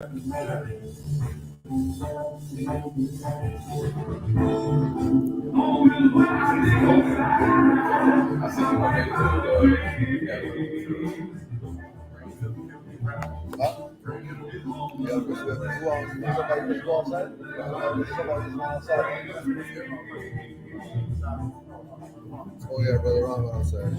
Oh yeah, brother Ron outside.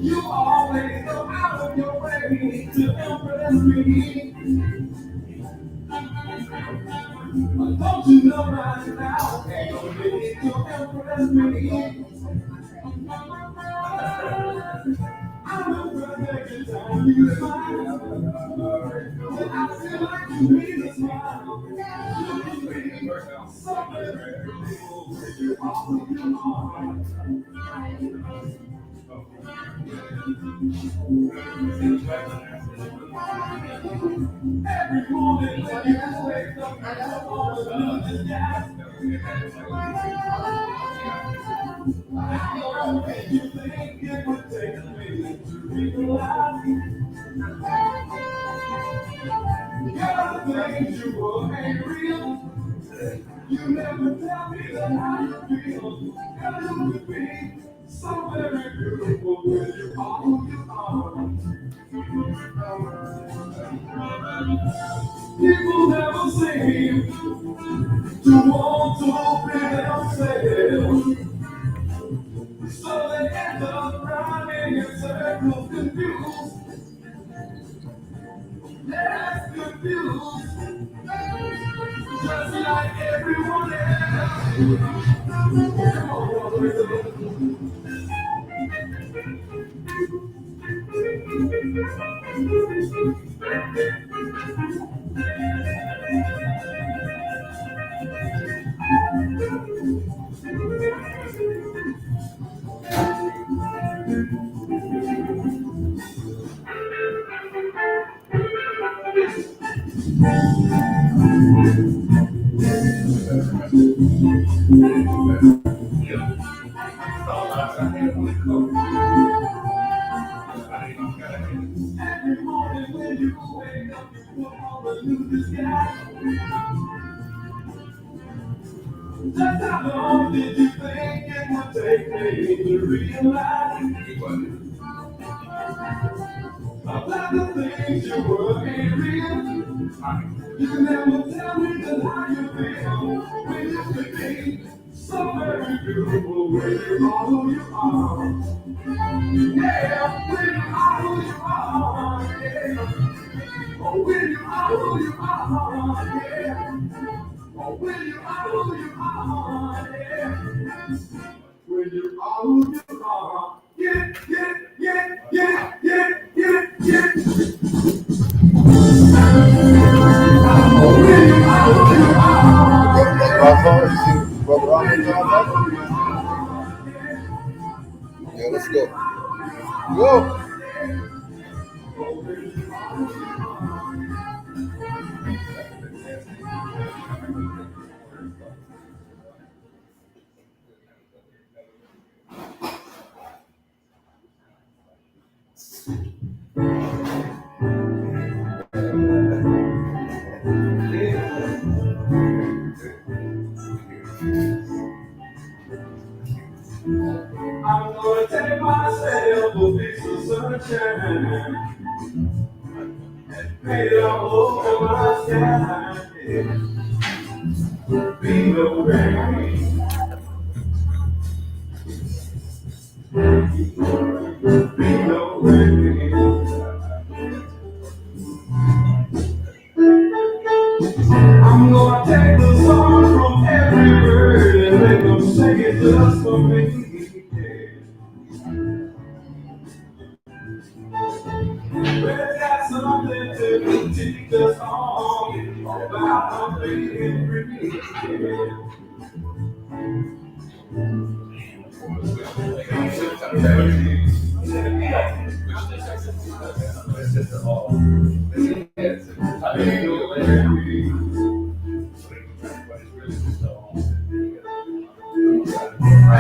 You always go out of your way to impress me. Don't you know right now? Ain't no need to impress me. I will protect you time you smile. When I feel like you need a smile. So very beautiful when you are, you are. Every morning when you wake up, I want to love this guy. I don't make you think it would take me to realize. Girl, the things you were ain't real. You never tell me that how you feel. Girl, you could be so very beautiful when you are who you are. People never seem to want to be themselves. So they end up running in circles, confused. Yes, confused. Just like everyone else. Come on, brother. Every morning when you wake up, you put on the new disguise. Just how long did you think it would take me to realize about the things you were ain't real? You never tell me that how you feel when you could be so very beautiful when you are who you are. Yeah, when you are who you are. Yeah. Oh, when you are who you are. Yeah. Oh, when you are who you are. Yeah. When you are who you are. Yeah, yeah, yeah, yeah, yeah, yeah, yeah. Oh, when you are who you are. Yeah, let's go. Go. I'm gonna take myself a piece of sunshine and paint it all over my sky. Be no rain, be no rain. I'm gonna take the song from every bird and let them sing it just for me. We've got something to teach us all about being free. I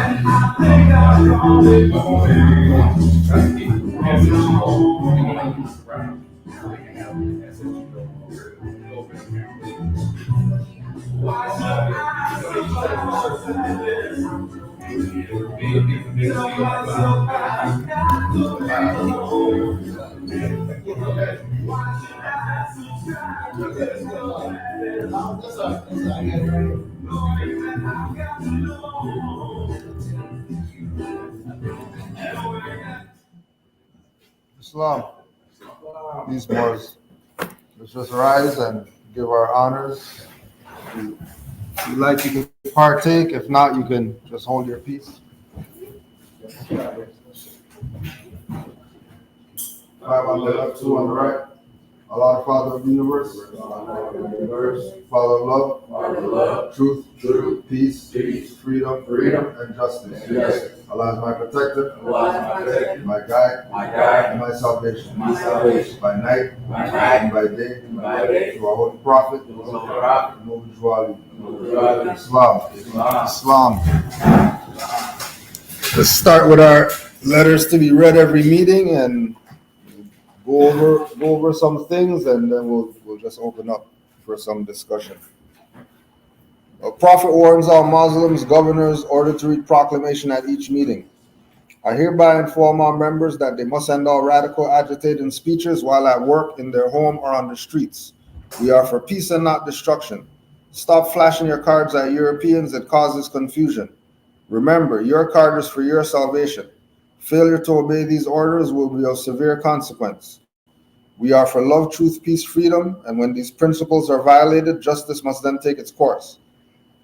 think I'll call it Islam. These Moors. Let's just rise and give our honors. If you like, you can partake. If not, you can just hold your peace. 5 on the left, 2 on the right. Allah, Father of the universe, Father of love, truth, peace, freedom, and justice. Allah is my protector, my guide, and my salvation. By night and by day, to our holy prophet, Islam. Let's start with our letters to be read every meeting and go over some things, and then we'll just open up for some discussion. A prophet warns all Muslims, governors, ordered to read proclamation at each meeting. I hereby inform our members that they must end all radical, agitating speeches while at work, in their home, or on the streets. We are for peace and not destruction. Stop flashing your cards at Europeans. It causes confusion. Remember, your card is for your salvation. Failure to obey these orders will be of severe consequence. We are for love, truth, peace, freedom, and when these principles are violated, justice must then take its course.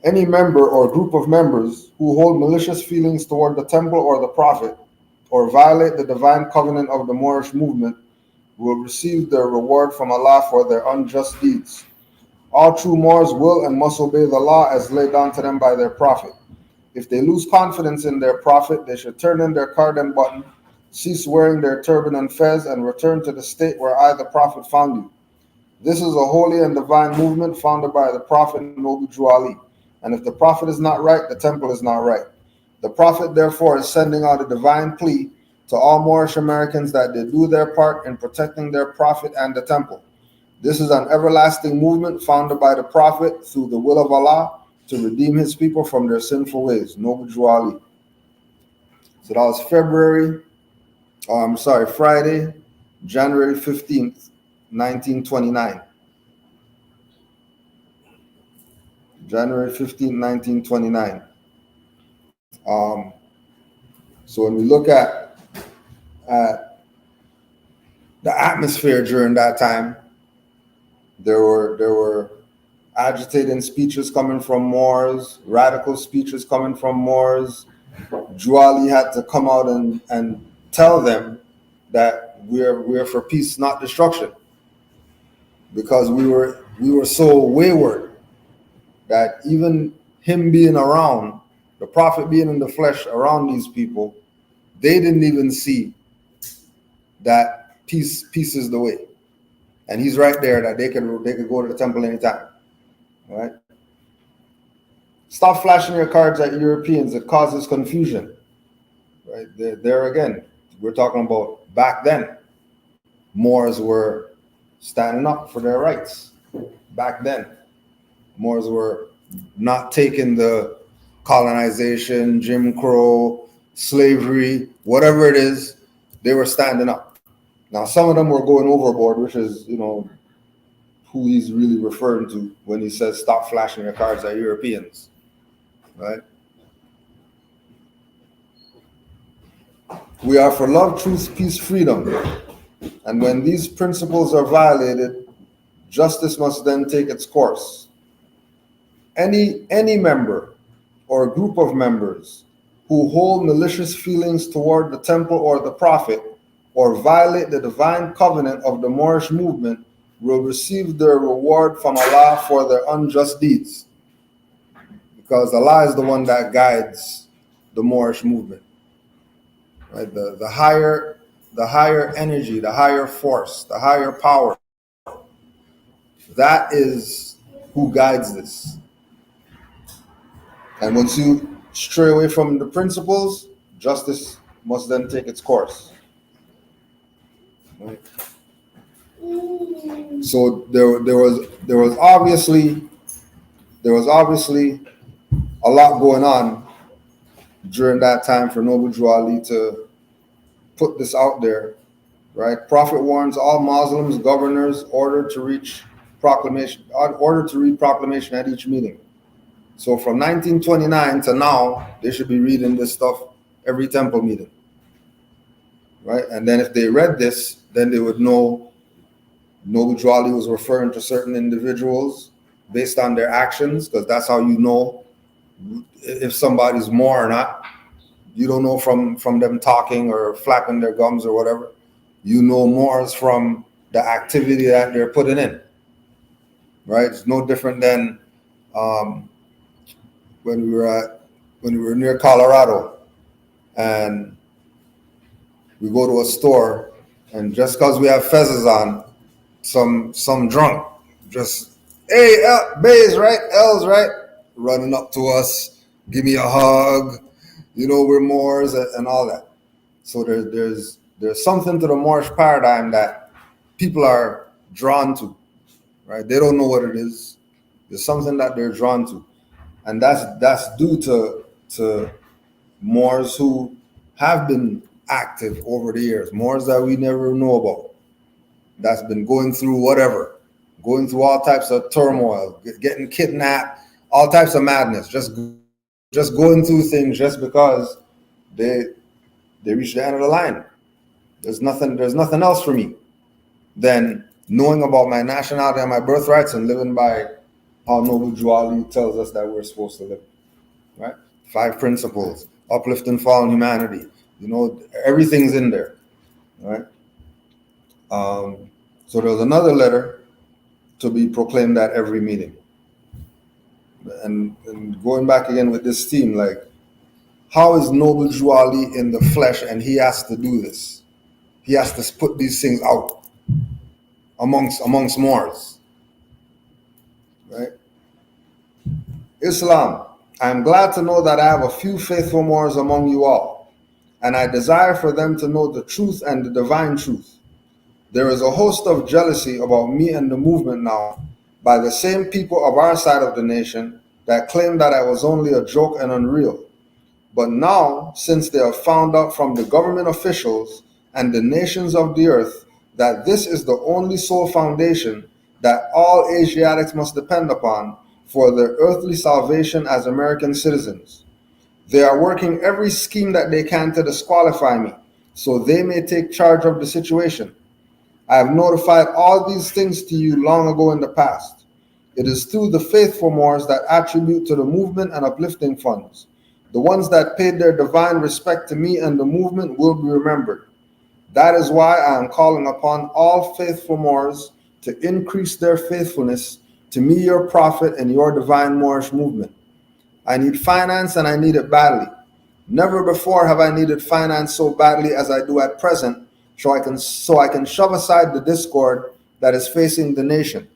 Any member or group of members who hold malicious feelings toward the temple or the prophet, or violate the divine covenant of the Moorish movement, will receive their reward from Allah for their unjust deeds. All true Moors will and must obey the law as laid down to them by their prophet. If they lose confidence in their prophet, they should turn in their card and button, cease wearing their turban and fez, and return to the state where I, the prophet, found you. This is a holy and divine movement founded by the prophet Noble Ali. And if the prophet is not right, the temple is not right. The prophet, therefore, is sending out a divine plea to all Moorish Americans that they do their part in protecting their prophet and the temple. This is an everlasting movement founded by the prophet through the will of Allah to redeem his people from their sinful ways. Noble Ali. So that was Friday, January 15th, 1929. January 15th, 1929. So when we look at the atmosphere during that time, there were agitating speeches coming from Moors, radical speeches coming from Moors. Juali had to come out and tell them that we're for peace, not destruction, because we were so wayward that even him being around, the prophet being in the flesh around these people, they didn't even see that peace is the way, and he's right there that they could go to the temple anytime. All right. Stop flashing your cards at Europeans. It causes confusion. Right there again, we're talking about back then. Moors were standing up for their rights. Back then, Moors were not taking the colonization, Jim Crow, slavery, whatever it is. They were standing up. Now, some of them were going overboard, which is, who he's really referring to when he says stop flashing your cards at Europeans, right? We are for love, truth, peace, freedom. And when these principles are violated, Justice must then take its course. Any member or group of members who hold malicious feelings toward the temple or the prophet, or violate the divine covenant of the Moorish movement, will receive their reward from Allah for their unjust deeds. Because Allah is the one that guides the Moorish movement. Right? The higher energy, the higher force, the higher power, that is who guides this. And once you stray away from the principles, justice must then take its course. Right? So there was obviously a lot going on during that time for Noble Drew Ali to put this out there, right? Prophet warns all Muslims, governors, ordered to read proclamation at each meeting. So from 1929 to now, they should be reading this stuff every temple meeting, right? And then if they read this, then they would know Noble Drew Ali was referring to certain individuals based on their actions, because that's how you know if somebody's Moor or not. You don't know from them talking or flapping their gums or whatever. You know Moors from the activity that they're putting in, right? It's no different than when we were near Colorado, and we go to a store, and just because we have fezzes on, some drunk just, hey, Bay's right, L's right, running up to us, give me a hug, we're Moors and all that. So there's something to the Moorish paradigm that people are drawn to, right? They don't know what it is. There's something that they're drawn to. And that's due to Moors who have been active over the years, Moors that we never know about, that's been going through whatever, going through all types of turmoil, getting kidnapped, all types of madness, just going through things just because they reach the end of the line. There's nothing else for me than knowing about my nationality and my birthrights and living by how Noble Drew Ali tells us that we're supposed to live, right? 5 principles, uplifting fallen humanity. Everything's in there, right? So there was another letter to be proclaimed at every meeting. And going back again with this theme, like, how is Noble Drew Ali in the flesh and he has to do this? He has to put these things out amongst Moors, right? Islam, I am glad to know that I have a few faithful Moors among you all, and I desire for them to know the truth and the divine truth. There is a host of jealousy about me and the movement now by the same people of our side of the nation that claim that I was only a joke and unreal. But now, since they have found out from the government officials and the nations of the earth that this is the only sole foundation that all Asiatics must depend upon for their earthly salvation as American citizens, they are working every scheme that they can to disqualify me, so they may take charge of the situation. I have notified all these things to you long ago in the past. It is through the faithful Moors that attribute to the movement and uplifting funds. The ones that paid their divine respect to me and the movement will be remembered. That is why I am calling upon all faithful Moors to increase their faithfulness to me, your prophet, and your divine Moorish movement. I need finance, and I need it badly. Never before have I needed finance so badly as I do at present, so I can shove aside the discord that is facing the nation.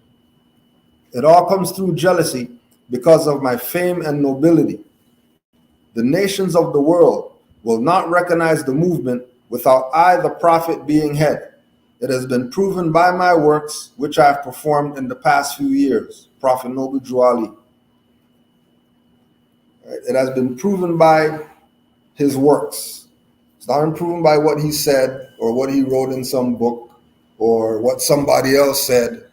It all comes through jealousy because of my fame and nobility. The nations of the world will not recognize the movement without I, the prophet, being head. It has been proven by my works, which I have performed in the past few years. Prophet Noble Drew Ali. It has been proven by his works. It's not proven by what he said or what he wrote in some book or what somebody else said.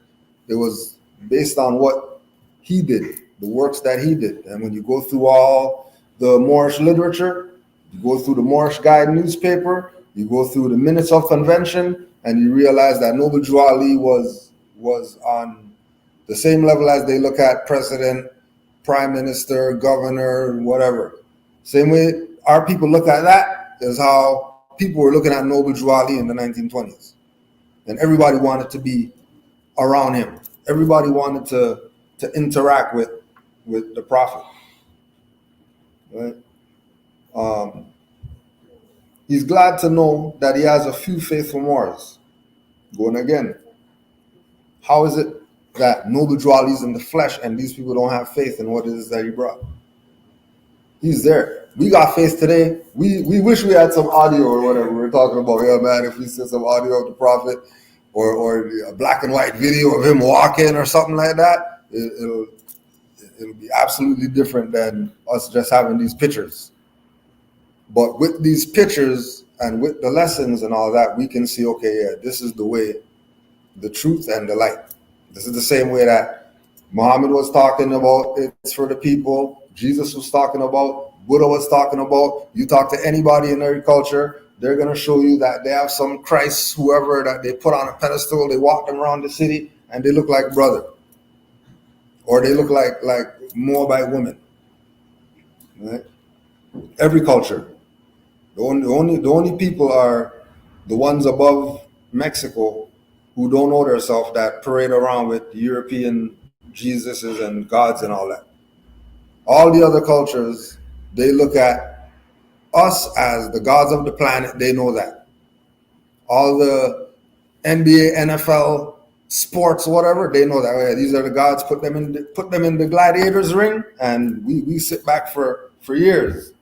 It was based on what he did, the works that he did. And when you go through all the Moorish literature, you go through the Moorish Guide newspaper, you go through the minutes of convention, and you realize that Noble Drew Ali was on The same level as they look at president, prime minister, governor, whatever. Same way our people look at that is how people were looking at Noble Drew Ali in the 1920s. And everybody wanted to be around him. Everybody wanted to interact with the prophet. Right? He's glad to know that he has a few faithful Moors. Going again. How is it that Noble Drew Ali is in the flesh and these people don't have faith in what it is that he brought? He's there. We got faith today. We wish we had some audio or whatever. We're talking about, yeah, man, if we see some audio of the prophet or a black and white video of him walking or something like that, it'll be absolutely different than us just having these pictures. But with these pictures and with the lessons and all that, we can see, okay, yeah, this is the way, the truth and the light. This is the same way that Muhammad was talking about it's for the people, Jesus was talking about, Buddha was talking about. You talk to anybody in every culture, they're going to show you that they have some Christ, whoever, that they put on a pedestal, they walk them around the city, and they look like brother. Or they look like Moabite women. Right? Every culture. The only people are the ones above Mexico who don't know themselves that parade around with European Jesuses and gods and all that. All the other cultures, they look at us as the gods of the planet. They know that. All the NBA, NFL, sports, whatever, they know that. Oh, yeah, these are the gods. Put them in the gladiators ring, and we sit back for years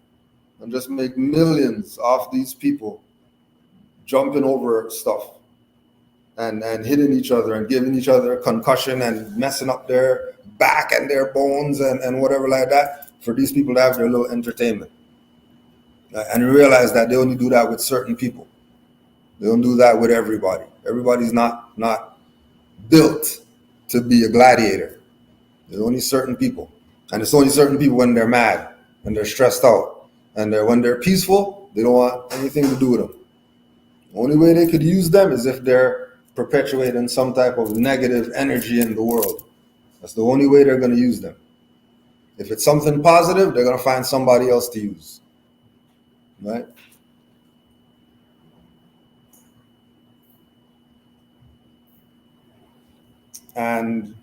and just make millions off these people jumping over stuff and hitting each other and giving each other a concussion and messing up their back and their bones and whatever like that for these people to have their little entertainment. And realize that they only do that with certain people. They don't do that with everybody. Everybody's not built to be a gladiator. There's only certain people. And it's only certain people when they're mad and they're stressed out. And when they're peaceful, they don't want anything to do with them. The only way they could use them is if they're perpetuating some type of negative energy in the world. That's the only way they're going to use them. If it's something positive, they're going to find somebody else to use. Right? And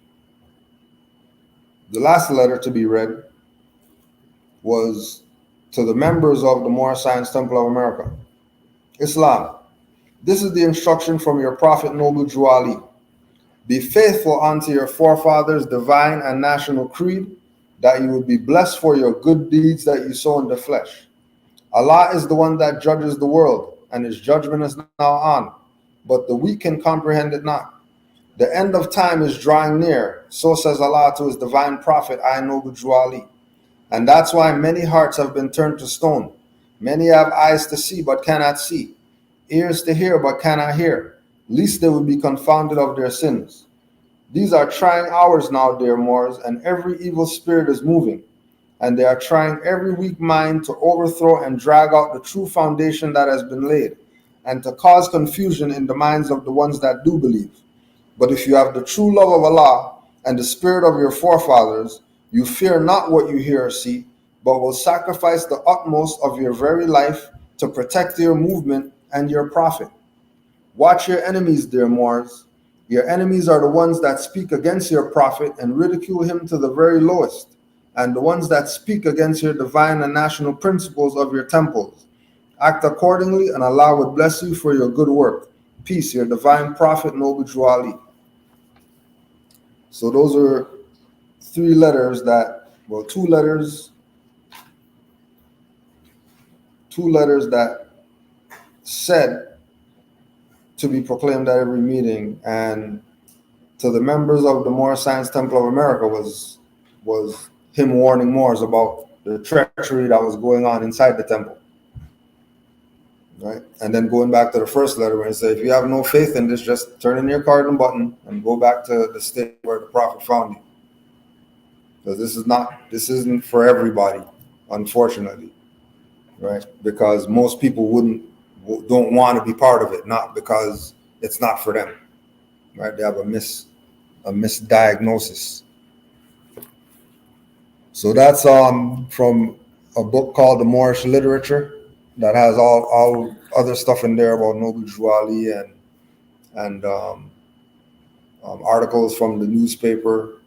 the last letter to be read was to the members of the Moorish Science Temple of America. Islam. This is the instruction from your Prophet Noble Drew Ali. Be faithful unto your forefathers' divine and national creed, that you would be blessed for your good deeds that you sow in the flesh. Allah is the one that judges the world, and his judgment is now on, but the weak can comprehend it not. The end of time is drawing near, so says Allah to his divine prophet, I Noble Drew Ali. And that's why many hearts have been turned to stone. Many have eyes to see but cannot see, ears to hear but cannot hear, lest they would be confounded of their sins. These are trying hours now, dear Moors, and every evil spirit is moving, and they are trying every weak mind to overthrow and drag out the true foundation that has been laid, and to cause confusion in the minds of the ones that do believe. But if you have the true love of Allah and the spirit of your forefathers, you fear not what you hear or see, but will sacrifice the utmost of your very life to protect your movement and your profit. Watch your enemies, dear Moors. Your enemies are the ones that speak against your prophet and ridicule him to the very lowest, and the ones that speak against your divine and national principles of your temples. Act accordingly, and Allah would bless you for your good work. Peace, your divine prophet, Noble Drew Ali. So those are two letters that said to be proclaimed at every meeting, and to the members of the Moorish Science Temple of America was him warning Moors about the treachery that was going on inside the temple. Right? And then going back to the first letter where he said, if you have no faith in this, just turn in your card and button and go back to the state where the prophet found you. Because this isn't for everybody, unfortunately. Right? Because most people don't want to be part of it, not because it's not for them. Right? They have a a misdiagnosis. So that's from a book called The Moorish Literature that has all other stuff in there about Noble Drew Ali and articles from the newspaper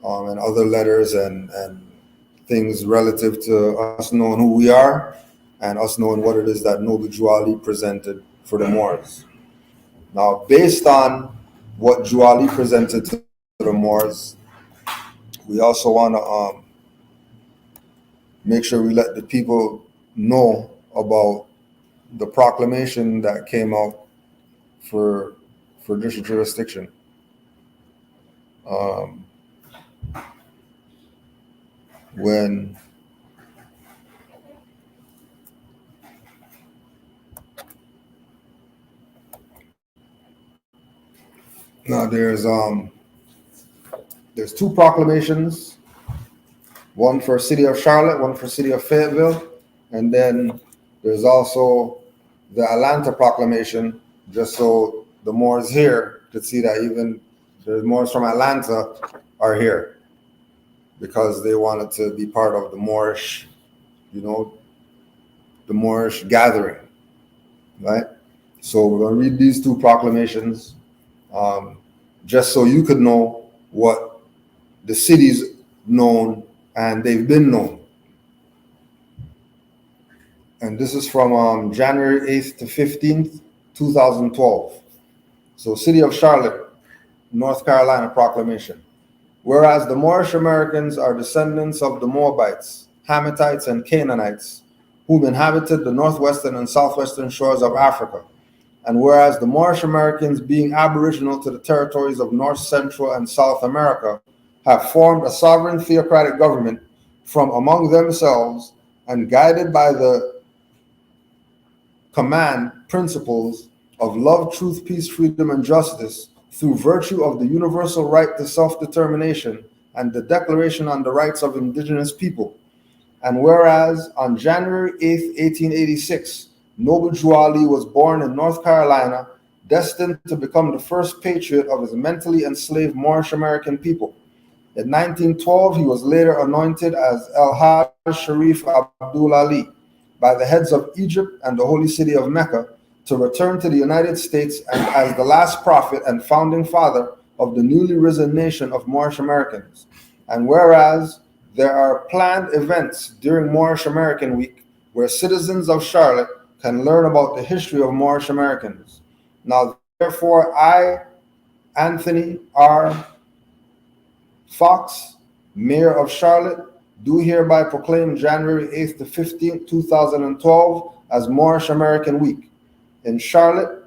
and other letters and things relative to us knowing who we are and us knowing what it is that Noble Drew Ali presented for the Moors. Now, based on what Drew Ali presented to the Moors, we also want to make sure we let the people know about the proclamation that came out for this jurisdiction. When now there's two proclamations, one for City of Charlotte, one for City of Fayetteville, and then there's also the Atlanta proclamation, just so the Moors here could see that even the Moors from Atlanta are here because they wanted to be part of the Moorish, the Moorish gathering, right? So we're going to read these two proclamations just so you could know what the city's known and they've been known. And this is from January 8th to 15th, 2012. So City of Charlotte, North Carolina proclamation. Whereas the Moorish Americans are descendants of the Moabites, Hamathites, and Canaanites, whom inhabited the northwestern and southwestern shores of Africa. And whereas the Moorish Americans, being aboriginal to the territories of North, Central, and South America, have formed a sovereign theocratic government from among themselves and guided by the command principles of love, truth, peace, freedom, and justice, through virtue of the universal right to self-determination and the Declaration on the Rights of Indigenous People. And whereas on January 8th, 1886, Noble Drew Ali was born in North Carolina, destined to become the first patriot of his mentally enslaved Moorish American people. In 1912, he was later anointed as El-Hajj Sharif Abdul Ali by the heads of Egypt and the Holy City of Mecca to return to the United States and as the last prophet and founding father of the newly risen nation of Moorish Americans. And whereas there are planned events during Moorish American Week where citizens of Charlotte can learn about the history of Moorish Americans. Now, therefore, I, Anthony R. Fox, Mayor of Charlotte, do hereby proclaim January 8th to 15th, 2012 as Moorish American Week in Charlotte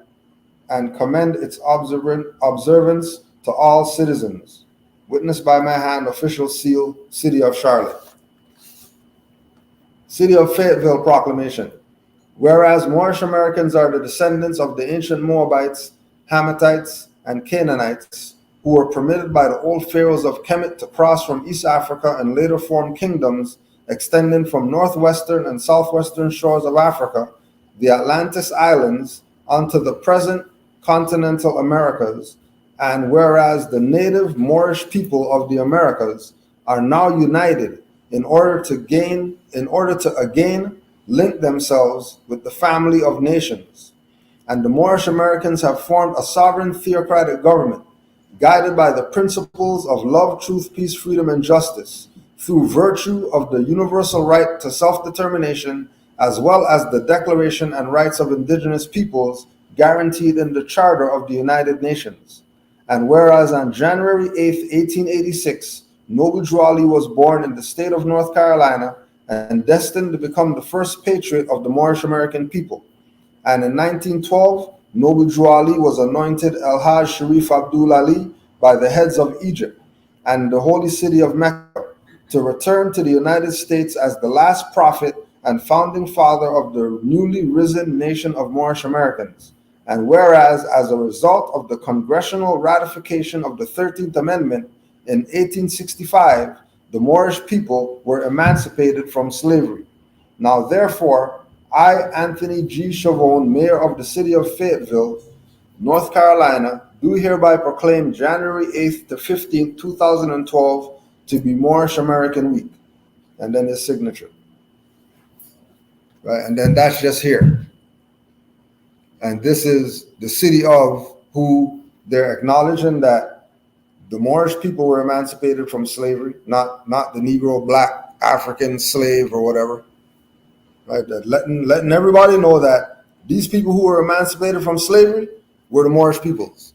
and commend its observance to all citizens. Witnessed by my hand, official seal, City of Charlotte. City of Fayetteville proclamation. Whereas Moorish Americans are the descendants of the ancient Moabites, Hamathites, and Canaanites, who were permitted by the old pharaohs of Kemet to cross from East Africa and later form kingdoms extending from northwestern and southwestern shores of Africa, the Atlantis Islands, onto the present continental Americas, and whereas the native Moorish people of the Americas are now united in order to again link themselves with the family of nations, and the Moorish Americans have formed a sovereign theocratic government guided by the principles of love, truth, peace, freedom, and justice, through virtue of the universal right to self-determination, as well as the Declaration and Rights of Indigenous Peoples guaranteed in the Charter of the United Nations. And whereas on January 8th, 1886, Noble Drew Ali was born in the state of North Carolina and destined to become the first patriot of the Moorish American people. And in 1912, Noble Drew Ali was anointed El-Hajj Sharif Abdul Ali by the heads of Egypt and the Holy City of Mecca to return to the United States as the last prophet and founding father of the newly risen nation of Moorish Americans. And whereas, as a result of the congressional ratification of the 13th Amendment in 1865, the Moorish people were emancipated from slavery. Now, therefore, I, Anthony G. Chavone, Mayor of the City of Fayetteville, North Carolina, do hereby proclaim January 8th to 15th, 2012 to be Moorish American Week. And then his signature. Right? And then that's just here. And this is the city of who they're acknowledging that the Moorish people were emancipated from slavery, not the Negro, black, African slave or whatever. Right? That letting everybody know that these people who were emancipated from slavery were the Moorish peoples.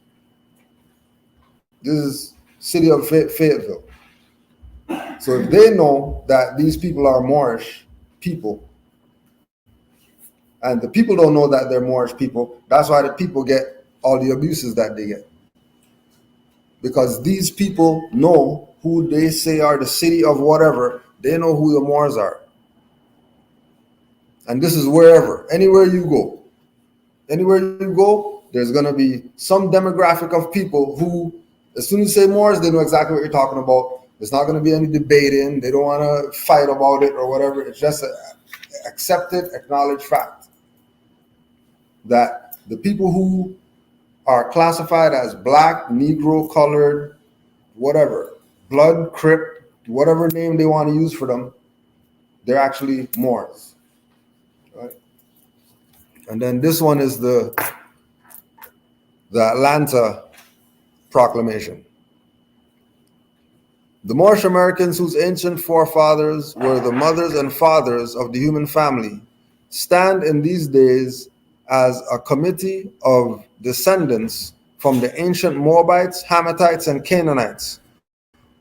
This is city of Fayetteville. So if they know that these people are Moorish people, and the people don't know that they're Moorish people, that's why the people get all the abuses that they get. Because these people know who they say are the city of whatever, they know who the Moors are. And this is wherever, anywhere you go. Anywhere you go, there's going to be some demographic of people who, as soon as you say Moors, they know exactly what you're talking about. There's not going to be any debating. They don't want to fight about it or whatever. It's just an accepted, acknowledged fact that the people who are classified as black, Negro, colored, whatever, blood, Crip, whatever name they want to use for them, they're actually Moors. Right? And then this one is the Atlanta Proclamation. The Moorish Americans, whose ancient forefathers were the mothers and fathers of the human family, stand in these days as a committee of descendants from the ancient Moabites, Hamathites, and Canaanites,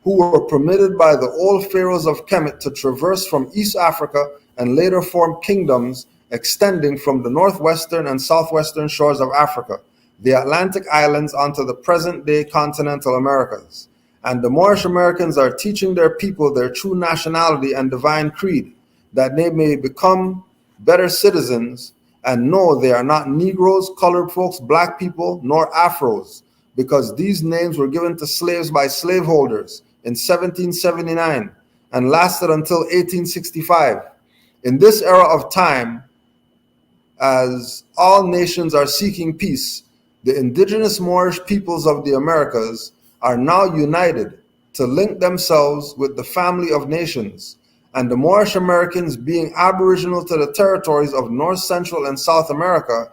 who were permitted by the old pharaohs of Kemet to traverse from East Africa and later form kingdoms extending from the northwestern and southwestern shores of Africa, the Atlantic islands, onto the present-day continental Americas. And the Moorish Americans are teaching their people their true nationality and divine creed, that they may become better citizens and know they are not Negroes, colored folks, black people, nor Afros, because these names were given to slaves by slaveholders in 1779 and lasted until 1865. In this era of time, as all nations are seeking peace, the indigenous Moorish peoples of the Americas are now united to link themselves with the family of nations, and the Moorish Americans, being aboriginal to the territories of North, Central, and South America,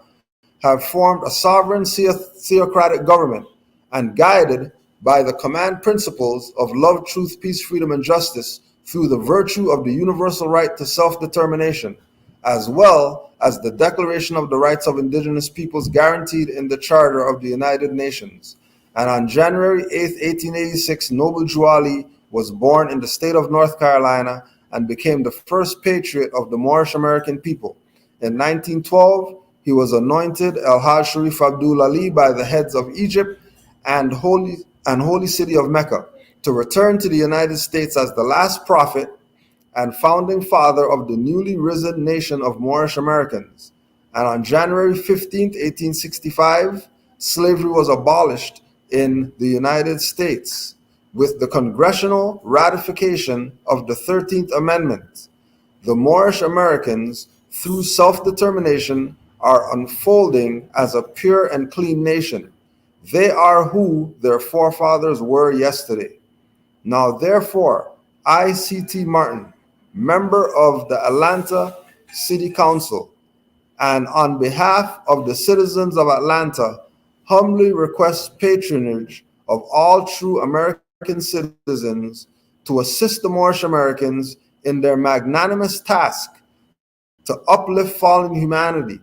have formed a sovereign theocratic government, and guided by the command principles of love, truth, peace, freedom, and justice through the virtue of the universal right to self-determination, as well as the Declaration of the Rights of Indigenous Peoples guaranteed in the Charter of the United Nations. And on January 8, 1886, Noble Drew Ali was born in the state of North Carolina and became the first patriot of the Moorish American people. In 1912, he was anointed El-Hajj Sharif Abdul Ali by the heads of Egypt and holy city of Mecca to return to the United States as the last prophet and founding father of the newly risen nation of Moorish Americans. And on January 15, 1865, slavery was abolished in the United States with the congressional ratification of the 13th Amendment. The Moorish Americans, through self-determination, are unfolding as a pure and clean nation. They are who their forefathers were yesterday. Now, therefore, I, C.T. Martin, member of the Atlanta City Council, and on behalf of the citizens of Atlanta, humbly request patronage of all true American citizens to assist the Moorish Americans in their magnanimous task to uplift fallen humanity,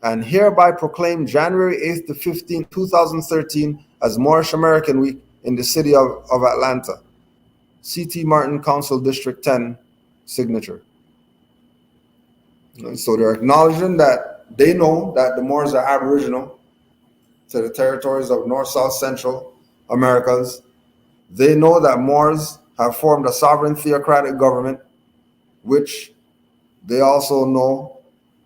and hereby proclaim January 8th to 15th, 2013 as Moorish American Week in the city of Atlanta. C.T. Martin, Council District 10, signature. And so they're acknowledging that they know that the Moors are aboriginal to the territories of North, South, Central Americas. They know that Moors have formed a sovereign theocratic government, which they also know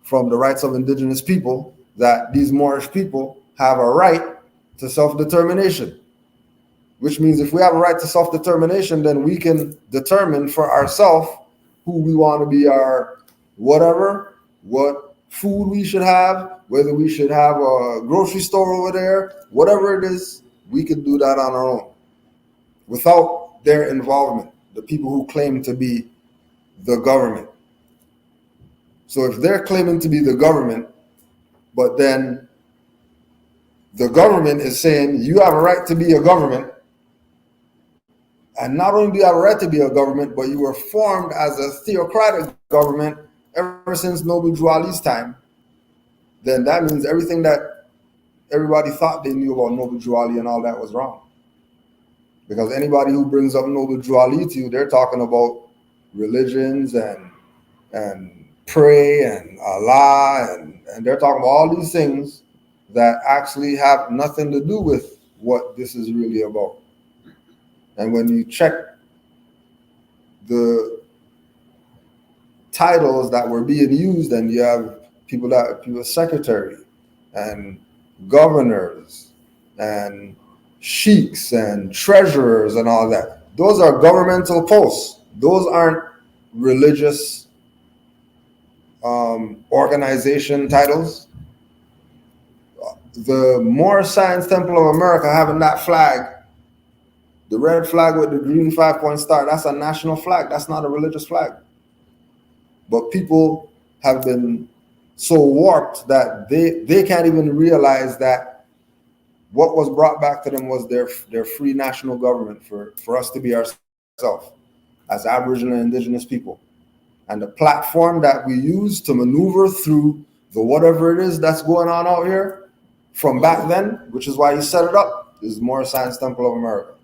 from the rights of indigenous people that these Moorish people have a right to self-determination, which means if we have a right to self-determination, then we can determine for ourselves who we want to be our whatever, what food we should have, whether we should have a grocery store over there, whatever it is, we could do that on our own without their involvement, the people who claim to be the government. So if they're claiming to be the government, but then the government is saying you have a right to be a government, and not only do you have a right to be a government, but you were formed as a theocratic government ever since Noble Drew Ali's time, then that means everything that everybody thought they knew about Noble Drew Ali and all that was wrong. Because anybody who brings up Noble Drew Ali to you, they're talking about religions and pray and Allah, and they're talking about all these things that actually have nothing to do with what this is really about. And when you check the titles that were being used, and you have people secretary and governors and sheiks and treasurers and all that, those are governmental posts. Those aren't religious organization titles. The Moorish Science Temple of America having that flag, the red flag with the green 5-point star, that's a national flag. That's not a religious flag. But people have been so warped that they can't even realize that what was brought back to them was their free national government for us to be ourselves as Aboriginal and Indigenous people. And the platform that we use to maneuver through the whatever it is that's going on out here from back then, which is why he set it up, is Moorish Science Temple of America,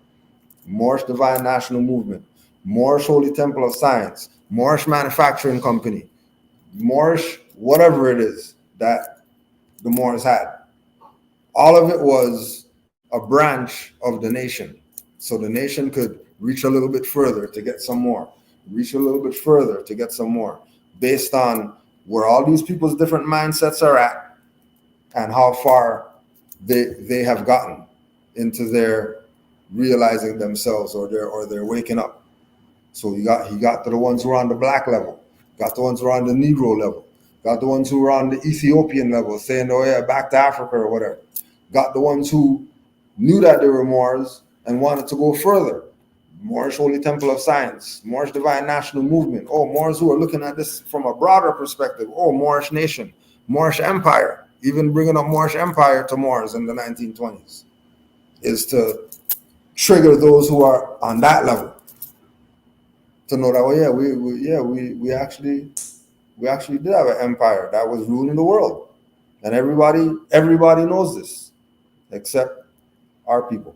Moorish Divine National Movement, Moorish Holy Temple of Science, Moorish Manufacturing Company, Moorish whatever it is that the Moors had. All of it was a branch of the nation. So the nation could reach a little bit further to get some more, reach a little bit further to get some more, based on where all these people's different mindsets are at and how far they have gotten into their realizing themselves or their waking up. So he got to the ones who are on the black level, got the ones who are on the Negro level, got the ones who are on the Ethiopian level, saying, oh yeah, back to Africa or whatever. Got the ones who knew that they were Moors and wanted to go further. Moorish Holy Temple of Science, Moorish Divine National Movement. Oh, Moors who are looking at this from a broader perspective. Oh, Moorish Nation, Moorish Empire. Even bringing up Moorish Empire to Moors in the 1920s is to trigger those who are on that level to know that, oh yeah, we actually did have an empire that was ruling the world, and everybody knows this except our people.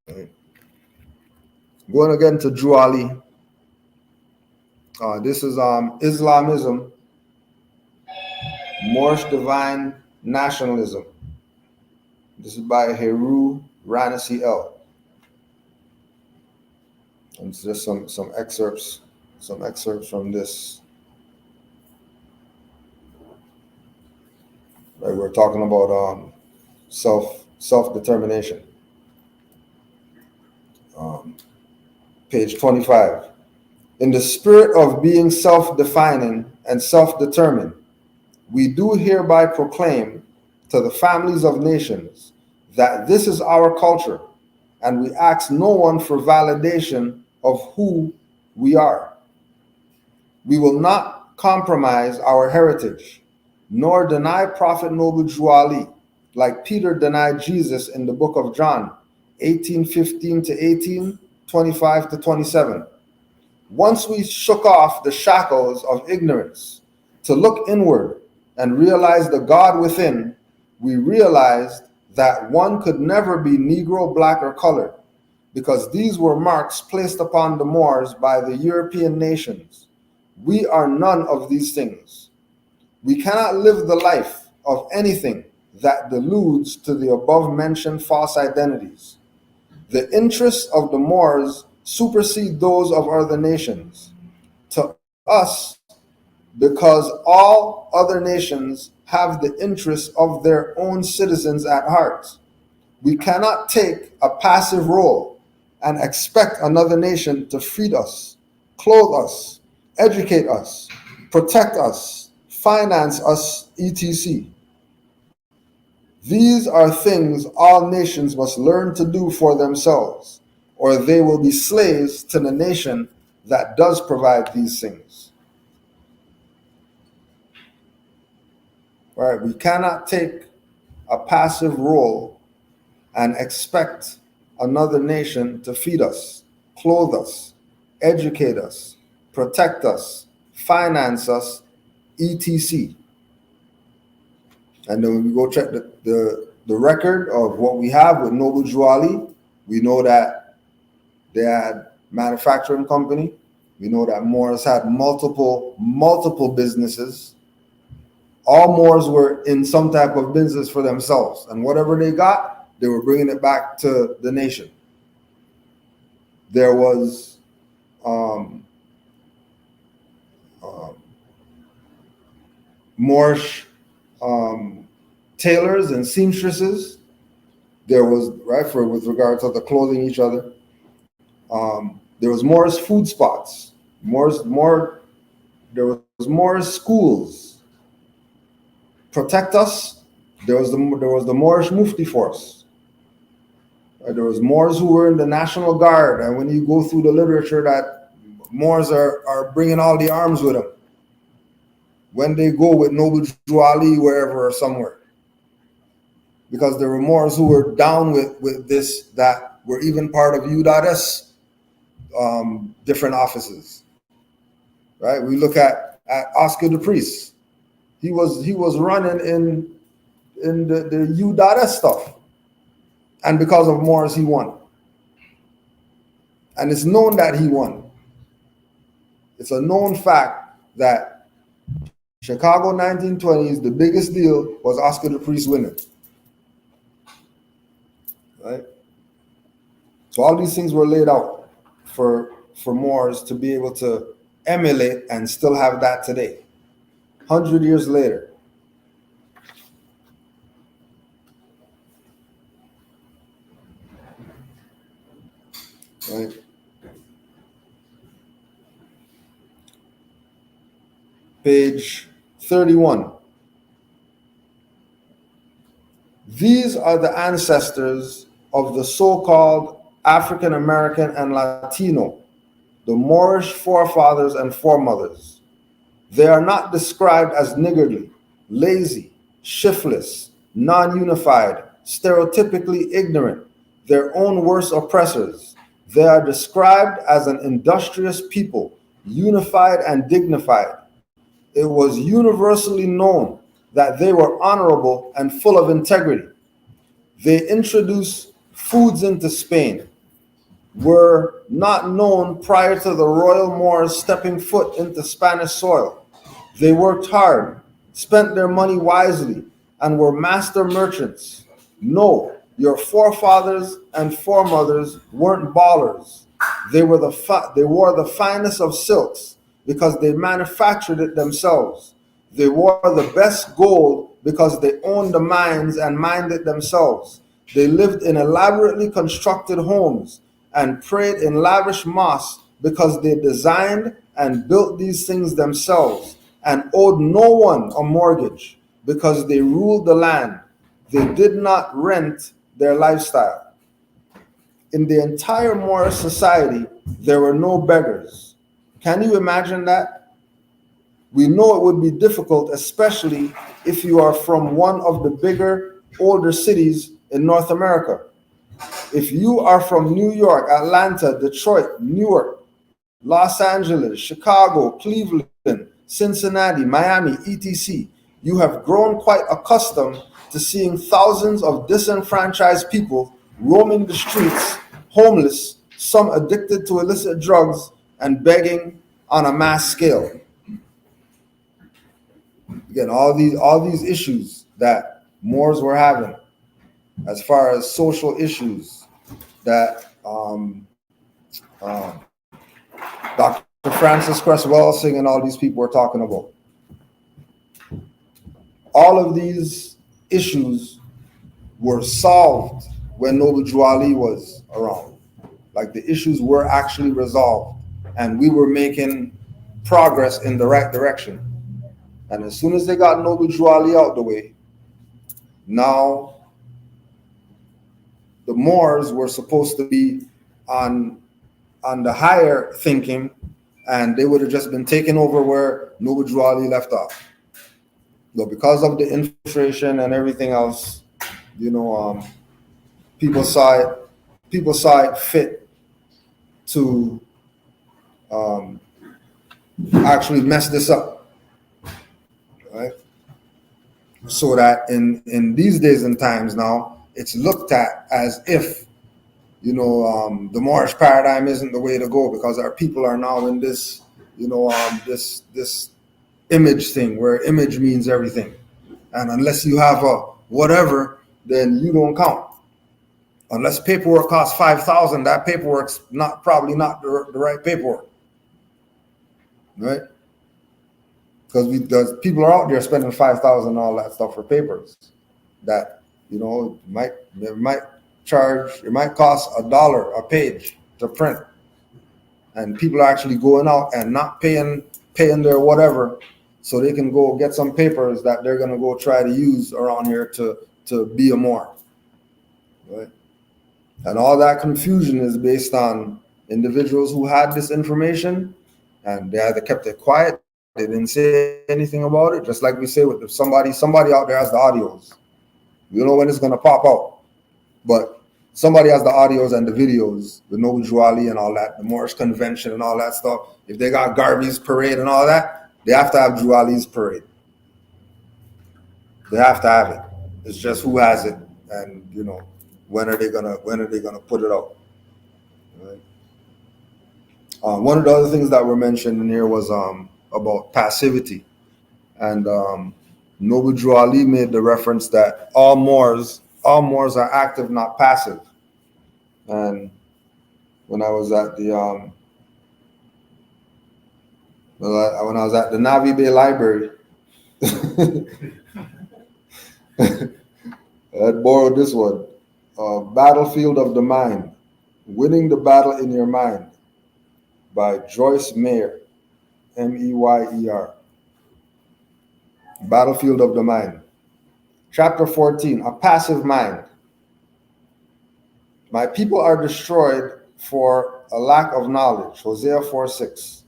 Okay. Going again to Drew Ali. This is Islamism, Moorish Divine Nationalism. This is by Heru Ranasi L. And it's just some excerpts from this. Right, we're talking about self-determination. Page 25. In the spirit of being self-defining and self-determined, we do hereby proclaim to the families of nations that this is our culture, and we ask no one for validation of who we are. We will not compromise our heritage, nor deny Prophet Noble Drew Ali, like Peter denied Jesus in the book of John, 18:15 to 18, 25 to 27. Once we shook off the shackles of ignorance to look inward and realize the God within, we realized that one could never be Negro, black, or colored, because these were marks placed upon the Moors by the European nations. We are none of these things. We cannot live the life of anything that deludes to the above-mentioned false identities. The interests of the Moors supersede those of other nations. To us, because all other nations have the interests of their own citizens at heart, we cannot take a passive role and expect another nation to feed us, clothe us, educate us, protect us, finance us, etc. These are things all nations must learn to do for themselves, or they will be slaves to the nation that does provide these things. All right, we cannot take a passive role and expect another nation to feed us, clothe us, educate us, protect us, finance us, etc. And then when we go check the record of what we have with Noble Juali, we know that they had manufacturing company. We know that Moors had multiple businesses. All Moors were in some type of business for themselves, and whatever they got, they were bringing it back to the nation. There was Moorish tailors and seamstresses. There was, with regard to the clothing each other. There was Moorish food spots. There was Moorish schools. Protect us. There was the Moorish Mufti force. There was Moors who were in the National Guard, and when you go through the literature, that Moors are bringing all the arms with them when they go with Noble Juali wherever or somewhere, because there were Moors who were down with this, that were even part of U.S. Different offices. Right? We look at Oscar the Priest. He was running in the U.S. stuff. And because of Moors, he won. And it's known that he won. It's a known fact that Chicago 1920s, the biggest deal was Oscar the Priest winning. Right? So all these things were laid out for Moors to be able to emulate and still have that today, 100 years later. Right? Page 31. These are the ancestors of the so-called African American and Latino, the Moorish forefathers and foremothers. They are not described as niggardly, lazy, shiftless, non-unified, stereotypically ignorant, their own worst oppressors. They are described as an industrious people, unified and dignified. It was universally known that they were honorable and full of integrity. They introduced foods into Spain, were not known prior to the royal Moors stepping foot into Spanish soil. They worked hard, spent their money wisely, and were master merchants. No, your forefathers and foremothers weren't ballers. They wore the finest of silks because they manufactured it themselves. They wore the best gold because they owned the mines and mined it themselves. They lived in elaborately constructed homes and prayed in lavish mosques because they designed and built these things themselves and owed no one a mortgage because they ruled the land. They did not rent their lifestyle. In the entire Moorish society, there were no beggars. Can you imagine that? We know it would be difficult, especially if you are from one of the bigger, older cities in North America. If you are from New York, Atlanta, Detroit, Newark, Los Angeles, Chicago, Cleveland, Cincinnati, Miami, etc., you have grown quite accustomed to seeing thousands of disenfranchised people roaming the streets, homeless, some addicted to illicit drugs, and begging on a mass scale. Again, all these issues that Moors were having, as far as social issues that Dr. Francis Cress Welsing and all these people were talking about. All of these issues were solved when Noble Juali was around. Like, the issues were actually resolved, and we were making progress in the right direction. And as soon as they got Noble Drew Ali out the way, now the Moors were supposed to be on the higher thinking, and they would have just been taken over where Noble Drew Ali left off. But because of the infiltration and everything else, people saw it fit to actually mess this up, right? So that in these days and times now, it's looked at as if the Moorish paradigm isn't the way to go, because our people are now in this this image thing where image means everything, and unless you have a whatever, then you don't count. Unless paperwork costs 5,000, that paperwork's probably not the right paperwork, right? Because people are out there spending 5,000 and all that stuff for papers that it might cost $1 a page to print, and people are actually going out and not paying their whatever so they can go get some papers that they're going to go try to use around here to be a Moor, right? And all that confusion is based on individuals who had this information, and they either kept it quiet, they didn't say anything about it. Just like we say, with somebody out there has the audios. We don't know when it's going to pop out, but somebody has the audios and the videos, the Noble Drew Ali and all that, the Moorish Convention and all that stuff. If they got Garvey's parade and all that, they have to have Drew Ali's parade. They have to have it. It's just who has it, and when are they gonna put it out? Right? One of the other things that were mentioned in here was about passivity, and Noble Drew Ali made the reference that all Moors are active, not passive. And when I was at the Navi Bay Library, I had borrowed this one. Battlefield of the Mind, Winning the Battle in Your Mind, by Joyce Meyer, Meyer. Battlefield of the Mind. Chapter 14, A Passive Mind. My people are destroyed for a lack of knowledge, Hosea 4:6.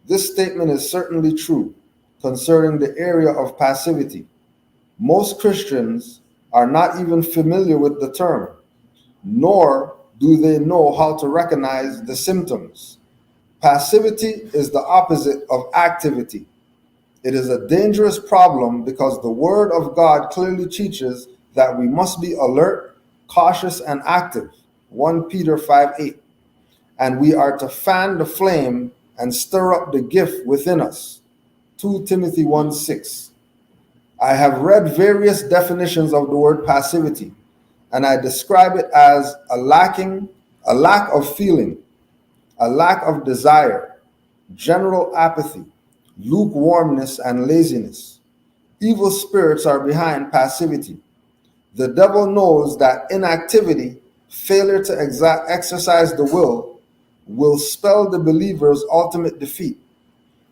This statement is certainly true concerning the area of passivity. Most Christians are not even familiar with the term, nor do they know how to recognize the symptoms. Passivity is the opposite of activity. It is a dangerous problem because the Word of God clearly teaches that we must be alert, cautious, and active, 1 Peter 5:8. And we are to fan the flame and stir up the gift within us, 2 Timothy 1:6. I have read various definitions of the word passivity, and I describe it as a lack of feeling, a lack of desire, general apathy, lukewarmness, and laziness. Evil spirits are behind passivity. The devil knows that inactivity, failure to exercise the will spell the believer's ultimate defeat.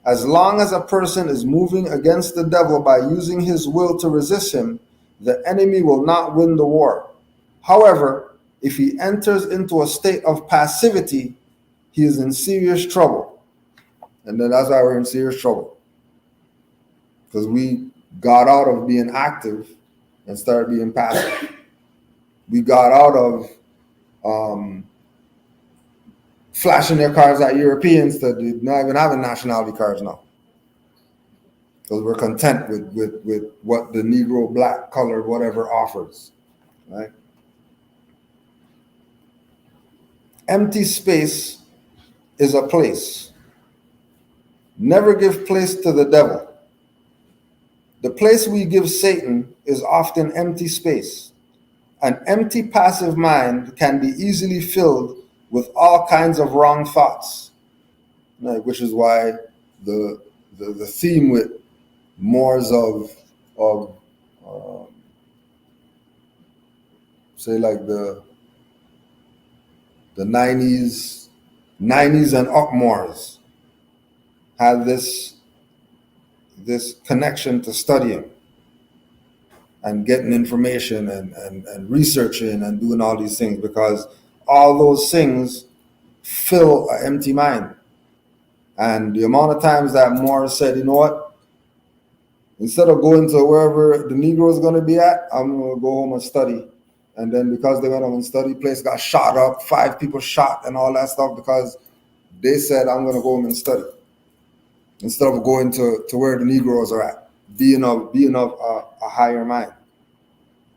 As long as a person is moving against the devil by using his will to resist him, the enemy will not win the war. However, if he enters into a state of passivity, he is in serious trouble. And then that's why we're in serious trouble. Because we got out of being active and started being passive. We got out of flashing their cards at Europeans to not even having nationality cards now. Because we're content with what the Negro, black, colored, whatever offers, right? Empty space is a place. Never give place to the devil. The place we give Satan is often empty space. An empty, passive mind can be easily filled with all kinds of wrong thoughts, right? Which is why the theme with Moors of say like the 90s and up Moors had this this connection to studying and getting information and researching and doing all these things, because all those things fill an empty mind. And the amount of times that Morris said, you know what, instead of going to wherever the Negro is going to be at, I'm going to go home and study. And then because they went home and studied, place got shot up, 5 people shot and all that stuff, because they said, I'm going to go home and study, instead of going to where the Negroes are at, being of a higher mind,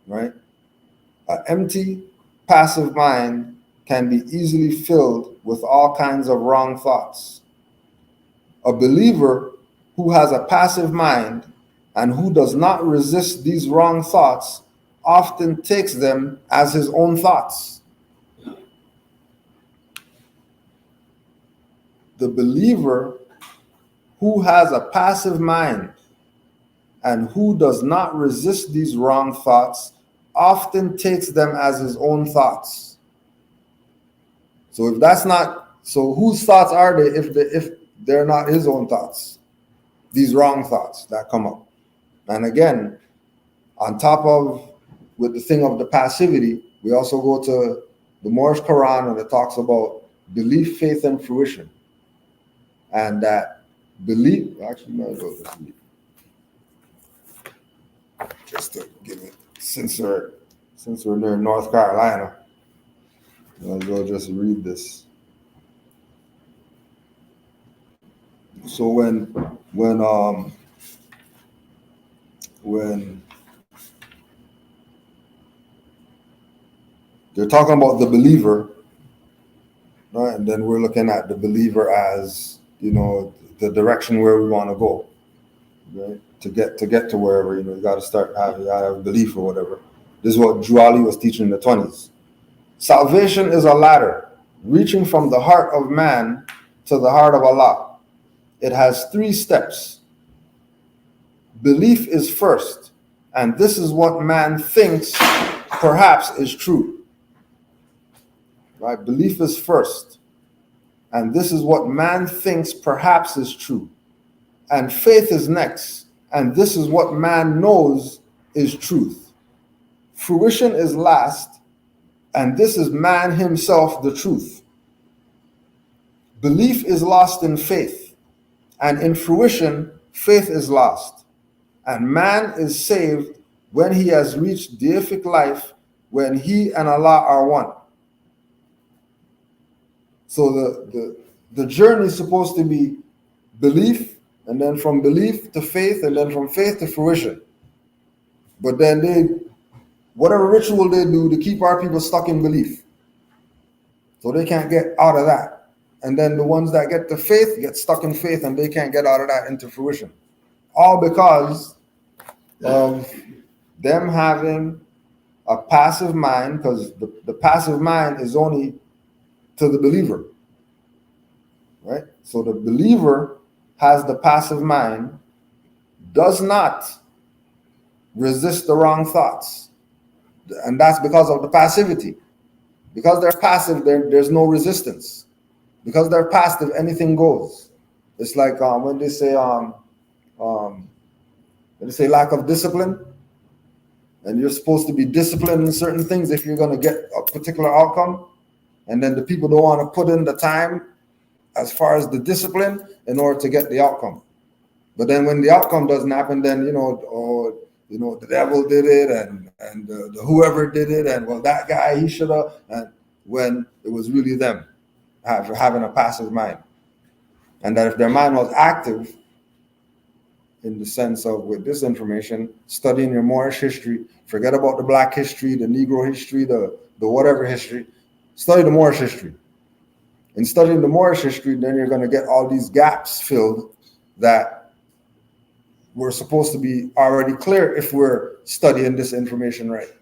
right? An empty, passive mind can be easily filled with all kinds of wrong thoughts. A believer who has a passive mind and who does not resist these wrong thoughts often takes them as his own thoughts. The believer who has a passive mind and who does not resist these wrong thoughts often takes them as his own thoughts. So if that's not, so whose thoughts are they if they're not his own thoughts? These wrong thoughts that come up. And again, on top of, with the thing of the passivity, we also go to the Moorish Quran, and it talks about belief, faith, and fruition. And that belief, actually, no, go to belief. Just to give it, since we're near North Carolina, I'll go just read this. So when they're talking about the believer, right, and then we're looking at the believer as, you know, the direction where we want to go, right? To get to wherever, you know, you got to start having, you got to have belief or whatever. This is what Juali was teaching in the 20s. Salvation is a ladder reaching from the heart of man to the heart of Allah. It has 3 steps. Belief is first, and this is what man thinks perhaps is true. Right? Belief is first, and this is what man thinks perhaps is true. And faith is next, and this is what man knows is truth. Fruition is last, and this is man himself the truth. Belief is lost in faith, and in fruition, faith is lost. And man is saved when he has reached deific life, when he and Allah are one. So the journey is supposed to be belief, and then from belief to faith, and then from faith to fruition. But then whatever ritual they do to keep our people stuck in belief, so they can't get out of that. And then the ones that get to faith get stuck in faith, and they can't get out of that into fruition. All because of them having a passive mind, because the passive mind is only to the believer, right? So the believer has the passive mind, does not resist the wrong thoughts. And that's because of the passivity. Because they're passive, there's no resistance. Because they're passive, anything goes. It's like when they say lack of discipline, and you're supposed to be disciplined in certain things if you're going to get a particular outcome, and then the people don't want to put in the time as far as the discipline in order to get the outcome. But then when the outcome doesn't happen, then the devil did it, and the whoever did it, and well, that guy, he should have, and when it was really them having a passive mind. And that if their mind was active, in the sense of, with this information, studying your Moorish history, forget about the black history, the Negro history, the whatever history, study the Moorish history. In studying the Moorish history, then you're going to get all these gaps filled that were supposed to be already clear if we're studying this information right.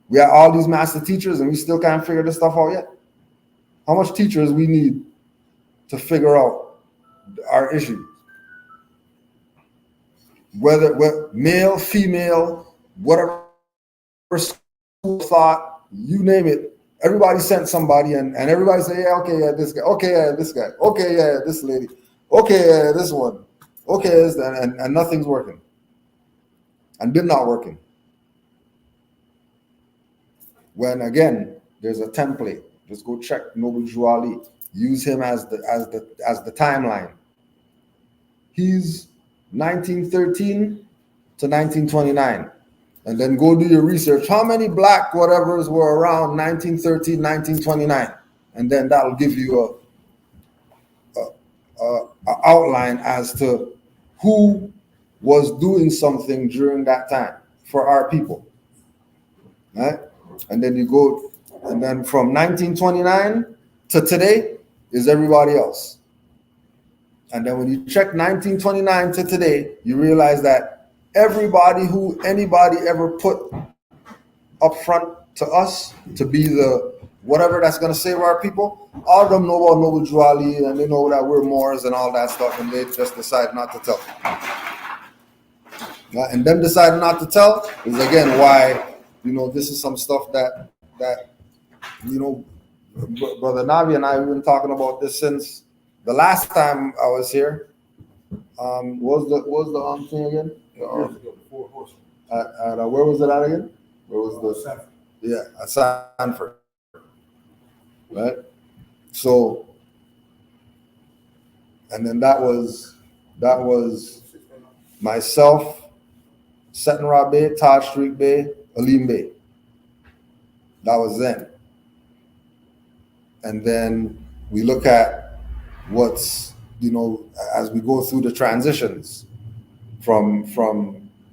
We have all these master teachers, and we still can't figure this stuff out yet. How much teachers we need to figure out our issues? Whether male, female, whatever school thought, you name it, everybody sent somebody, and everybody say, yeah, okay, yeah, this guy, okay, yeah, this guy, okay, yeah, this lady, okay, yeah, this one. Okay, and nothing's working, and been not working. When again, there's a template. Just go check Noble Juali. Use him as the timeline. He's 1913 to 1929. And then go do your research. How many black whatevers were around 1913, 1929? And then that'll give you a outline as to who was doing something during that time for our people. Right? And then you go, and then from 1929 to today is everybody else. And then when you check 1929 to today, you realize that everybody who anybody ever put up front to us to be the whatever that's going to save our people, all of them know about Noble Juali, and they know that we're Moors and all that stuff, and they just decide not to tell. And them deciding not to tell is again why, this is some stuff that Brother Navi and I have been talking about this since the last time I was here. What was the thing again? Where was it at again? Where was the Sanford? Yeah, at Sanford. Right? So, and then that was myself, Seton Bay, Taj Street Bay, Alim Bay. That was then. And then we look at what's, as we go through the transitions from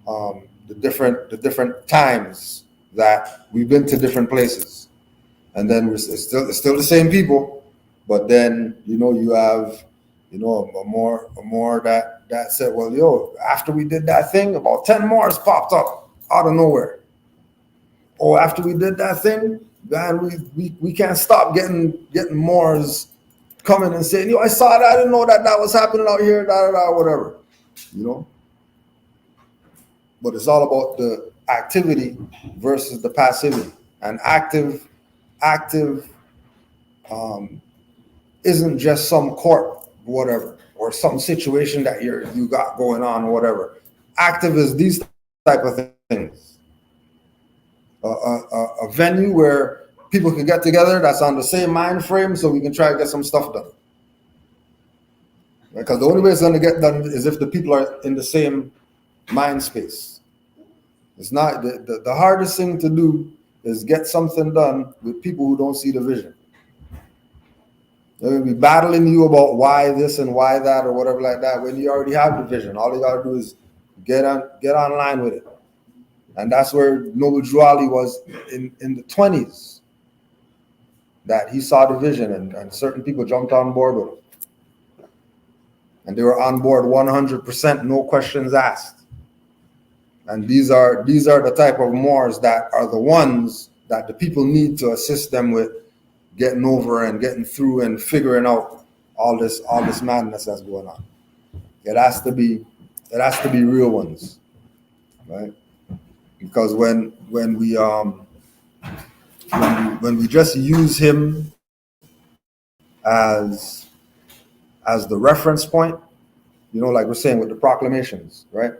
the different times that we've been to different places. And then it's still the same people, but then, you have, a more that said, well, after we did that thing, about 10 Moors popped up out of nowhere. Or after we did that thing, man, we can't stop getting Moors coming and saying, I saw that, I didn't know that was happening out here, whatever, But it's all about the activity versus the passivity. And active isn't just some court, whatever, or some situation that you got going on, or whatever. Active is these type of things. A venue where people can get together that's on the same mind frame, so we can try to get some stuff done. Because the only way it's going to get done is if the people are in the same mind space. It's not the hardest thing to do is get something done with people who don't see the vision. They'll be battling you about why this and why that or whatever like that when you already have the vision. All you got to do is get online with it. And that's where Noble Juali was in the 20s, that he saw the vision and certain people jumped on board with him. And they were on board 100%, no questions asked. And these are the type of Moors that are the ones that the people need to assist them with getting over and getting through and figuring out all this madness that's going on. It has to be real ones, right? Because when we just use him as the reference point, like we're saying with the proclamations, right?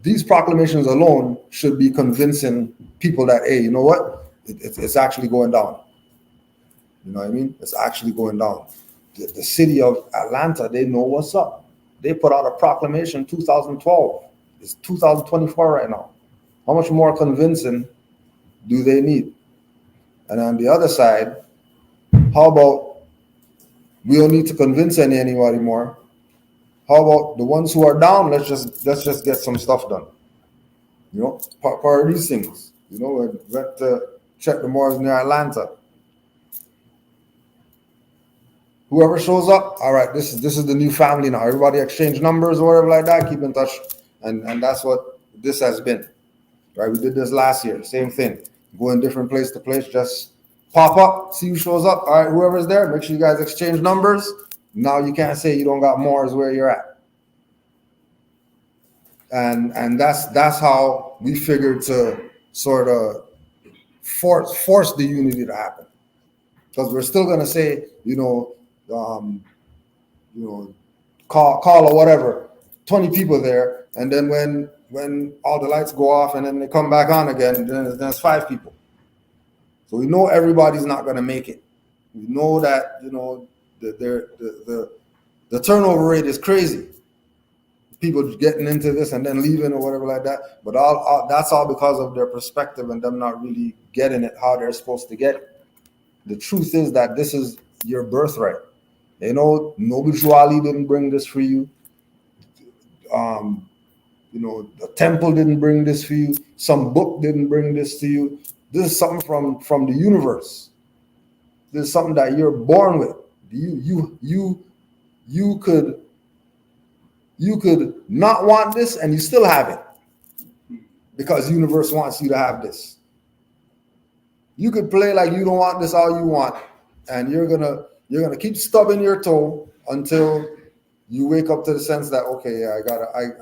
These proclamations alone should be convincing people that, hey, you know what? It's actually going down. You know what I mean? It's actually going down. The city of Atlanta, they know what's up. They put out a proclamation 2012. It's 2024 right now. How much more convincing do they need? And on the other side, how about we don't need to convince anybody more? How about the ones who are down? Let's just get some stuff done. Part of these things. We went to check the Moors near Atlanta. Whoever shows up, all right, this is the new family now. Everybody exchange numbers or whatever like that. Keep in touch, and that's what this has been. Right, we did this last year. Same thing. Going different place to place. Just pop up, see who shows up. All right, whoever's there, make sure you guys exchange numbers. Now you can't say you don't got Moors where you're at. And that's how we figured to sort of force the unity to happen. Because we're still gonna say, call or whatever. 20 people there, and then when all the lights go off and then they come back on again, then there's 5 people. So we know everybody's not going to make it. We know that, the turnover rate is crazy. People getting into this and then leaving or whatever like that. But all that's all because of their perspective and them not really getting it how they're supposed to get it. The truth is that this is your birthright. Noble Ali didn't bring this for you. The temple didn't bring this for you. Some book didn't bring this to you. This is something from the universe. This is something that you're born with. You could not want this and you still have it because the universe wants you to have this. You could play like you don't want this all you want, and you're gonna keep stubbing your toe until you wake up to the sense that, okay,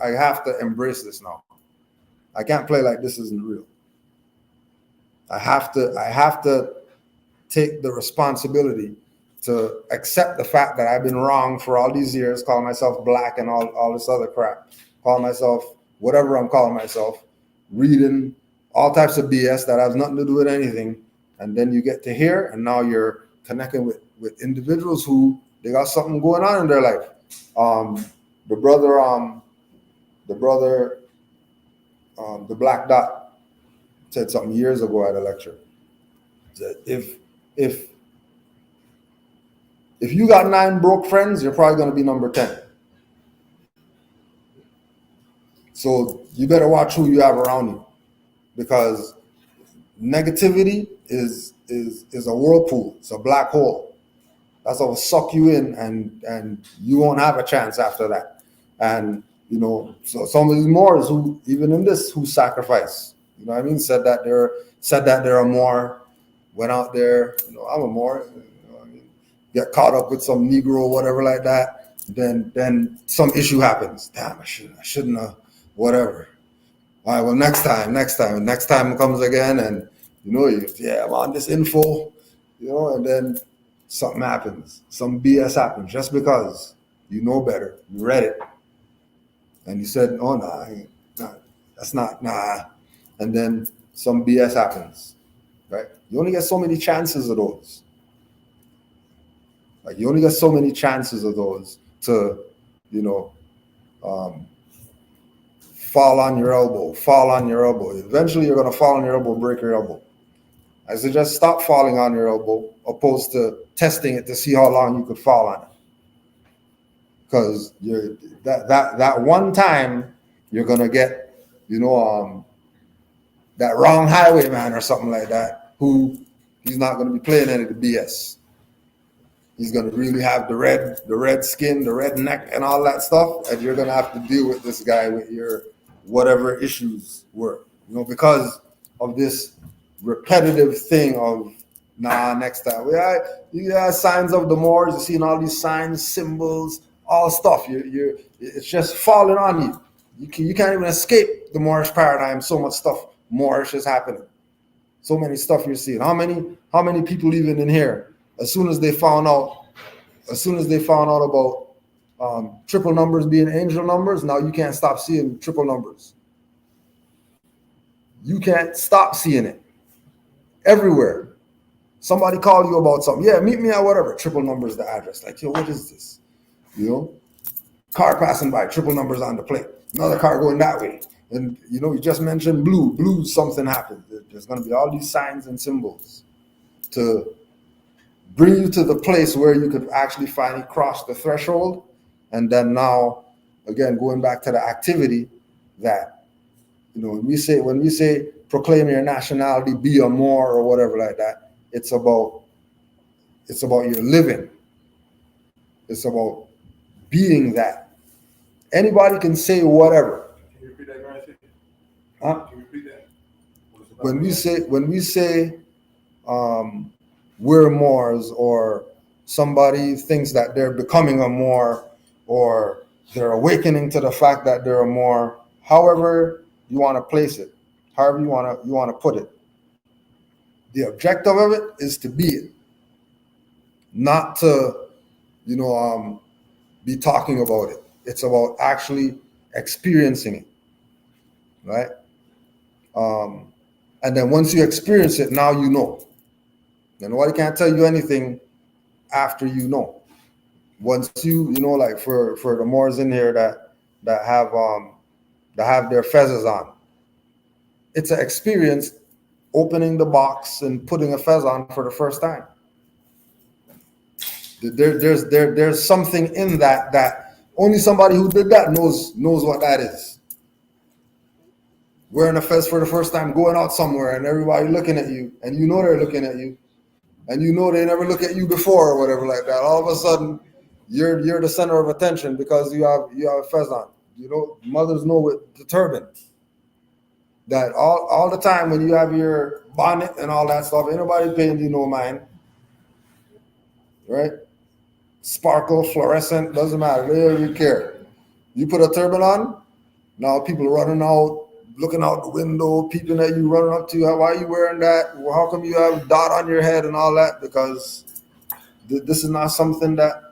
I have to embrace this now. I can't play like this isn't real. I have to take the responsibility to accept the fact that I've been wrong for all these years, calling myself black and all this other crap, calling myself whatever I'm calling myself, reading all types of BS that has nothing to do with anything. And then you get to here, and now you're connecting with individuals who they got something going on in their life. The Black Dot said something years ago at a lecture. That if you got 9 broke friends, you're probably going to be number 10. So you better watch who you have around you, because negativity is a whirlpool. It's a black hole. That's what will suck you in, and you won't have a chance after that. And so some of these Moors who, even in this, who sacrifice, what I mean, said that they're a Moor, went out there, I'm a Moor, get caught up with some Negro or whatever like that, then some issue happens. Damn, I shouldn't have, whatever. All right, well, next time comes again, and I'm on this info, and then something happens, some BS happens, just because you know better, you read it, and you said, oh, that's not, and then some BS happens, right? You only get so many chances of those. Like, you only get so many chances of those to, fall on your elbow. Eventually, you're going to fall on your elbow, break your elbow. I suggest stop falling on your elbow, opposed to testing it to see how long you could fall on it. Because that one time, you're going to get, that wrong highwayman or something like that, who he's not going to be playing any of the BS. He's going to really have the red skin, the red neck, and all that stuff, and you're going to have to deal with this guy with your whatever issues were, because of this repetitive thing of, next time. You got signs of the Moors, you're seeing all these signs, symbols, all stuff. It's just falling on you. You can't even escape the Moorish paradigm. So much stuff Moorish is happening. So many stuff you're seeing. How many people even in here, as soon as they found out about triple numbers being angel numbers, now you can't stop seeing triple numbers. You can't stop seeing it. Everywhere. Somebody called you about something. Yeah, meet me at whatever. Triple numbers the address. Like, what is this? Car passing by, triple numbers on the plate. Another car going that way. And, you just mentioned blue. Blue, something happened. There's going to be all these signs and symbols to bring you to the place where you could actually finally cross the threshold. And then now, again, going back to the activity that, when we say proclaim your nationality, be a Moor or whatever like that, it's about your living. It's about being that. Anybody can say whatever. Can you repeat that, Garcia? Huh? Can you repeat that? When we say we're Moors, or somebody thinks that they're becoming a Moor, or they're awakening to the fact that they're a Moor, however you want to place it, however you want to put it, the objective of it is to be it, not to be talking about it. It's about actually experiencing it, right? And then once you experience it, now you know. And nobody can't tell you anything after you know. Once you know, like for the Moors in here that have their fezzes on, it's an experience opening the box and putting a fez on for the first time. There's something in that only somebody who did that knows what that is. Wearing a fez for the first time, going out somewhere, and everybody looking at you, and you know they're looking at you, and you know they never look at you before or whatever like that. All of a sudden, you're the center of attention because you have a fez on. You know, mothers know with the turban that all the time when you have your bonnet and all that stuff, ain't nobody paying you no mind, right? Sparkle, fluorescent, doesn't matter. They don't really care. You put a turban on, now people are running out, looking out the window, peeping at you, running up to you. Why are you wearing that? Well, how come you have a dot on your head and all that? Because this is not something that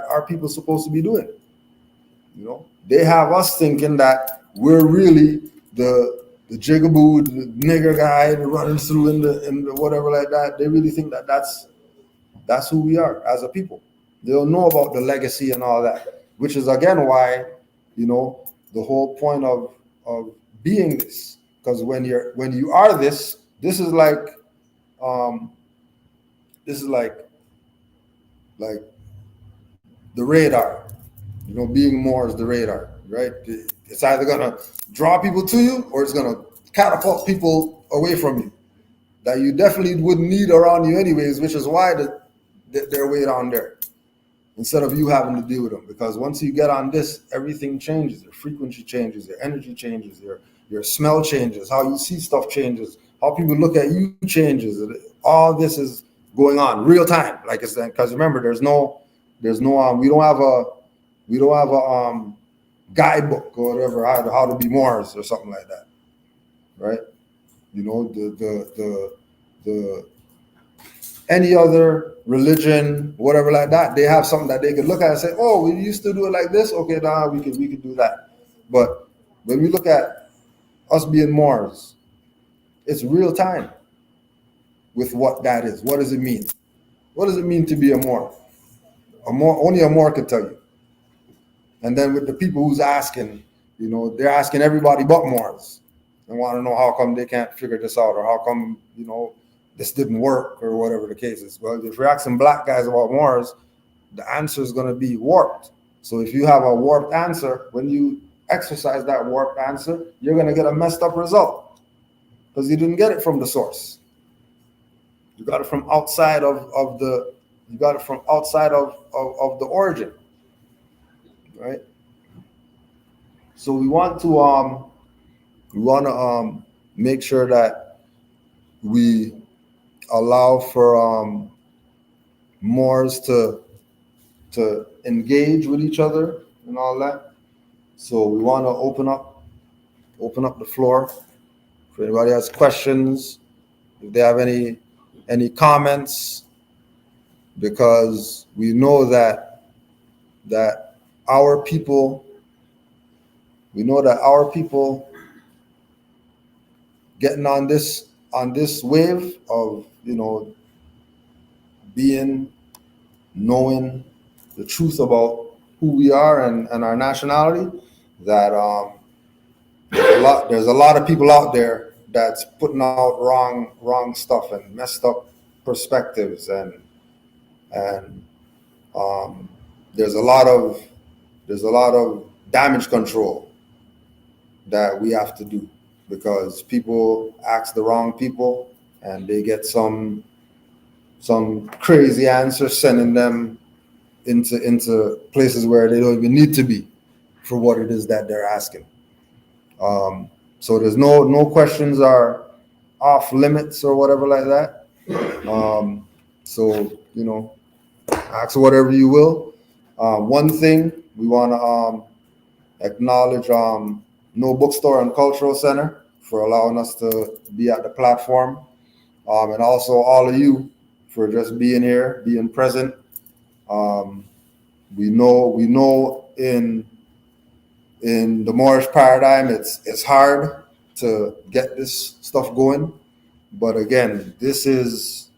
our people are supposed to be doing. You know, they have us thinking that we're really the jigaboo, the nigger guy running through in the whatever like that. They really think that that's who we are as a people. They don't know about the legacy and all that, which is again why, you know, the whole point of being this. Because when you are this is like like the radar. You know, being more is the radar, right? It's either gonna draw people to you or it's gonna catapult people away from you that you definitely wouldn't need around you anyways, which is why they're way down there instead of you having to deal with them. Because once you get on this, everything changes. Your frequency changes, your energy changes, your smell changes, how you see stuff changes, how people look at you changes. All this is going on real time, like it's because remember, there's no we don't have a guidebook or whatever how to be Moors or something like that, right? You know, the any other religion, whatever like that, they have something that they could look at and say, oh, we used to do it like this. Okay, now we could do that. But when we look at us being Moors, it's real time with what that is. What does it mean? What does it mean to be a Moor? Only a Moor could tell you. And then with the people who's asking, you know, they're asking everybody but Moors and want to know how come they can't figure this out or how come, you know, this didn't work or whatever the case is. Well, if you're asking black guys about Moors, the answer is going to be warped. So if you have a warped answer, when you exercise that warped answer, you're going to get a messed up result because you didn't get it from the source. You got it from outside of the origin, right? So we want to make sure that we allow for Moors to engage with each other and all that. So we want to open up the floor if anybody has questions, if they have any comments, because we know that our people getting on this wave of, you know, knowing the truth about who we are and our nationality, that there's a lot of people out there that's putting out wrong stuff and messed up perspectives, and there's a lot of damage control that we have to do, because people ask the wrong people and they get some crazy answer sending them into places where they don't even need to be for what it is that they're asking. So there's no questions are off limits or whatever like that. So, you know, ask whatever you will. One thing we want to acknowledge No Bookstore and Cultural Center for allowing us to be at the platform, and also all of you for just being here, being present. We know in in the Moorish paradigm, it's hard to get this stuff going. But again, this is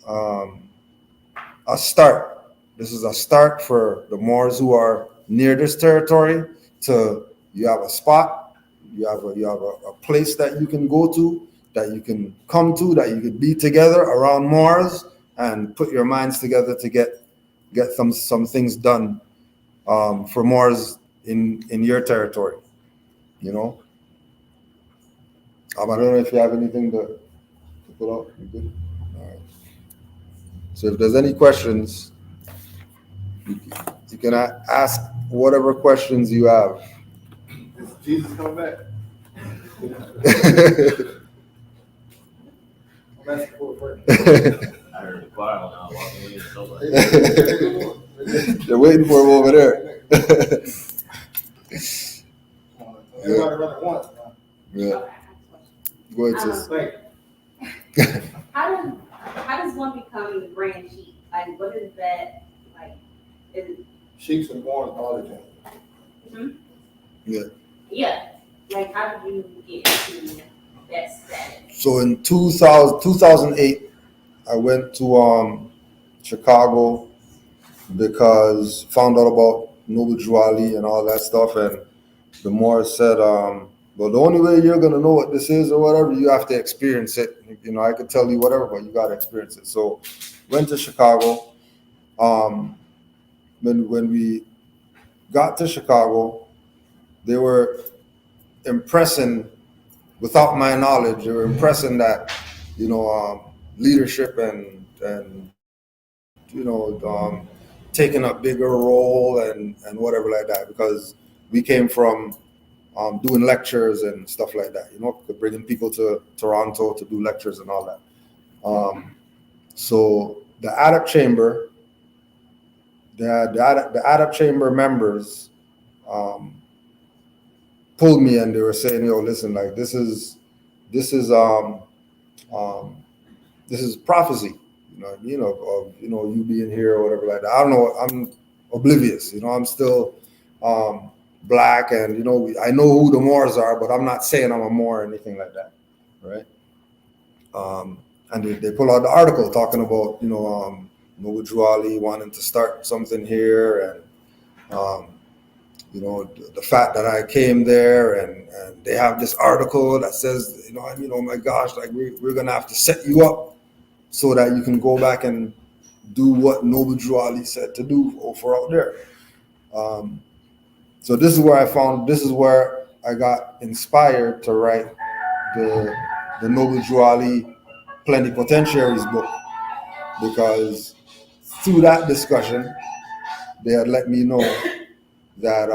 um, a start. This is a start for the Moors who are near this territory. To you have a spot, you have a place that you can go to, that you can come to, that you could be together around Moors and put your minds together to get some things done for Moors in your territory. You know, I don't know if you have anything to put out. You good? All right. So if there's any questions, you can ask whatever questions you have. Is Jesus coming back? I'm asking for a friend. I heard the choir when I was walking in. So like, They're waiting for him over there. Everybody run at once. Yeah. Go ahead, sis. Thank you. How does one become the grand chief? Like, what is that like? Is Chiefs and born all the time. yeah, like how did you get to that status? So in 2008, I went to Chicago because found out about Noble Drew Ali and all that stuff, and the Moors said, well, the only way you're gonna know what this is or whatever, you have to experience it. You know, I could tell you whatever, but you gotta experience it. So went to Chicago. When we got to Chicago, they were impressing, without my knowledge, they were impressing that, leadership and taking a bigger role and whatever like that, because we came from doing lectures and stuff like that, bringing people to Toronto to do lectures and all that. So the Adept Chamber, the Adept Chamber members pulled me, and they were saying, listen, like this is prophecy, of you being here or whatever like that. I don't know. I'm oblivious. I'm still black, and I know who the Moors are, but I'm not saying I'm a Moor or anything like that, right? And they pull out the article talking about Noble Drew Ali wanting to start something here, and the fact that I came there, and they have this article that says, oh my gosh, like we're gonna have to set you up so that you can go back and do what Noble Drew Ali said to do for out there. So this is where I got inspired to write the Noble Drew Ali Plenipotentiaries book, because through that discussion, they had let me know that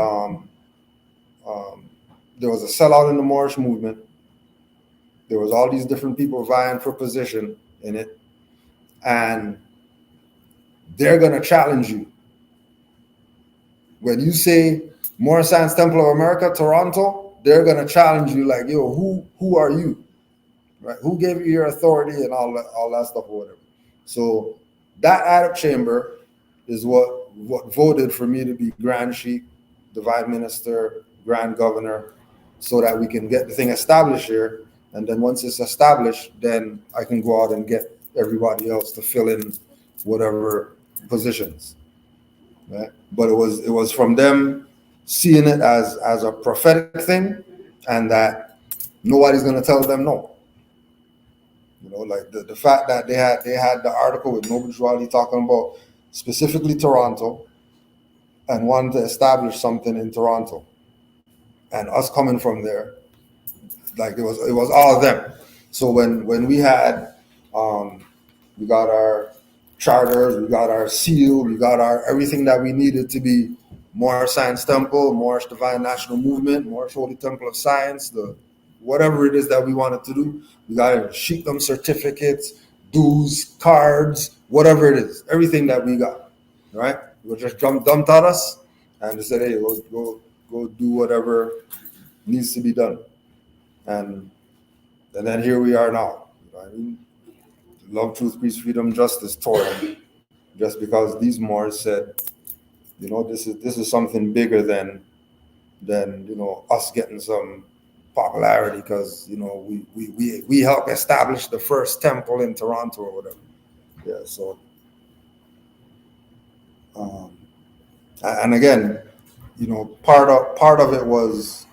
there was a sellout in the Moorish movement. There was all these different people vying for position in it, and they're gonna challenge you. When you say Moorish Science Temple of America, Toronto, they're gonna challenge you like, yo, who are you? Right? Who gave you your authority and all that stuff or whatever. So that Adept Chamber is what voted for me to be Grand Chief, Divine Minister, Grand Governor, so that we can get the thing established here. And then once it's established, then I can go out and get everybody else to fill in whatever positions. Right? But it was from them seeing it as a prophetic thing, and that nobody's gonna tell them no. Like the fact that they had the article with Noble Drew Ali talking about specifically Toronto and wanting to establish something in Toronto, and us coming from there, like it was all of them. So when we had we got our charters, we got our seal, we got our everything that we needed to be Moorish Science Temple, Moorish Divine National Movement, Moorish Holy Temple of Science, whatever it is that we wanted to do, we got to sheet them certificates, dues, cards, whatever it is, everything that we got, right? We just dumped at us, and they said, hey, go do whatever needs to be done. And then here we are now. I mean, love, truth, peace, freedom, justice toward them, just because these Moors said, this is something bigger than than us getting some popularity because we helped establish the first temple in Toronto or whatever. Yeah, so and again, part of it was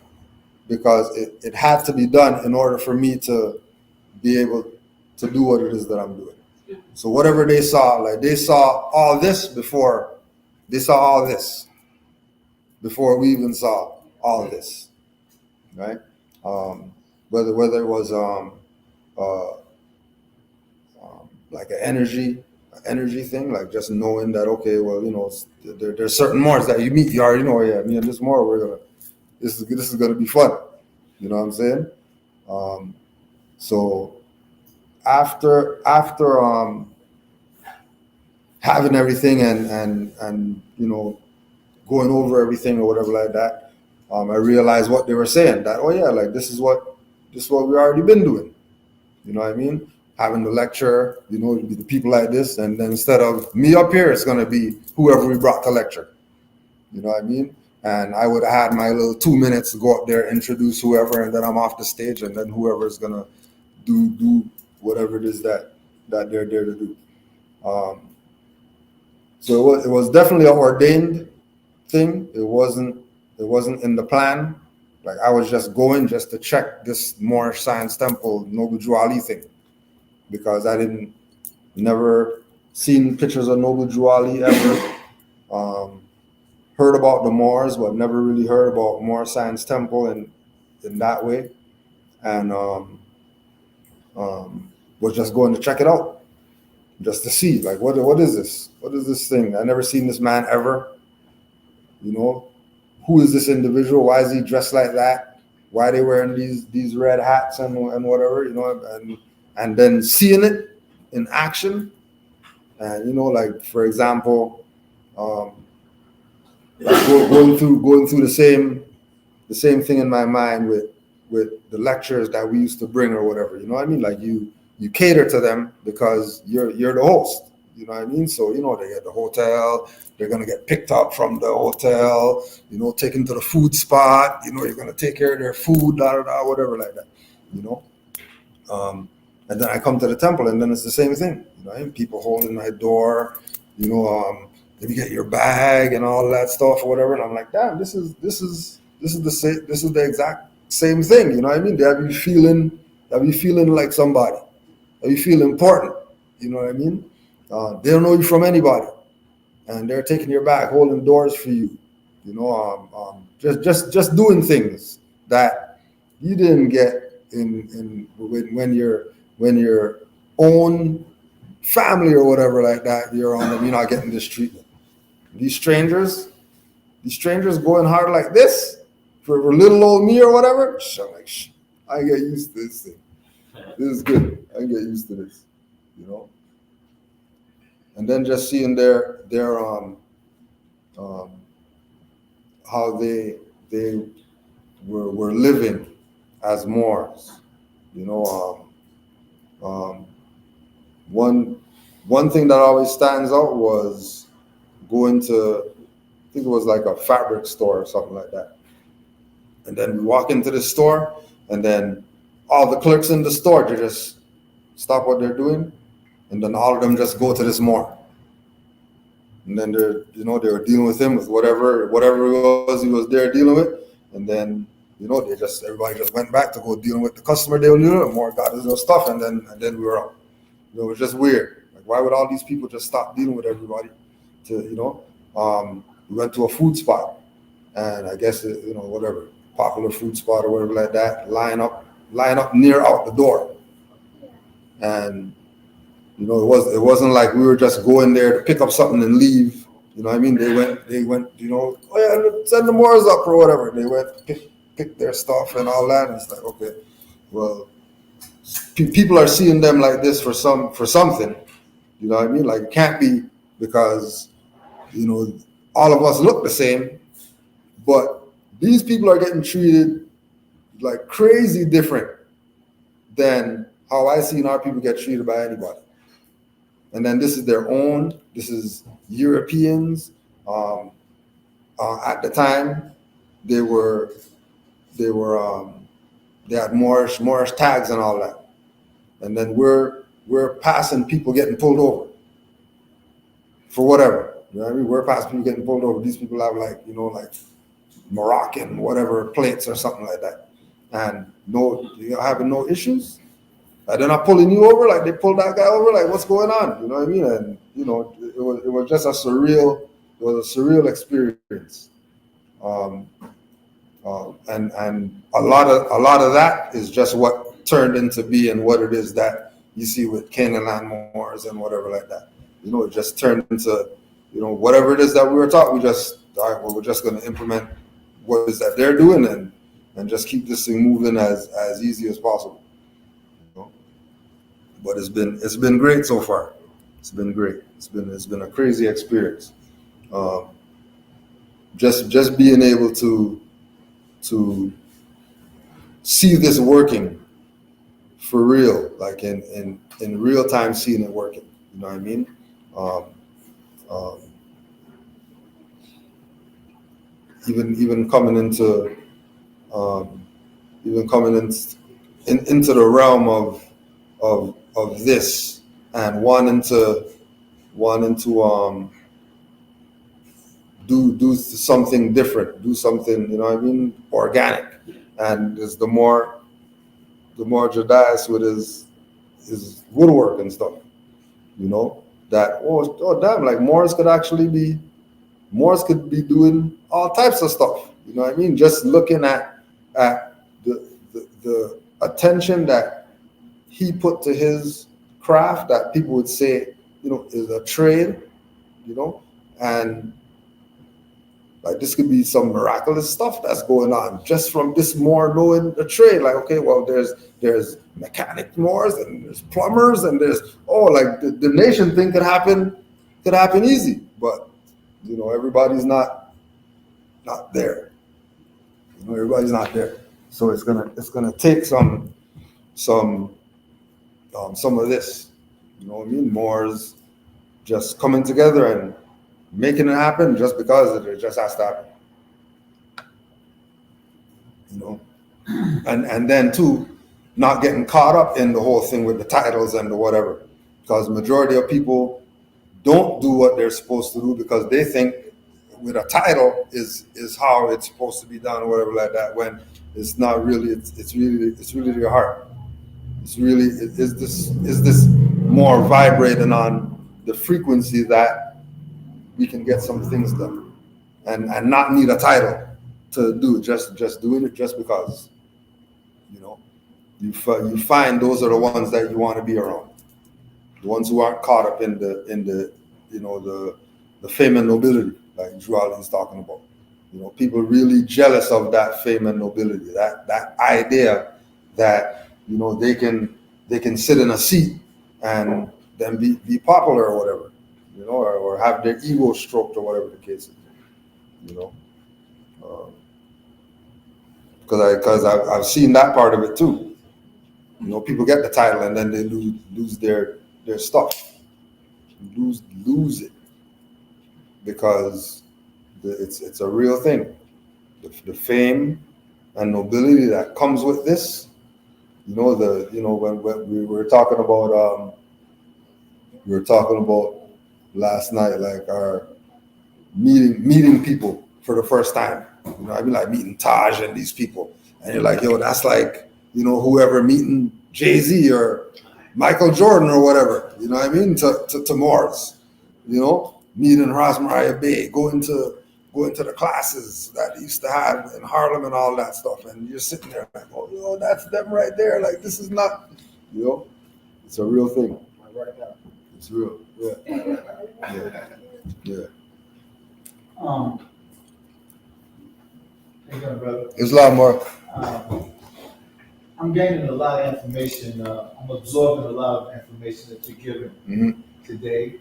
because it had to be done in order for me to be able to do what it is that I'm doing. So whatever they saw, like they saw all this before we even saw all this, right? Whether it was like an energy thing, like just knowing that okay, well, there's certain Moors that you meet, you already know, yeah, me and this Moor, this is gonna be fun. You know what I'm saying? So after having everything and going over everything or whatever like that, I realized what they were saying. That like this is what we already been doing. You know what I mean? Having the lecture, the people like this, and then instead of me up here, it's gonna be whoever we brought to lecture. You know what I mean? And I would have had my little 2 minutes to go up there, introduce whoever, and then I'm off the stage, and then whoever is gonna do whatever it is that they're there to do. So it was definitely an ordained thing. It wasn't in the plan. Like I was just going just to check this Moorish Science Temple Noble Drew Ali thing because I never seen pictures of Noble Drew Ali ever. Heard about the Moors, but never really heard about Moorish Science Temple in that way, and was just going to check it out, just to see like what is this? What is this thing? I never seen this man ever. Who is this individual? Why is he dressed like that? Why are they wearing these red hats and whatever, and then seeing it in action. And like for example, like going through the same thing in my mind with the lectures that we used to bring or whatever. You know what I mean? Like you cater to them because you're the host. You know what I mean? So they get the hotel. They're gonna get picked up from the hotel. Taken to the food spot. You're gonna take care of their food, whatever like that. And then I come to the temple, and then it's the same thing. People holding my door. Let me get your bag and all that stuff or whatever. And I'm like, damn, this is the exact same thing. You know what I mean? They have you feeling like somebody. Have you feel important? You know what I mean? They don't know you from anybody, and they're taking your bag, holding doors for you. Just doing things that you didn't get when your own family or whatever like that. You're not getting this treatment. These strangers going hard like this for little old me or whatever. I get used to this thing. This is good. I get used to this, And then just seeing their how they were living as Moors, one thing that always stands out was going to, I think it was like a fabric store or something like that. And then we walk into the store, and then all the clerks in the store, they just stop what they're doing, and then all of them just go to this Moor. And then they were dealing with him with whatever it was he was there dealing with, and then everybody just went back to go dealing with the customer they were dealing with. More got his little stuff, and then we were out. It was just weird. Like, why would all these people just stop dealing with everybody? We went to a food spot, and I guess whatever popular food spot or whatever like that. Line up near out the door, and it wasn't like we were just going there to pick up something and leave. You know what I mean? They went. Oh yeah, send the Moors up or whatever. They went pick their stuff and all that, and it's like, okay, well, people are seeing them like this for something. You know what I mean? Like it can't be because all of us look the same, but these people are getting treated like crazy different than how I seen our people get treated by anybody. And then this is their own. This is Europeans at the time, they were they were they had Moorish tags and all that, and then we're passing people getting pulled over for whatever. You know what I mean? We're passing people getting pulled over. These people have like Moroccan whatever plates or something like that, and you're having no issues. Like they're not pulling you over like they pulled that guy over. Like what's going on? You know what I mean? And it was just a surreal. It was a surreal experience. And a lot of that is just what turned into being what it is that you see with Canaanland Moors and whatever like that. It just turned into whatever it is that we were taught. We just we're just going to implement what it is that they're doing and just keep this thing moving as easy as possible. But it's been great so far. It's been great. It's been a crazy experience. Just being able to see this working for real, like in real time, seeing it working. You know what I mean? Even coming into into the realm of this and wanting to do something different, do something, organic. And is the more Jedias with his woodwork and stuff, that damn, like Morris could be doing all types of stuff. You know what I mean? Just looking at the attention that he put to his craft that people would say, is a trade, and like this could be some miraculous stuff that's going on just from this Moor knowing the trade. Like, okay, well, there's mechanic Moors and there's plumbers and there's like the nation thing could happen easy, but everybody's not there. Everybody's not there. So it's gonna take some of this, Moors just coming together and making it happen just because it just has to happen. And then too, not getting caught up in the whole thing with the titles and the whatever, because the majority of people don't do what they're supposed to do because they think with a title is how it's supposed to be done or whatever like that, when it's not really. It's really your heart. It's really is this more vibrating on the frequency that we can get some things done and not need a title to do it, just doing it just because you find those are the ones that you want to be around, the ones who aren't caught up in the fame and nobility like Drew Allen's talking about. People really jealous of that fame and nobility, that idea that they can sit in a seat and then be popular or whatever, or have their ego stroked or whatever the case is, because I've seen that part of it too. People get the title and then they lose their stuff, lose it, because it's a real thing. The fame and nobility that comes with this, when we were talking about last night, like our meeting people for the first time. I'd be like meeting Taj and these people, and you're like, yo, that's like, whoever meeting Jay-Z or Michael Jordan or whatever, you know what I mean? To Morris, meeting Ras Mariah Bey, going to the classes that he used to have in Harlem and all that stuff, and you're sitting there like, oh, that's them right there. Like, this is not, it's a real thing. Right now. It's real. Yeah. Yeah. How you doing, brother? It's a lot more. I'm gaining a lot of information. I'm absorbing a lot of information that you're giving today.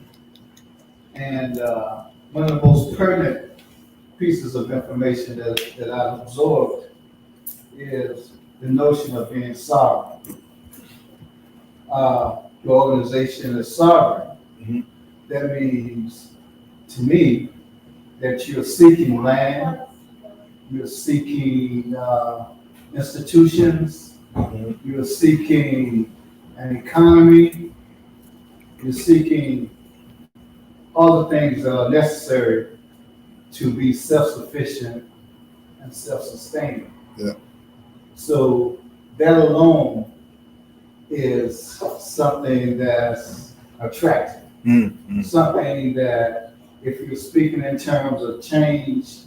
And one of the most pertinent pieces of information that I've absorbed is the notion of being sovereign. Your organization is sovereign. That means, to me, that you're seeking land, you're seeking institutions, you're seeking an economy, you're seeking all the things that are necessary to be self-sufficient and self-sustaining. Yeah. So that alone is something that's attractive. Something that if you're speaking in terms of change,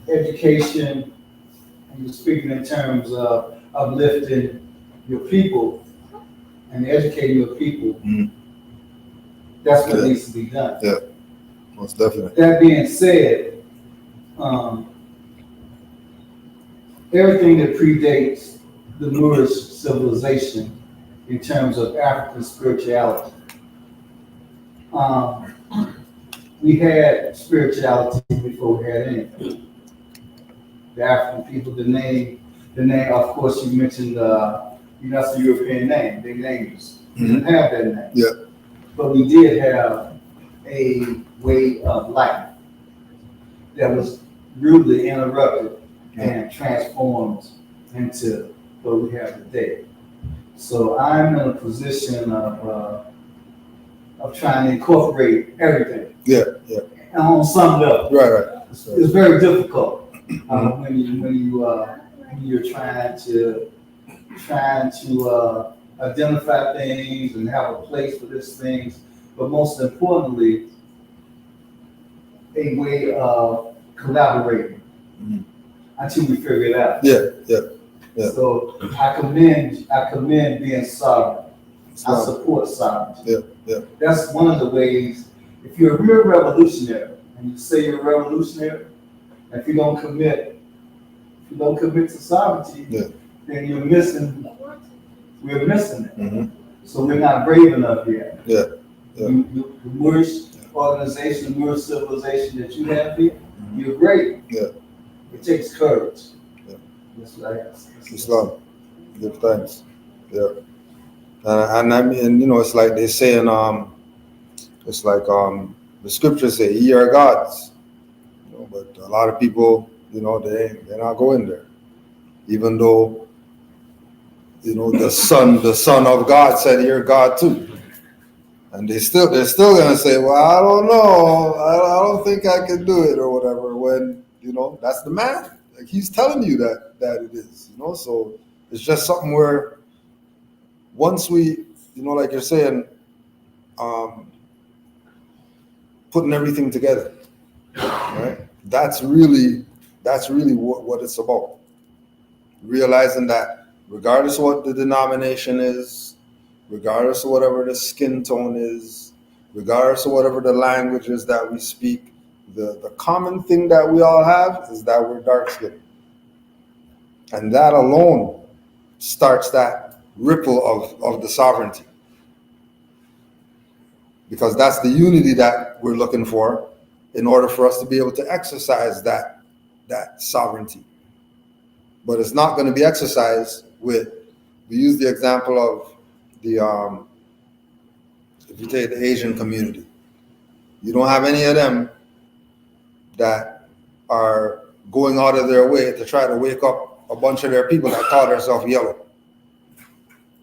education, and you're speaking in terms of uplifting your people and educating your people, that's what needs to be done. Yeah, most definitely. That being said, everything that predates the Moorish civilization in terms of African spirituality, we had spirituality before we had anything. The African people, the name, of course, you mentioned, that's a European name, they named us. We didn't have that name. Yeah. But we did have a way of life that was rudely interrupted and transformed into what we have today. So I'm in a position of trying to incorporate everything. Yeah. And on some level. Right. It's very difficult when you're trying to identify things and have a place for these things, but most importantly, a way of collaborating until we figure it out. Yeah. So I commend being sovereign. I support sovereignty. Yeah. That's one of the ways. If you're a real revolutionary and you say you're a revolutionary, if you don't commit to sovereignty, then we're missing it. So we're not brave enough yet. Yeah. The Moorish organization, the Moorish civilization that you have here, you're great. Yeah. It takes courage. Yeah. That's what I have to say. Islam. Give thanks. Yeah. And I mean, it's like they say in it's like the scriptures say, "Ye are gods," but a lot of people, they're not going there, even though the son of God said, "You're God too," and they're still gonna say, "Well, I don't know, I don't think I can do it," or whatever. When that's the man, like he's telling you that it is, So it's just something where once we, like you're saying, putting everything together, right? That's really what it's about. Realizing that regardless of what the denomination is, regardless of whatever the skin tone is, regardless of whatever the language is that we speak, the common thing that we all have is that we're dark skinned. And that alone starts that ripple of the sovereignty. Because that's the unity that we're looking for in order for us to be able to exercise that sovereignty. But it's not going to be exercised we use the example of if you take the Asian community, you don't have any of them that are going out of their way to try to wake up a bunch of their people that call themselves yellow.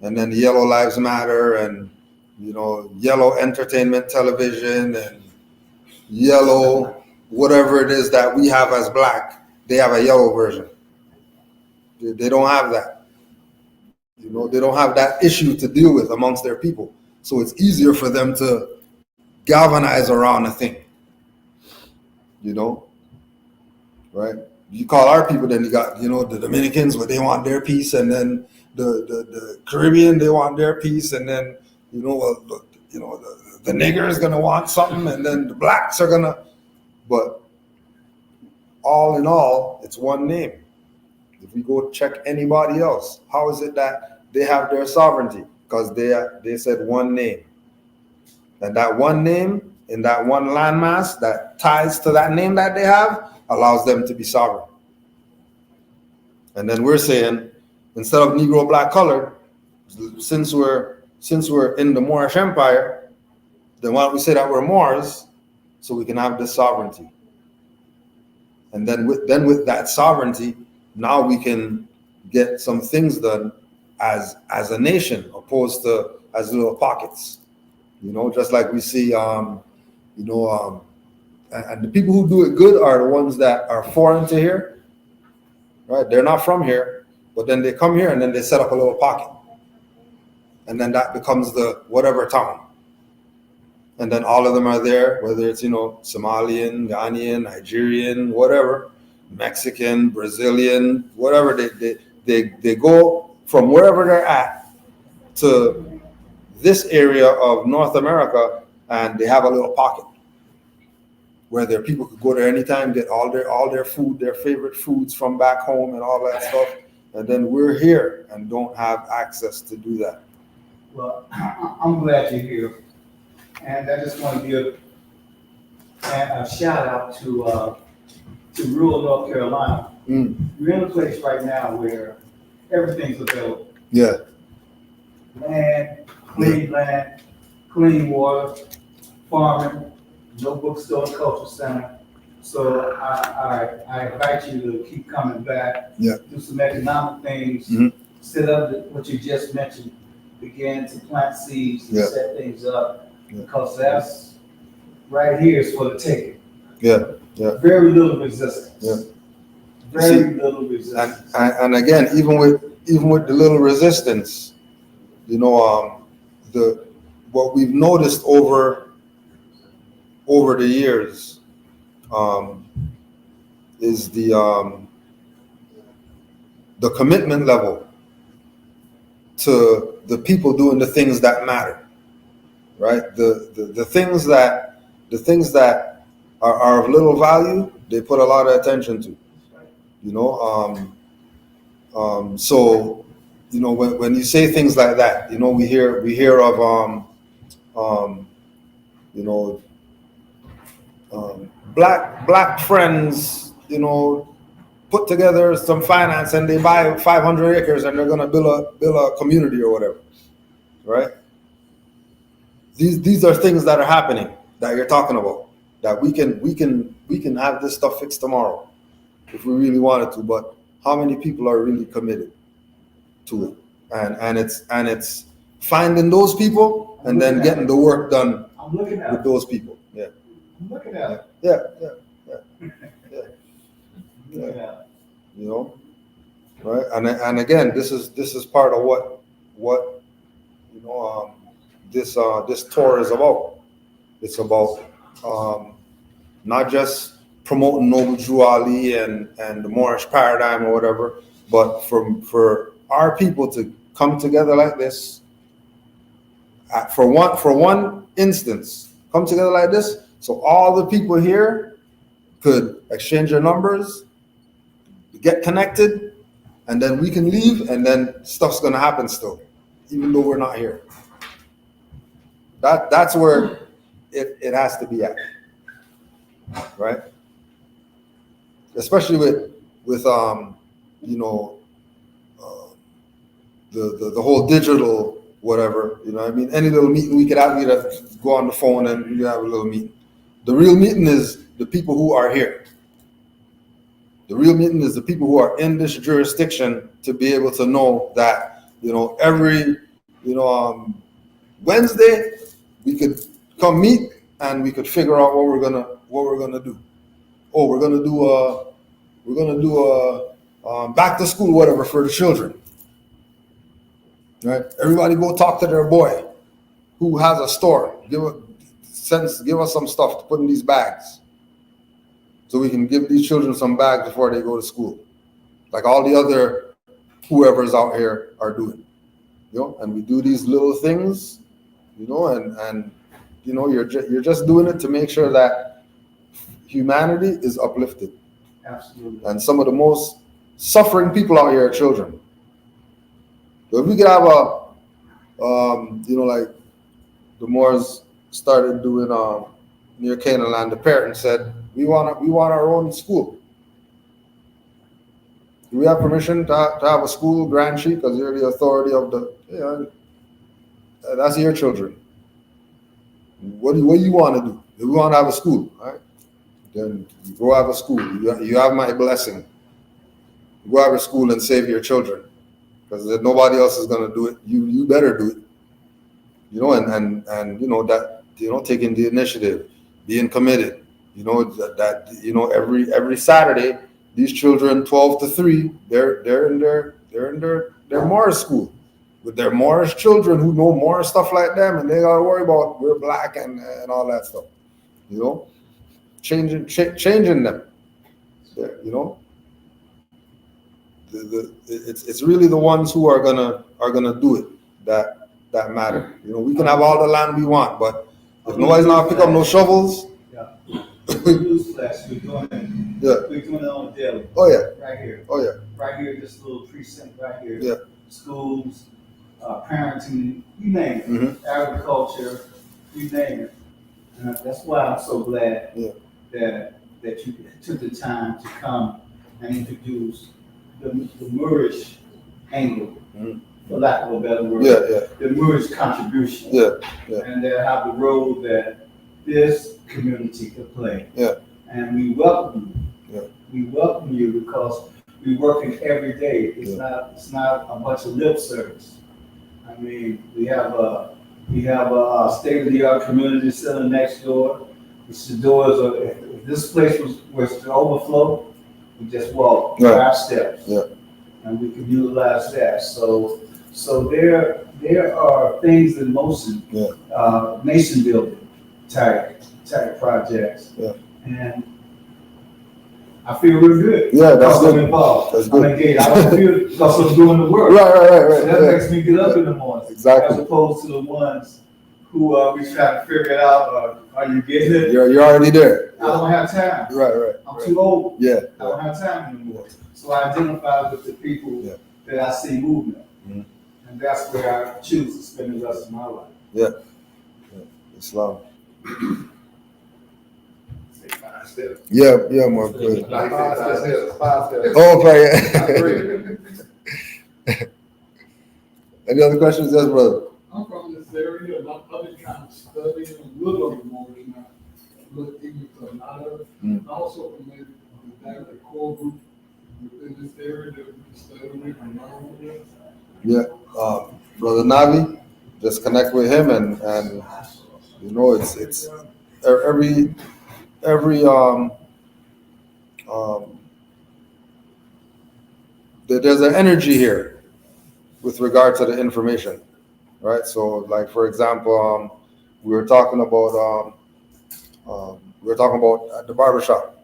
And then the Yellow Lives Matter and yellow entertainment television and yellow whatever it is that we have as black, they have a yellow version. They don't have that. They don't have that issue to deal with amongst their people. So it's easier for them to galvanize around a thing. Right? You call our people, then you got, the Dominicans, where they want their piece, and then the Caribbean, they want their piece, and then the nigger is gonna want something, and then the blacks are gonna. But all in all, it's one name. If we go check anybody else, how is it that they have their sovereignty? Because they said one name, and that one name in that one landmass that ties to that name that they have allows them to be sovereign. And then we're saying, instead of Negro, black, colored, since we're in the Moorish Empire, then why don't we say that we're Moors so we can have this sovereignty? And then with that sovereignty, now we can get some things done as a nation, opposed to as little pockets. Just like we see, and the people who do it good are the ones that are foreign to here, right? They're not from here, but then they come here and then they set up a little pocket, and then that becomes the whatever town. And then all of them are there, whether it's, Somalian, Ghanaian, Nigerian, whatever, Mexican, Brazilian, whatever. They go from wherever they're at to this area of North America, and they have a little pocket where their people could go there anytime, get all their food, their favorite foods from back home and all that stuff. And then we're here and don't have access to do that. Well, I'm glad you're here. And I just want to give a shout out to rural North Carolina. We're in a place right now where everything's available. Yeah. Land, clean water, farming, no bookstore, culture center. So I invite you to keep coming back. Yeah. Do some economic things. Set up what you just mentioned. Begin to plant seeds and set things up. Because that's right here is for the taking. Yeah. Very little resistance. Yeah. Very little resistance. And again, even with the little resistance, what we've noticed over the years is the commitment level to the people doing the things that matter. Right, the things that are of little value, they put a lot of attention to. So when you say things like that, we hear of black friends, put together some finance and they buy 500 acres and they're gonna build a community or whatever, right? These are things that are happening that you're talking about, that we can have this stuff fixed tomorrow if we really wanted to. But how many people are really committed to it? And it's finding those people and then getting the work done with those people. Yeah. I'm looking at it. Yeah. Right. And again, this is part of what this tour is about. It's about not just promoting Noble Drew Ali and the Moorish paradigm or whatever, but for our people to come together like this. For one instance, come together like this, so all the people here could exchange their numbers, get connected, and then we can leave, and then stuff's gonna happen still, even though we're not here. That's where it has to be at, right? Especially with the whole digital whatever, I mean, any little meeting we could have, we'd have to go on the phone and we have a little meeting. The real meeting is the people who are here. The real meeting is the people who are in this jurisdiction to be able to know that, every, Wednesday we could come meet and we could figure out what we're gonna do. Oh, we're gonna do a back to school whatever for the children. Right? Everybody go talk to their boy who has a store. Give us some stuff to put in these bags, so we can give these children some bags before they go to school, like all the other whoever's out here are doing. And we do these little things, and you're just doing it to make sure that humanity is uplifted. Absolutely. And some of the most suffering people out here are children. So if we could have like the Moors started doing near Canaanland, the parents said, we want our own school. Do we have permission to have a school, Grand Chief, because you're the authority of that's your children. What do you want to do? Do we want to have a school? Right? then you go have a school. You have my blessing. Go have a school and save your children, because if nobody else is gonna do it, you better do it. You know, and you know that, you know, taking the initiative, being committed. You know that you know, every Saturday, these children 12 to 3, they're in their Morris school with their Morris children who know Morris stuff like them, and they gotta worry about we're black and all that stuff. You know, changing them. You know, it's really the ones who are gonna do it that matter. You know, we can have all the land we want, but if nobody's not pick up no shovels. Newsflash, we're doing it. Yeah. We're doing it on a daily. Oh yeah. Right here. Oh yeah. Right here, this little precinct right here. Yeah. Schools, parenting, you name it. Mhm. Agriculture, you name it. And that's why I'm so glad that you took the time to come and introduce the Moorish angle, for lack of a better word. Yeah. The Moorish contribution. Yeah. And they have the role that this community could play. Yeah. And we welcome you. Yeah. We welcome you because we working every day. It's not a bunch of lip service. I mean, we have a state-of-the-art community center next door. The doors are, if this place was to overflow, we just walk 5 steps. Yeah. And we can utilize that. So there are things in motion, nation building type projects. Yeah. And I feel real good. Yeah, that's because good. I'm involved. That's good. I'm engaged. I don't feel because I'm doing the work. Right. So that makes me get up in the morning. Exactly. As opposed to the ones who we try to figure it out. Are you getting it? You're already there. I don't have time. Right. I'm too old. Yeah. I don't have time anymore. So I identify with the people that I see movement. Mhm. And that's where I choose to spend the rest of my life. Yeah. Islam. Say 5 steps. Yeah, more good. Like 5 steps. 5 steps. Oh, okay. Any other questions, yes, brother? I'm from this area, and I've been kind of studying a little of the Moorish now, but even to a lot of it. Mm. Also from the core group within this area that we can study with and learn with. Yeah, brother Navi, just connect with him, and you know, it's every there's an energy here with regard to the information, right? So, like for example, we were talking about at the barbershop,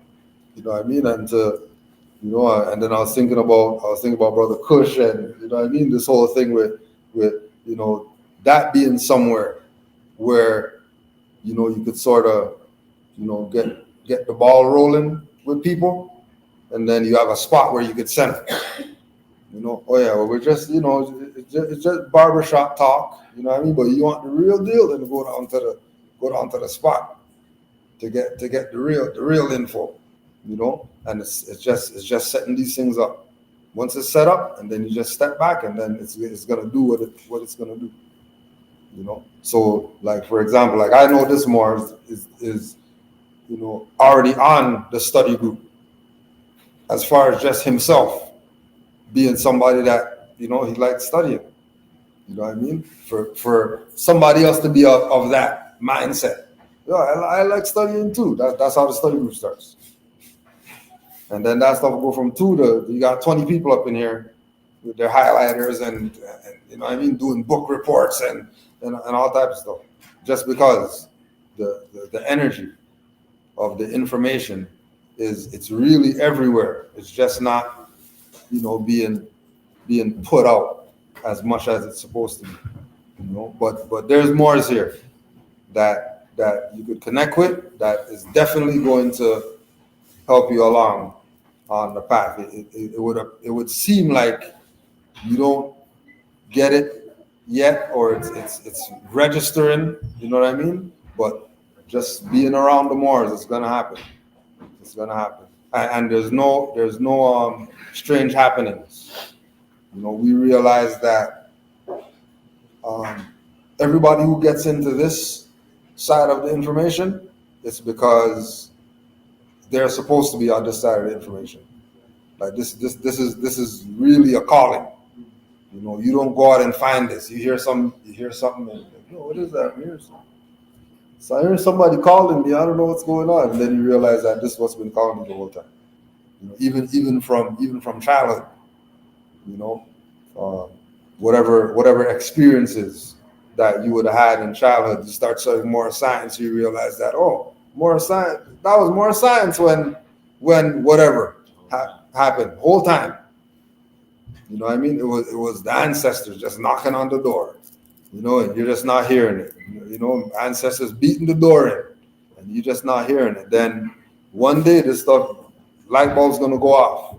you know what I mean, and you know, and then I was thinking about Brother Kush, and you know what I mean, this whole thing with you know, that being somewhere where, you know, you could sort of, you know, get the ball rolling with people, and then you have a spot where you could send it. You know, oh yeah, well, we're just, you know, it's just barbershop talk, you know what I mean? But you want the real deal, then go down to the spot to get the real info, you know. And it's just setting these things up. Once it's set up, and then you just step back, and then it's gonna do what it's gonna do, you know. So, like for example, like I know this more is you know, already on the study group, as far as just himself being somebody that, you know, he likes studying. You know what I mean? For somebody else to be of that mindset. Yeah, I like studying too. That's how the study group starts. And then that stuff will go from 2 to, you got 20 people up in here with their highlighters and you know what I mean, doing book reports and all types of stuff. Just because the energy of the information it's really everywhere. It's just not, you know, being put out as much as it's supposed to be, you know. But there's more here that you could connect with, that is definitely going to help you along on the path. It would seem like you don't get it yet, or it's registering, you know what I mean? But just being around the Moors, it's gonna happen. It's gonna happen, and there's no strange happenings. You know, we realize that everybody who gets into this side of the information, it's because they're supposed to be on this side of the information. Like this is really a calling. You know, you don't go out and find this. You hear something, and what is that? So I hear somebody calling me. I don't know what's going on, and then you realize that this is what's been calling me the whole time. You know, even from childhood. You know, whatever experiences that you would have had in childhood, you start studying more science, you realize that more science. That was more science when whatever happened whole time. You know what I mean? It was the ancestors just knocking on the door, you know, and you're just not hearing it. You know, ancestors beating the door in, and you're just not hearing it. Then one day this stuff, light bulb's gonna go off,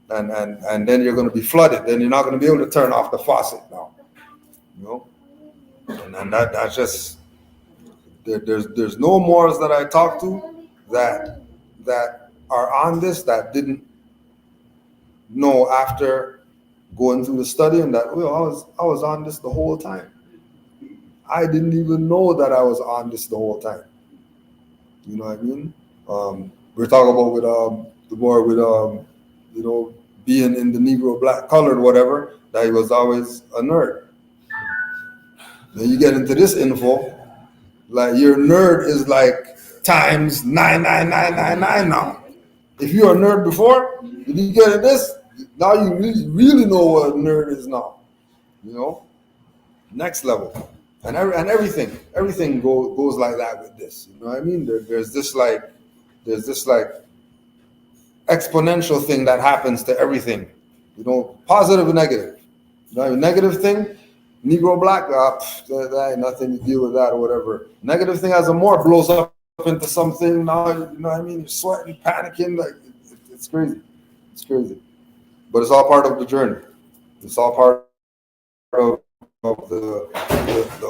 and then you're gonna be flooded. Then you're not gonna be able to turn off the faucet now. You know, and that's just there's no Moors that I talk to that are on this that didn't know after going through the study and that I was on this the whole time. I didn't even know that I was on this the whole time. You know what I mean? We're talking about with the boy with you know, being in the Negro black colored whatever, that he was always a nerd. Then you get into this info, like your nerd is like times 99999 now. If you were a nerd before, if you get in this, now you really know what a nerd is now. You know, next level, and everything goes like that with this. You know what I mean? There's this exponential thing that happens to everything. You know, positive and negative. You know, negative thing, Negro black, that ain't nothing to deal with that or whatever. Negative thing as a more blows up into something now. You know what I mean? You're sweating, panicking, like it's crazy. It's crazy. But it's all part of the journey. It's all part of the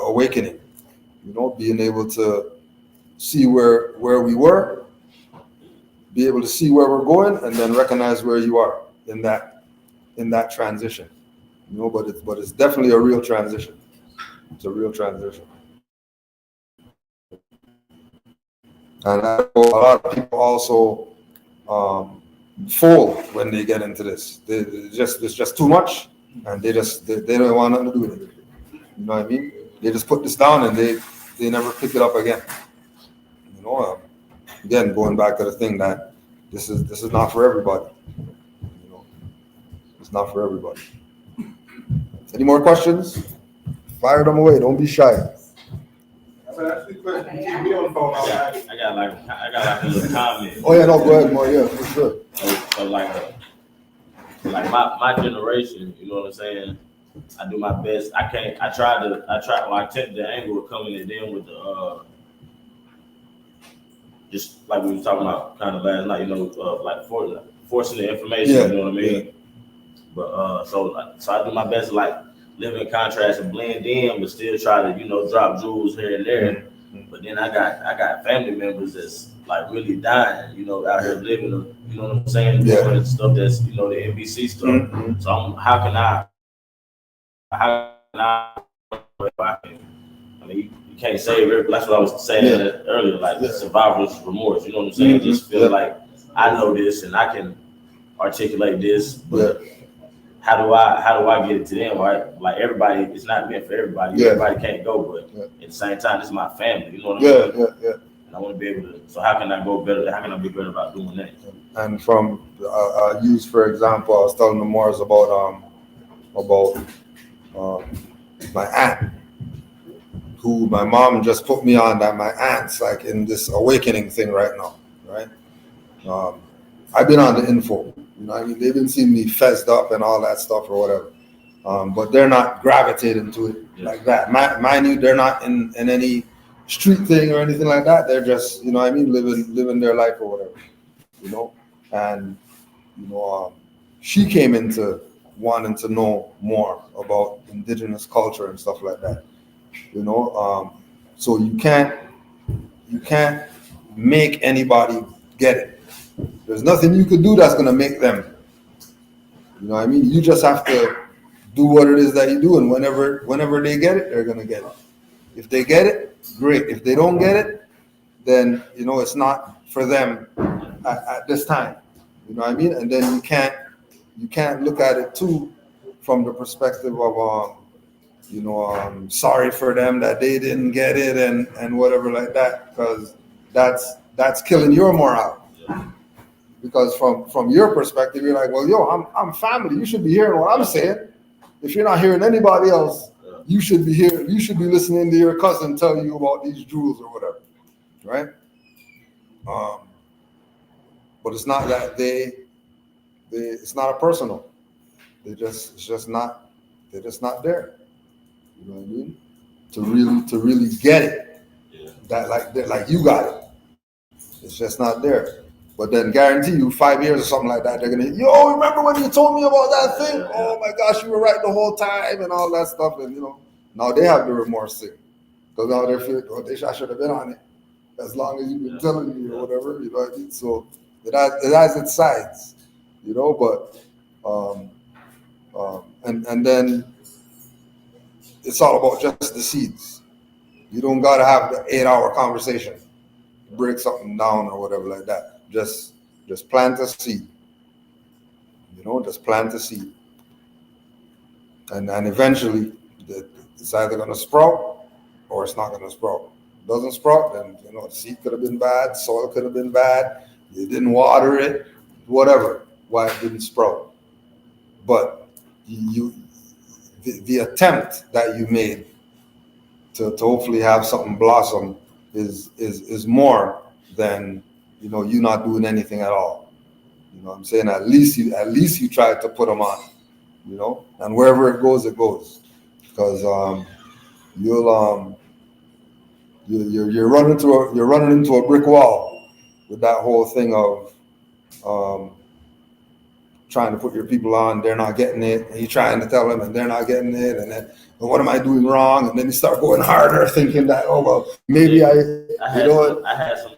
awakening. You know, being able to see where we were, be able to see where we're going, and then recognize where you are in that transition. You know, but it's definitely a real transition. It's a real transition. And I know a lot of people also fold when they get into this. It's just too much, and they don't want nothing to do with it. You know what I mean? They just put this down and they never pick it up again. You know, again, going back to the thing that this is not for everybody. You know, it's not for everybody. Any more questions? Fire them away. Don't be shy. I got like a little comment. Oh yeah, no, go ahead, more. Yeah, for sure. So like my generation, you know what I'm saying? I do my best. I attempt the angle of coming in then with the just like we were talking about kind of last night, you know, like forcing the information, you know what I mean? Yeah. But so I do my best to like live in contrast and blend in, but still try to, you know, drop jewels here and there. Mm-hmm. But then I got family members that's like really dying, you know, out here living, you know what I'm saying? Yeah. Doing stuff that's, you know, the NBC stuff. Mm-hmm. So how can I mean, you can't save it. That's what I was saying earlier, like survivor's remorse. You know what I'm saying? Mm-hmm. Just feel like I know this and I can articulate this, but how do I get it to them? Right? Like everybody, it's not meant for everybody. Yeah. Everybody can't go, but at the same time, this is my family. You know what I mean? Yeah. And I want to be able to. So how can I go better? How can I be better about doing that? And from use for example, I was telling the Moors about my aunt, who my mom just put me on. That my aunt's like in this awakening thing right now, right? I've been on the info. You know what I mean? They've been seeing me fezzed up and all that stuff or whatever. But they're not gravitating to it like that. Mind you, they're not in any street thing or anything like that. They're just, you know what I mean, living their life or whatever. You know? And, you know, she came into wanting to know more about indigenous culture and stuff like that. You know? So you can't make anybody get it. There's nothing you could do that's gonna make them. You know what I mean? You just have to do what it is that you do, and whenever they get it, they're gonna get it. If they get it, great. If they don't get it, then you know it's not for them at this time. You know what I mean? And then you can't look at it too from the perspective of sorry for them that they didn't get it and whatever like that, because that's killing your morale. Because from your perspective, you're like, well, yo, I'm family. You should be hearing what I'm saying. If you're not hearing anybody else, you should be hearing. You should be listening to your cousin tell you about these jewels or whatever, right? But it's not that it's not a personal. It's just not. They're just not there. You know what I mean? To really get it, that like you got it. It's just not there. But then guarantee you 5 years or something like that, they're gonna, yo, remember when you told me about that thing? Oh my gosh, you were right the whole time and all that stuff. And now they have the remorse thing. Because now they feel, oh, I should have been on it as long as you've been telling me or whatever, you know what I mean? So it has its sides, but and then it's all about just the seeds. You don't gotta have the 8-hour conversation, break something down or whatever like that. Just plant a seed. Just plant a seed. And eventually it's either gonna sprout or it's not gonna sprout. It doesn't sprout, then the seed could have been bad, soil could have been bad, you didn't water it, whatever, why it didn't sprout. But the attempt that you made to hopefully have something blossom is more than you not doing anything at all. You know what I'm saying? At least you tried to put them on, and wherever it goes, because you're running into a brick wall with that whole thing of trying to put your people on, they're not getting it, and you're trying to tell them and they're not getting it, and then, well, what am I doing wrong? And then you start going harder, thinking that, oh well, maybe I had some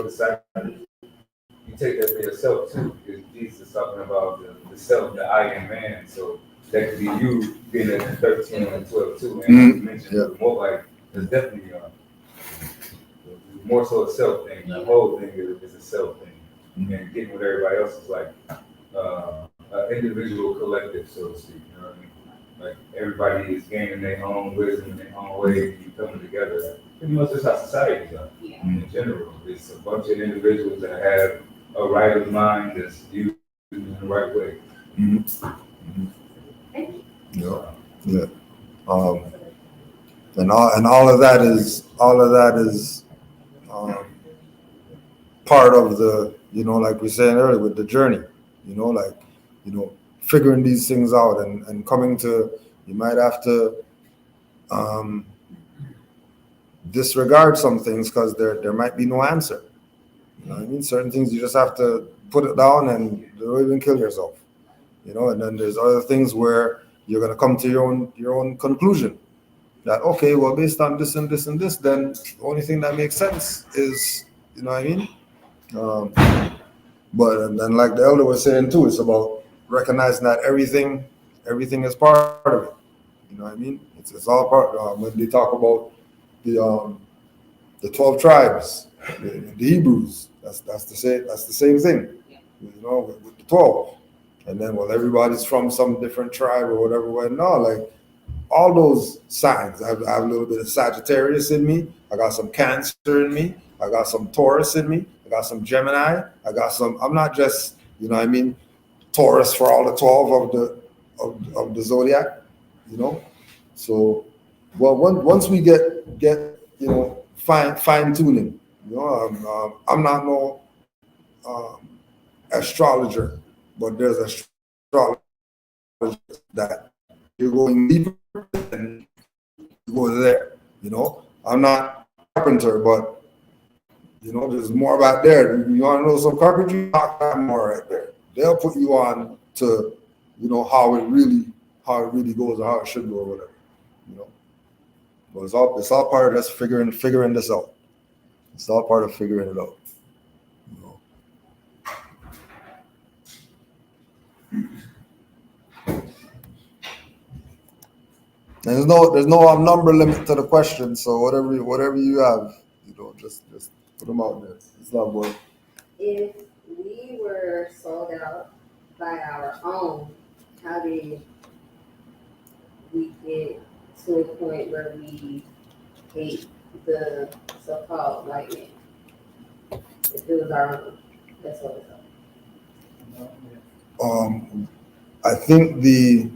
so disciples, you take that for yourself too, because Jesus is talking about the self, the I am man. So that could be you being at 13 and 12 too. And you mentioned the Moabite, there's definitely more so a self thing. The whole thing is a self thing. And getting with everybody else is like an individual collective, so to speak. You know what I mean? Like everybody is gaining their own wisdom in their own way, and you coming together. Pretty much that's how society is. In general, it's a bunch of individuals that have a right of mind that's used in the right way. Yeah. And all of that is part of the, like we were saying earlier, with the journey, figuring these things out and coming to, you might have to disregard some things because there might be no answer. You know what I mean? Certain things you just have to put it down and don't even kill yourself. And then there's other things where you're gonna come to your own conclusion that, okay, well, based on this and this and this, then the only thing that makes sense is, you know what I mean? But and then, like the elder was saying too, it's about recognizing that everything is part of it. You know what I mean? It's all part. When they talk about the 12 tribes, the Hebrews, that's the same thing. With the 12. And then, well, everybody's from some different tribe or whatever. Well, no, like all those signs. I have a little bit of Sagittarius in me. I got some Cancer in me. I got some Taurus in me. I got some Gemini. I'm not just, Taurus for all the 12 of the zodiac, So, well, once we get fine tuning, I'm not no astrologer, but there's astrologers that you're going deeper and you go there. I'm not a carpenter, but there's more about there. You want to know some carpentry? Knock that more right there. They'll put you on to how it really goes or how it should go or whatever. But it's all part of us figuring this out. It's all part of figuring it out. And there's no number limit to the question, so whatever you have, just put them out there. It's not boring. If we were sold out by our own, how did we get to a point where we hate the so-called white man? If it was our own, that's what it's on. I think the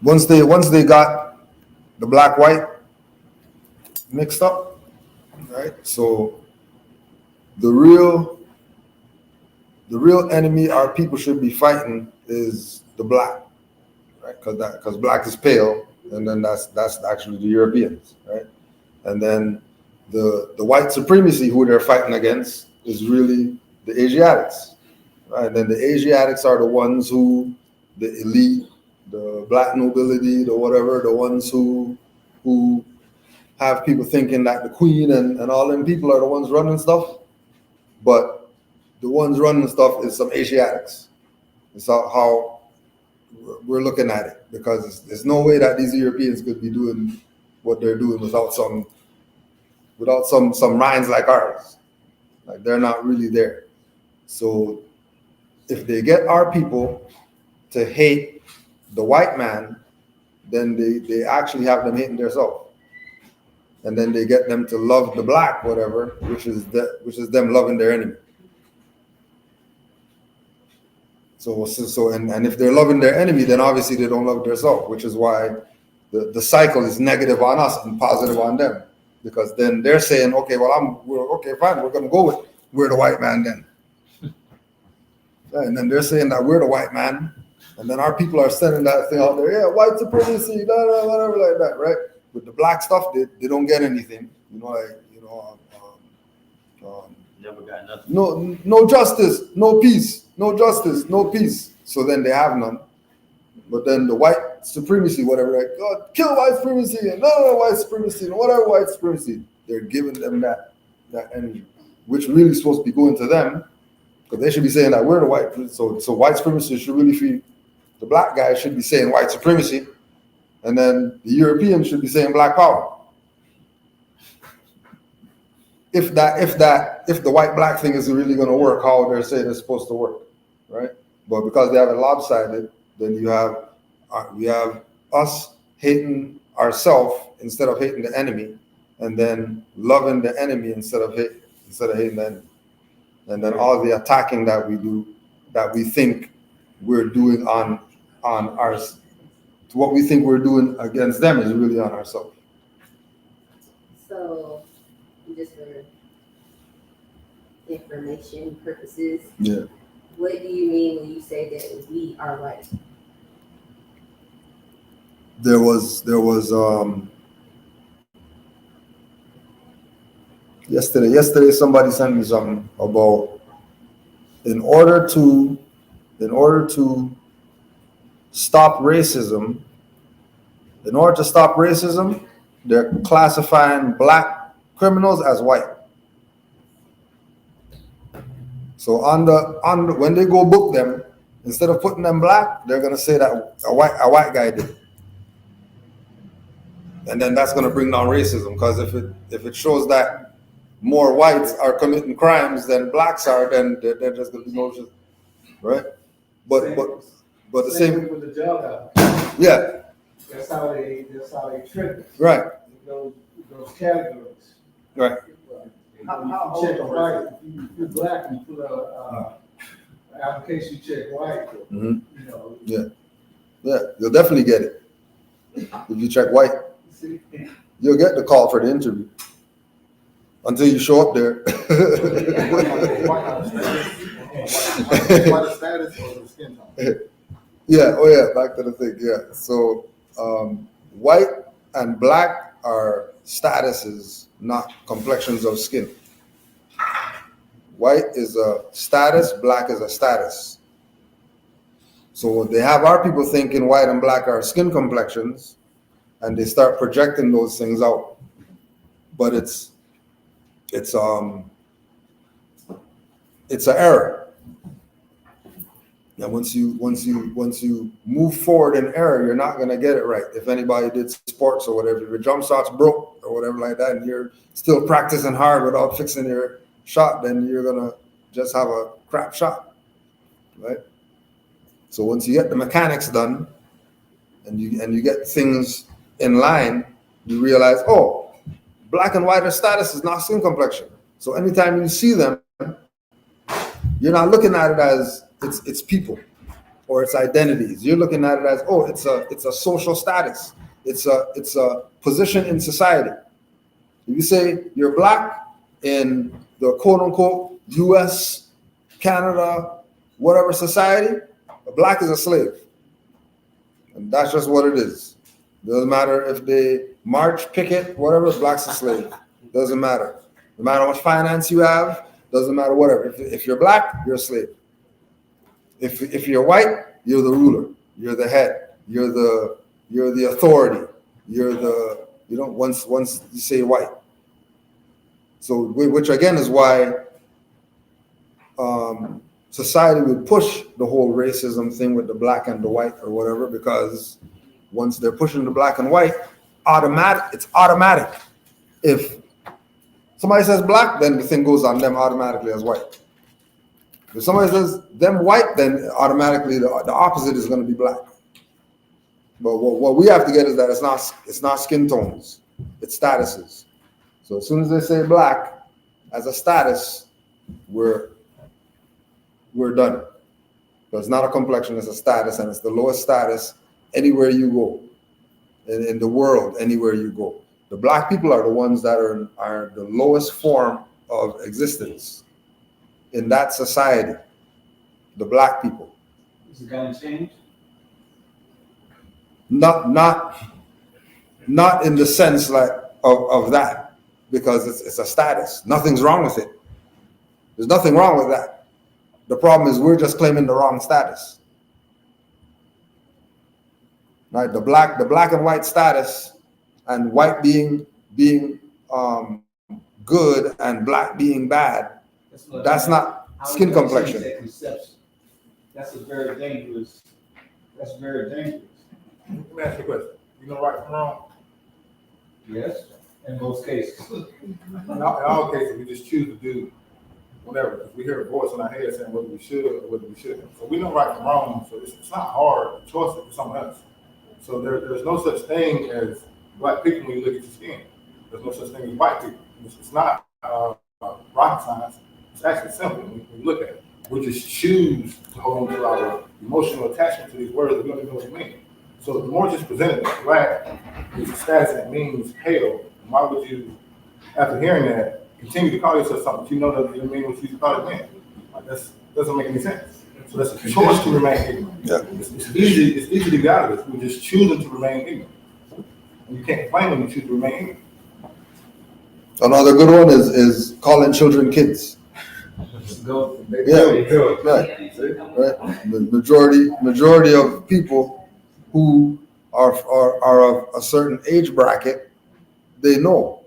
once they got the black white mixed up, right? So the real enemy our people should be fighting is the black, right? Because black is pale, and then that's actually the Europeans, right? And then the white supremacy who they're fighting against is really the Asiatics, right? And then the Asiatics are the ones who, the elite, the black nobility, the whatever, the ones who have people thinking that the queen and all them people are the ones running stuff, but the ones running stuff is some Asiatics. It's how we're looking at it, because there's no way that these Europeans could be doing what they're doing without some minds like ours. Like, they're not really there. So if they get our people to hate the white man, then they actually have them hating themselves. And then they get them to love the black, whatever, which is them loving their enemy. So and if they're loving their enemy, then obviously they don't love themselves, which is why the cycle is negative on us and positive on them. Because then they're saying, okay, well, fine, we're gonna go with we're the white man then. And then they're saying that we're the white man, and then our people are sending that thing out there, yeah, white supremacy, whatever like that, right? With the black stuff, they don't get anything, Never got nothing. No justice, no peace, no justice, no peace. So then they have none. But then the white supremacy, whatever, like, God, kill white supremacy, and no white supremacy, and whatever white supremacy. they're giving them that energy, which really is supposed to be going to them, because they should be saying that we're the white. So white supremacy should really feel, the black guy should be saying white supremacy, and then the Europeans should be saying black power. If the white black thing is really going to work, how they're saying it's supposed to work, right? But because they have it lopsided, then we have us hating ourselves instead of hating the enemy, and then loving the enemy instead of hating the enemy, and then all the attacking that we do, that we think we're doing on ours, what we think we're doing against them is really on ourselves. So, just for information purposes, Yeah. what do you mean when you say that we are white? There was yesterday somebody sent me something about in order to stop racism, they're classifying black criminals as white. So when they go book them, instead of putting them black, they're gonna say that a white guy did. And then that's gonna bring down racism, because if it shows that more whites are committing crimes than blacks are, then they're just gonna be no racism, right? But the same with the job out. Yeah. That's how they trick us. Right. Those categories. Right. How check white, if you're black and you put a application, you check white, Mm-hmm. you know. Yeah, you'll definitely get it. If you check white, you'll get the call for the interview. Until you show up there. Yeah, oh yeah, back to the thing, yeah. So white and black are statuses, not complexions of skin. White is a status, black is a status. So they have our people thinking white and black are skin complexions, and they start projecting those things out. But it's an error. And once you move forward in error, you're not gonna get it right. If anybody did sports or whatever, if your jump shot's broke or whatever like that, and you're still practicing hard without fixing your shot, then you're gonna just have a crap shot, right? So once you get the mechanics done, and you get things in line, you realize, oh, black and white status is not skin complexion. So anytime you see them, you're not looking at it as it's people or it's identities. You're looking at it as, oh, it's a social status. It's a position in society. If you say you're black in the quote unquote US, Canada, whatever society, a black is a slave. And that's just what it is. Doesn't matter if they march, picket, whatever, black's a slave. Doesn't matter. No matter how much finance you have, doesn't matter, whatever. If you're black, you're a slave. If you're white, you're the ruler, you're the head, you're the authority, once you say white. So which again is why society would push the whole racism thing with the black and the white or whatever, because once they're pushing the black and white, it's automatic. If somebody says black, then the thing goes on them automatically as white. If somebody says them white, then automatically the opposite is going to be black. But what we have to get is that it's not skin tones, it's statuses. So as soon as they say black as a status, we're done. So it's not a complexion, it's a status, and it's the lowest status anywhere you go in the world, anywhere you go. The black people are the ones that are the lowest form of existence in that society. The black people. Is it gonna change? Not in the sense like of that, because it's a status. Nothing's wrong with it. There's nothing wrong with that. The problem is we're just claiming the wrong status. Right? The black and white status, and white being good and black being bad, what that's I- not how we skin gonna change complexion. that conception? That's very dangerous. That's very dangerous. Let me ask you a question. You know right from wrong? Yes, in most cases. In all cases, we just choose to do whatever, because we hear a voice in our head saying whether we should or whether we shouldn't. So we know right from wrong, so it's not hard to choice it for someone else. So there's no such thing as black people when you look at your skin. There's no such thing as white people. It's not rocket science. It's actually simple when you look at it. We just choose to hold on to our emotional attachment to these words that we don't even know what they mean. So the more just presented as black is a status that means pale, why would you, after hearing that, continue to call yourself something that you know doesn't mean what you thought it meant? Like that doesn't make any sense. So that's a choice to remain ignorant. Yeah. It's easy to get out of this. We're just choosing to remain ignorant. And you can't complain when you choose to remain ignorant. Another good one is calling children kids. Go. Yeah. Right. The majority of people who are of a certain age bracket, they know.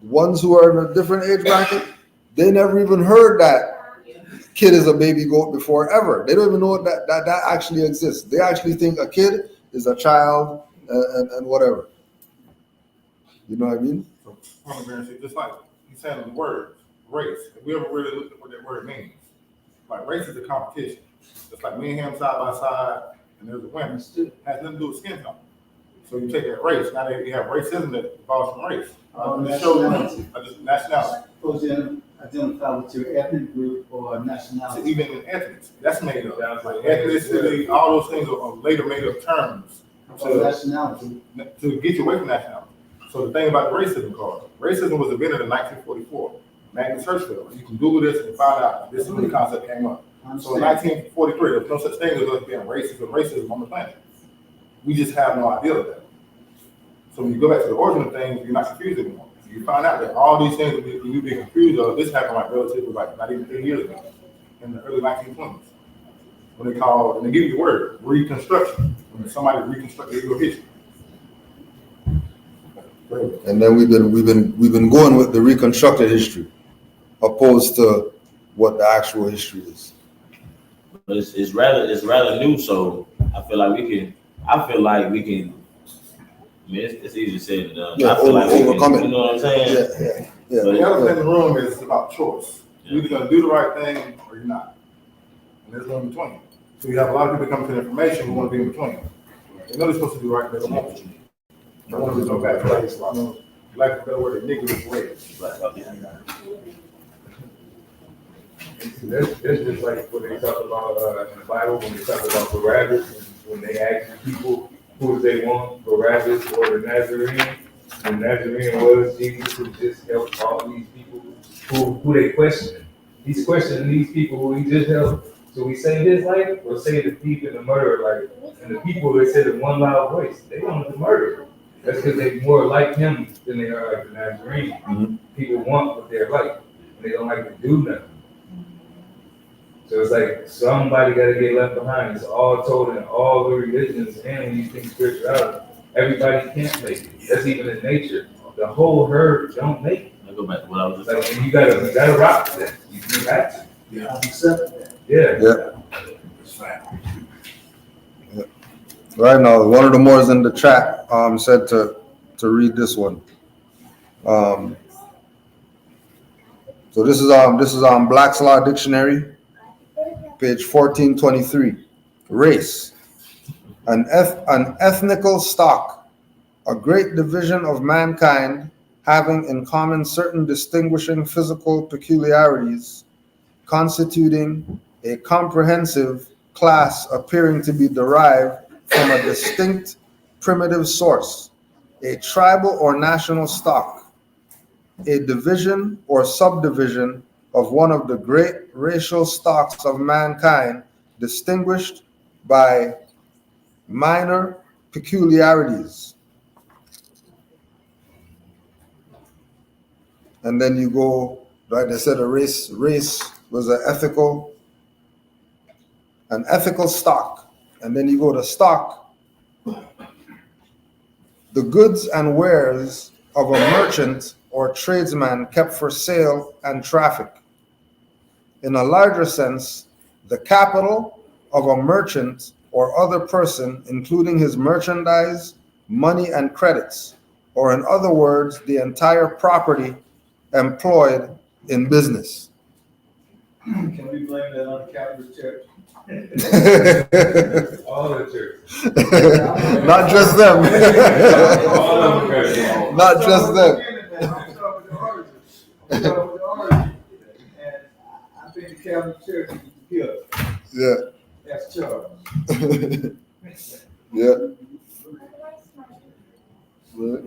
Ones who are in a different age bracket, they never even heard that kid is a baby goat before ever. They don't even know that actually exists. They actually think a kid is a child and whatever. You know what I mean? So, just like you said in the words, race. If we ever really looked at what that word means, like race is a competition. It's like me and him side by side, and there's a winner. It has nothing to do with skin tone. So you take that race. Now that you have racism that evolves from race. Nationality. Nationality. Suppose you identify with your ethnic group or So nationality. even in ethnics, that's made up. Like ethnicity, all those things are later made up terms Or nationality. to get you away from nationality. So the thing about the racism card, racism was invented in 1944. Magnus Hirschfeld. You can Google this and find out this is when the concept came up. So in 1943, there was no such thing as us being racist or racism on the planet. We just have no idea of that. So when you go back to the origin of things, you're not confused anymore. You find out that all these things that you be confused of, this happened like relatively like not even 10 years ago, in the early 1920s. When they call, and they give you the word, reconstruction. When somebody reconstructed your history. And then we've been going with the reconstructed history, opposed to what the actual history is. But it's rather new, so I feel like we can. I mean, it's easy to say than done. Yeah, I feel like we overcome can, it. you know what I'm saying? Yeah. The elephant in the room is about choice. Yeah. You're either gonna do the right thing or you're not. And there's no in between. So you have a lot of people coming to the information who want to be in between. They know they're supposed to do right, but they don't want to. They want to do no bad place. You know, like a better word, negative ways. That's just like what they talk about in the Bible when they talk about Barabbas, when they ask people who do they want, Barabbas or the Nazarene. The Nazarene was Jesus who just helped all these people who they questioning. He's questioning these people who he just helped. So we save his life or save the thief and the murderer life? And the people that said in one loud voice, they wanted to murder. That's because they more like him than they are like the Nazarene. Mm-hmm. People want what they're like, and they don't like to do nothing. So it's like somebody got to get left behind. It's all told in all the religions, and when you think spirituality, everybody can't make it. That's even in nature. The whole herd don't make it. I go back to what I was just Like, saying. and you gotta rock with that. You got to. Yeah, I've accepted that. Yeah. Right now, one of the Moors in the chat said to read this one. So this is on Black's Law Dictionary, page 1423. Race, an ethnical stock, a great division of mankind having in common certain distinguishing physical peculiarities, constituting a comprehensive class appearing to be derived from a distinct primitive source, a tribal or national stock, a division or subdivision of one of the great racial stocks of mankind, distinguished by minor peculiarities. And then you go, right, they said a race was an ethical stock. And then you go to stock, the goods and wares of a merchant or or tradesman kept for sale and traffic. In a larger sense, the capital of a merchant or other person, including his merchandise, money, and credits, or in other words, the entire property employed in business. Can we blame that on the Catholic Church? All the churches. Not just them. All of them got it wrong. Not just them. I'm starting with the origin. I'm starting with the origin. And I think the Catholic Church is here. Yeah. That's Charles. Yeah. Right.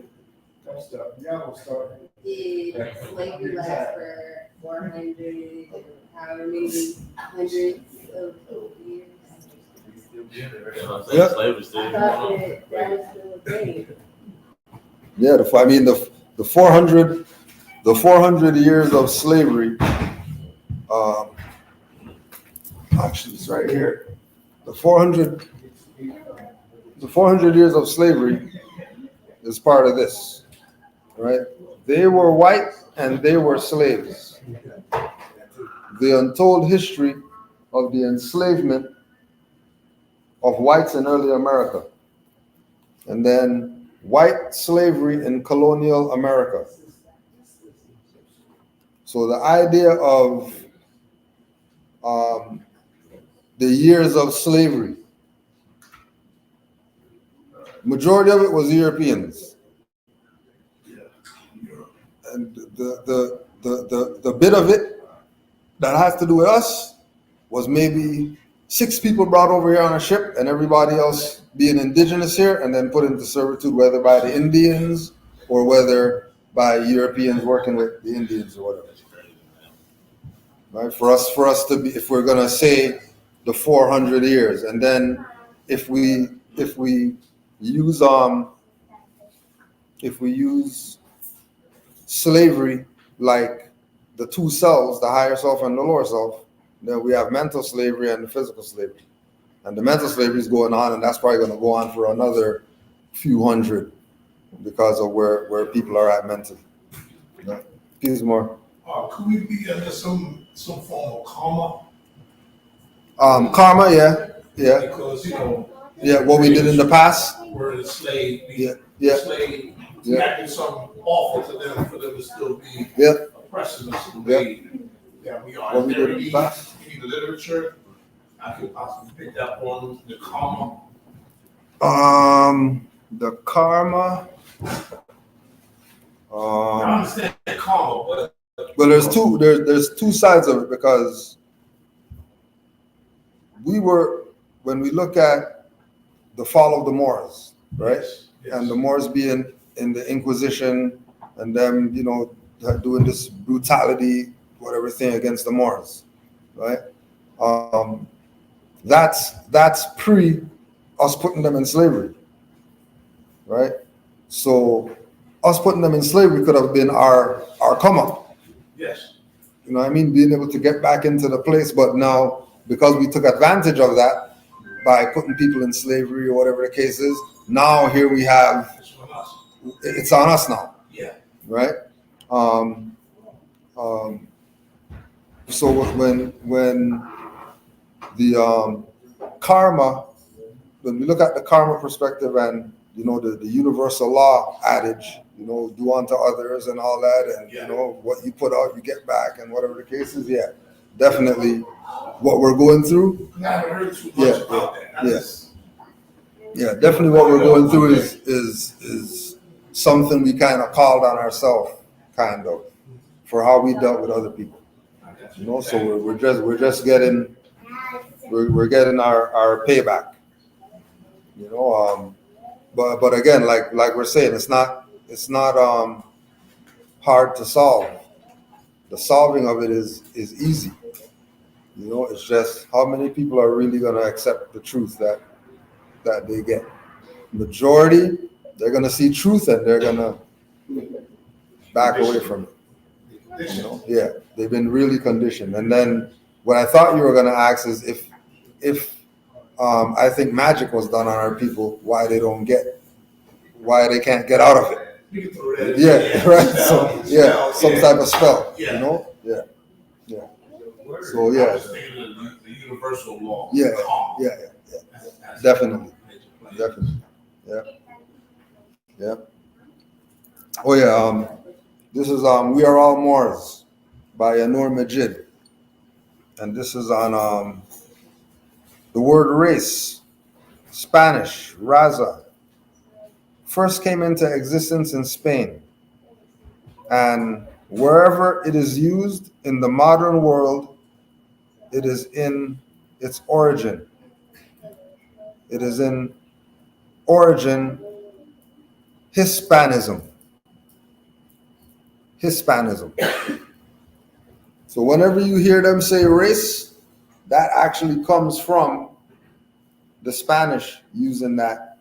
Don't start. Y'all gonna start. Did slavery last for 400, however many hundreds of years? You know what I'm saying? Yep. Slavery still I going thought on. that was still a thing. Yeah, the 400 years of slavery, actually it's right here. The 400 years of slavery is part of this, right? They were white and they were slaves. The untold history of the enslavement of whites in early America, and then white slavery in colonial America. So the idea of the years of slavery, majority of it was Europeans, and the bit of it that has to do with us was maybe 6 people brought over here on a ship, and everybody else being indigenous here and then put into servitude, whether by the Indians or whether by Europeans working with the Indians or whatever. Right? For us to be, if we're gonna say the 400 years, and then if we use slavery like the two selves, the higher self and the lower self, then we have mental slavery and the physical slavery. And the mental slavery is going on, and that's probably going to go on for another few hundred because of where people are at mentally. Please more. Could we be under some form of karma? Karma, yeah. Because, you know. Yeah, what we did in the past. We're enslaved. Yeah. Enslaved. Yeah. Acting something awful to them for them to still be Yeah. oppressing us the way that we are. What we Is there did in the any past. literature I could possibly pick up on the karma? The karma. I understand karma, but Well, there's two sides of it, because when we look at the fall of the Moors, right? yes. And the Moors being in the Inquisition and them, doing this brutality, whatever thing against the Moors, right? That's pre us putting them in slavery, right? So us putting them in slavery could have been our come up. Yes. You know what I mean? Being able to get back into the place, but now because we took advantage of that by putting people in slavery or whatever the case is, now here we have, It's on us. it's on us now, Yeah. right? So when the karma, when we look at the karma perspective and the universal law adage, do unto others and all that, and Yeah. what you put out you get back, and whatever the case is, yeah, definitely what we're going through. I haven't heard too much Yeah, about that. yes. Yeah, definitely what we're going through is something we kind of called on ourselves, kind of, for how we dealt with other people. So we're just getting our payback. But again, like we're saying, it's not hard to solve. The solving of it is easy. It's just how many people are really going to accept the truth that they get. Majority, they're going to see truth and they're going to back away from it. Yeah, they've been really conditioned. And then what I thought you were going to ask is if I think magic was done on our people, why they can't get out of it. You can throw that. Yeah, right. So yeah, some type of spell. Yeah. You know. Yeah. Yeah. Word. So I yeah. was thinking of the universal law. Yeah. Calm. Yeah. Yeah. That's Definitely. Definitely. Yeah. Yeah. Oh yeah. This is We Are All Moors by Anur Majid, and this is on the word race, Spanish raza, first came into existence in Spain, and wherever it is used in the modern world, it is in its origin. It is in origin Hispanism. Hispanism. So whenever you hear them say race, that actually comes from the Spanish using that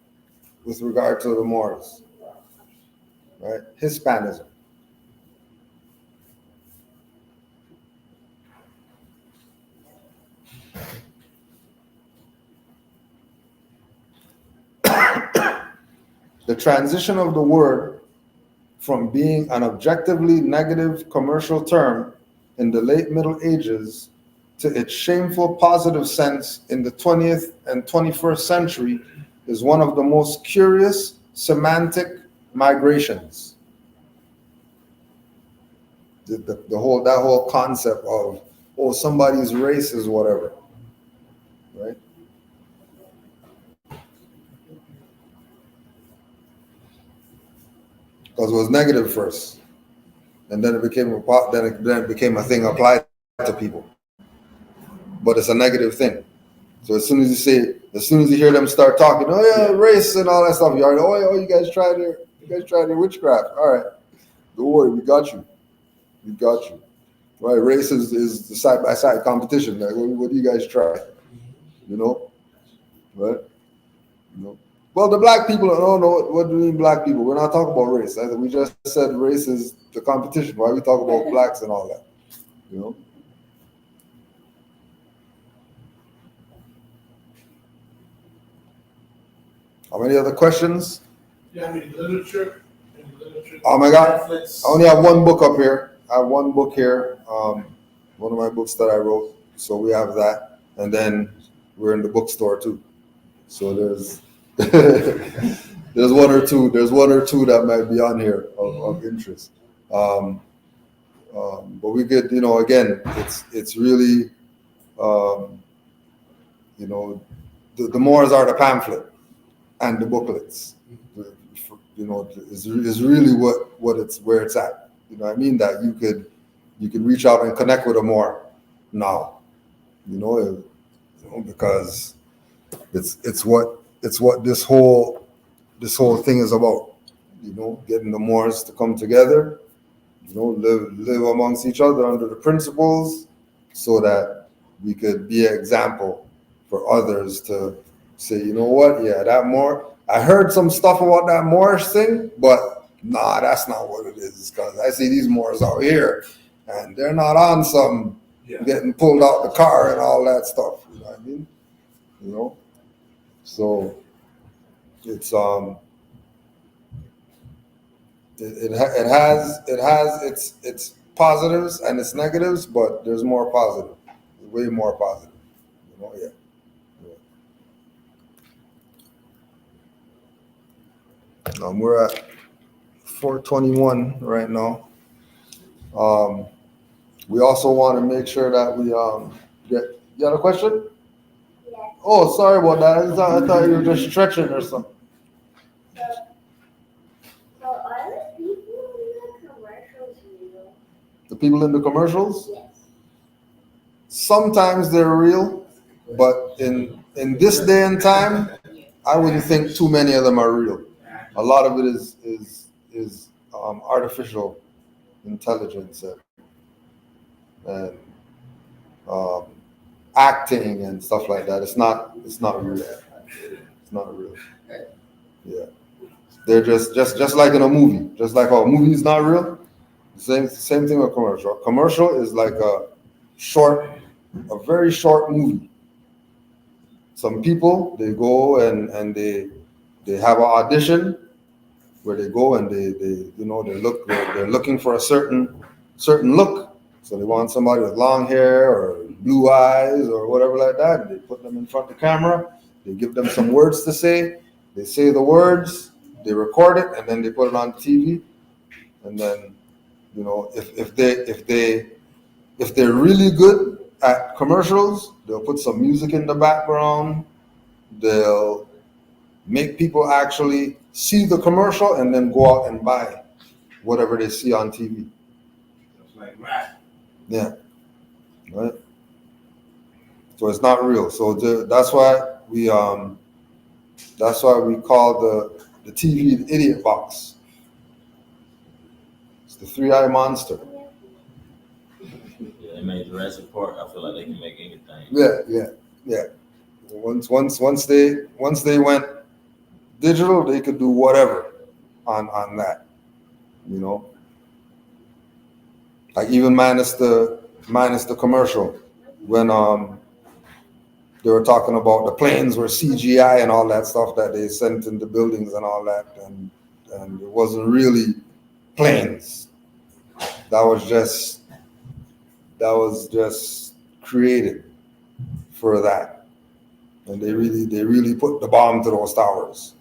with regard to the Moors, right? Hispanism. The transition of the word from being an objectively negative commercial term in the late Middle Ages to its shameful positive sense in the 20th and 21st century is one of the most curious semantic migrations. That whole concept of, oh, somebody's race is whatever, right? Because it was negative first, and then it became then it became a thing applied to people. But it's a negative thing. So as soon as you hear them start talking, oh yeah, race and all that stuff, you already, oh you guys tried their witchcraft. All right, don't worry, we got you. Right, race is the side by side competition. Like, what do you guys try? You know, right? You know. Well, the black people, don't know what do you mean black people? We're not talking about race. We just said race is the competition. Why we talk about blacks and all that? You know. How many other questions? Yeah, any literature? Oh my God, I only have one book up here. I have one book here, one of my books that I wrote. So we have that, and then we're in the bookstore too. So there's there's one or two that might be on here of interest. But we could, again, it's really, the Moors are the pamphlet and the booklets. Is really where it's at. You know what I mean? That you could reach out and connect with them more now. Because it's what this whole thing is about. Getting the Moors to come together, live amongst each other under the principles, so that we could be an example for others to say, you know what? Yeah, that Moor. I heard some stuff about that Moorish thing, but nah, that's not what it is. Because I see these Moors out here, and they're not on some getting pulled out the car and all that stuff. You know what I mean? So it's it has its positives and its negatives, but there's more positive, way more positive. Yeah. We're at 4:21 right now. We also want to make sure that we get. You got a question? Yeah. Oh, sorry about that. I thought you were just stretching or something. So are the people in the commercials real? The people in the commercials? Yes. Sometimes they're real, but in this day and time, I wouldn't think too many of them are real. A lot of it is artificial intelligence and acting and stuff like that. It's not real. It's not real. Yeah, they're just like in a movie. Just like a movie is not real. Same thing with commercial. Commercial is like a very short movie. Some people, they go and they have an audition, where they go and they're looking for a certain look. So they want somebody with long hair or blue eyes or whatever like that. And they put them in front of the camera. They give them some words to say. They say the words. They record it, and then they put it on TV. And then, if they're really good at commercials, they'll put some music in the background. They'll make people actually see the commercial and then go out and buy whatever they see on TV. It's like rap. Yeah, right. So it's not real. So that's why we call the TV the idiot box. It's the 3-eye monster. Yeah, they made Jurassic Park. I feel like they can make anything. Yeah. Once they went digital, they could do whatever on that. Like even minus the commercial when they were talking about the planes were CGI and all that stuff that they sent into buildings and all that, and it wasn't really planes. That was just created for that, and they really put the bomb to those towers.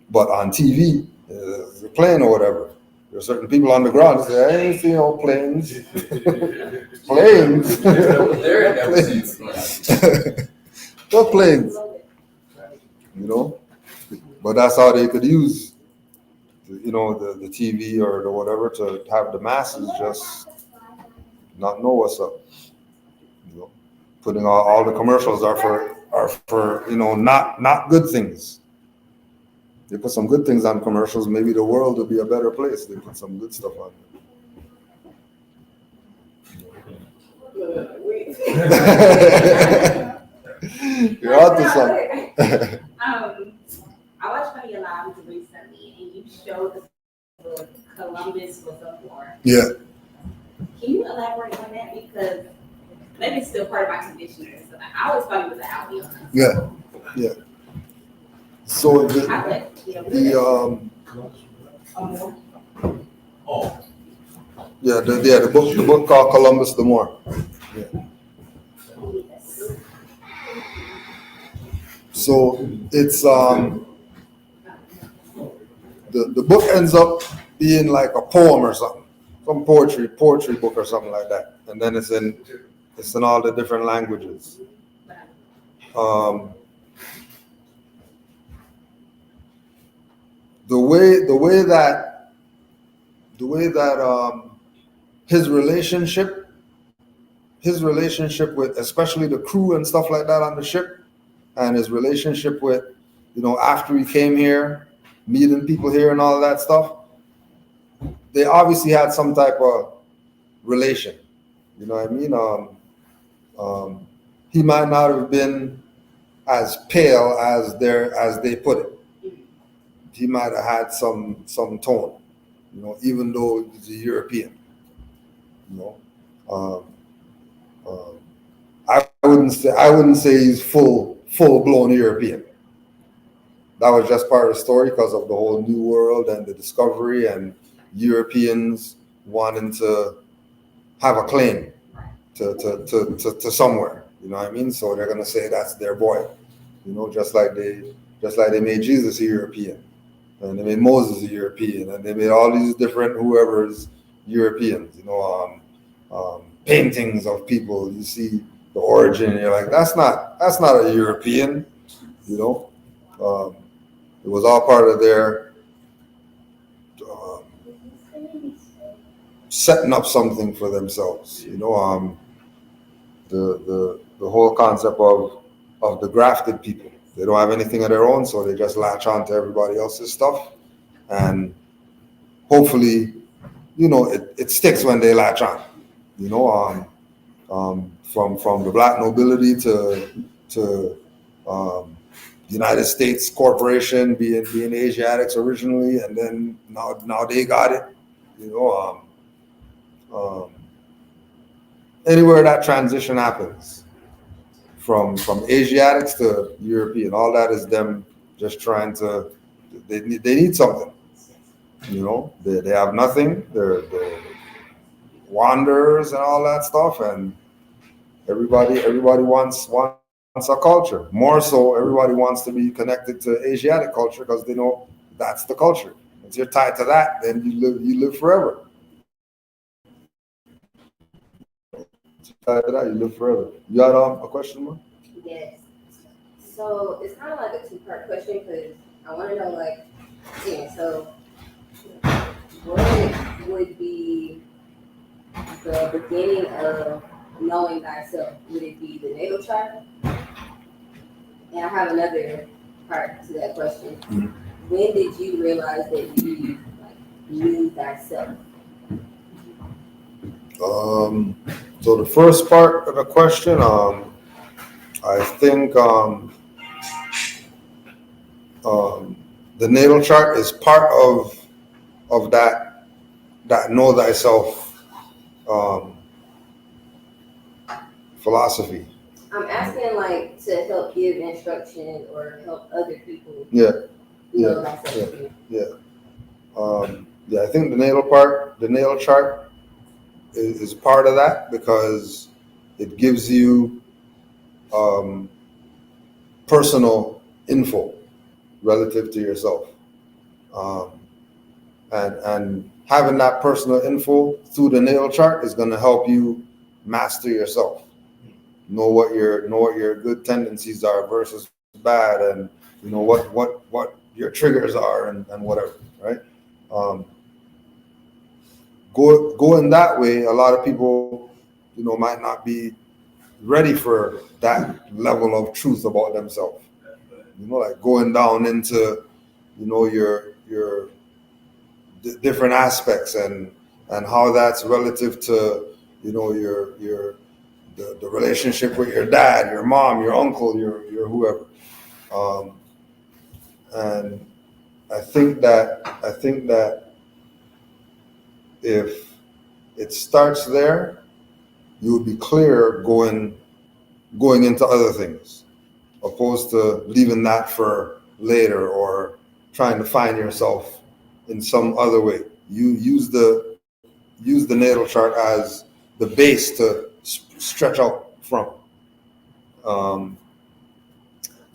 But on TV, the plane or whatever. There are certain people on the ground that say, I ain't seen no planes. Planes? What planes? But that's how they could use, the TV or the whatever to have the masses just not know what's up. Putting all the commercials are for not good things. They put some good things on commercials, maybe the world will be a better place. They put some good stuff on there. You're on to something. I watched one of your lives recently, and you showed the Columbus was a war. Yeah. Can you elaborate on that? Because maybe it's still part of my conditioners. So I always thought it was an album. Yeah. So the book called Columbus the More. Yeah. So it's the book ends up being like a poem or something, some poetry book or something like that, and then it's in all the different languages. The way that his relationship with especially the crew and stuff like that on the ship, and his relationship with after he came here, meeting people here and all that stuff, they obviously had some type of relation. You know what I mean? He might not have been as pale as they put it. He might have had some tone, even though he's a European. I wouldn't say he's full blown European. That was just part of the story because of the whole New World and the discovery and Europeans wanting to have a claim to somewhere. You know what I mean? So they're gonna say that's their boy. Just like they made Jesus a European. And they made Moses a European, and they made all these different whoever's Europeans, paintings of people. You see the origin, and you're like, that's not a European, It was all part of their setting up something for themselves, the whole concept of the grafted people. They don't have anything of their own, so they just latch on to everybody else's stuff. And hopefully, it sticks when they latch on. From the black nobility to United States corporation being Asiatics originally, and then now they got it. Anywhere that transition happens, from Asiatics to European, all that is them just trying to they need something. You know, they have nothing. They're wanderers and all that stuff, and everybody wants a culture. More so, everybody wants to be connected to Asiatic culture because they know that's the culture. If you're tied to that, then you live forever. Tied to that, you live forever. You got a question, man? Yes. So it's kind of like a two-part question because I want to know, like, yeah, so what would be the beginning of knowing thyself? Would it be the natal chart? And I have another part to that question. Mhm. When did you realize that you knew thyself? So the first part of the question, I think the natal chart is part of that know thyself philosophy. I'm asking like to help give instruction or help other people Yeah, know thyself. yeah. I think the natal chart is part of that because it gives you personal info relative to yourself, and having that personal info through the natal chart is going to help you master yourself. Know what your good tendencies are versus bad, and you know what your triggers are and whatever, right? Going that way, a lot of people, you know, might not be ready for that level of truth about themselves. You know, like going down into, you know, your different aspects and how that's relative to, you know, the relationship with your dad, your mom, your uncle, your whoever. And I think that if it starts there, you would be clear going into other things, opposed to leaving that for later or trying to find yourself in some other way. You use the natal chart as the base to stretch out from.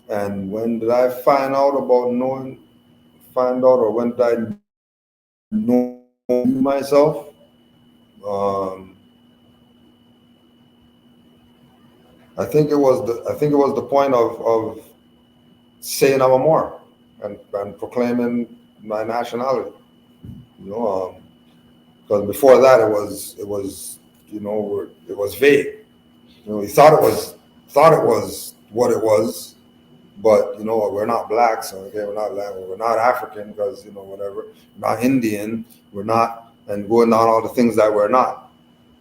And when did I find out about or when did I know myself? I think it was the point of saying I'm a Moor and proclaiming my nationality. You know, because before that it was you know, it was vague. You know, he thought it was what it was, but you know, we're not black, so okay, we're not African because, you know, whatever, we're not Indian, we're not, and going down all the things that we're not,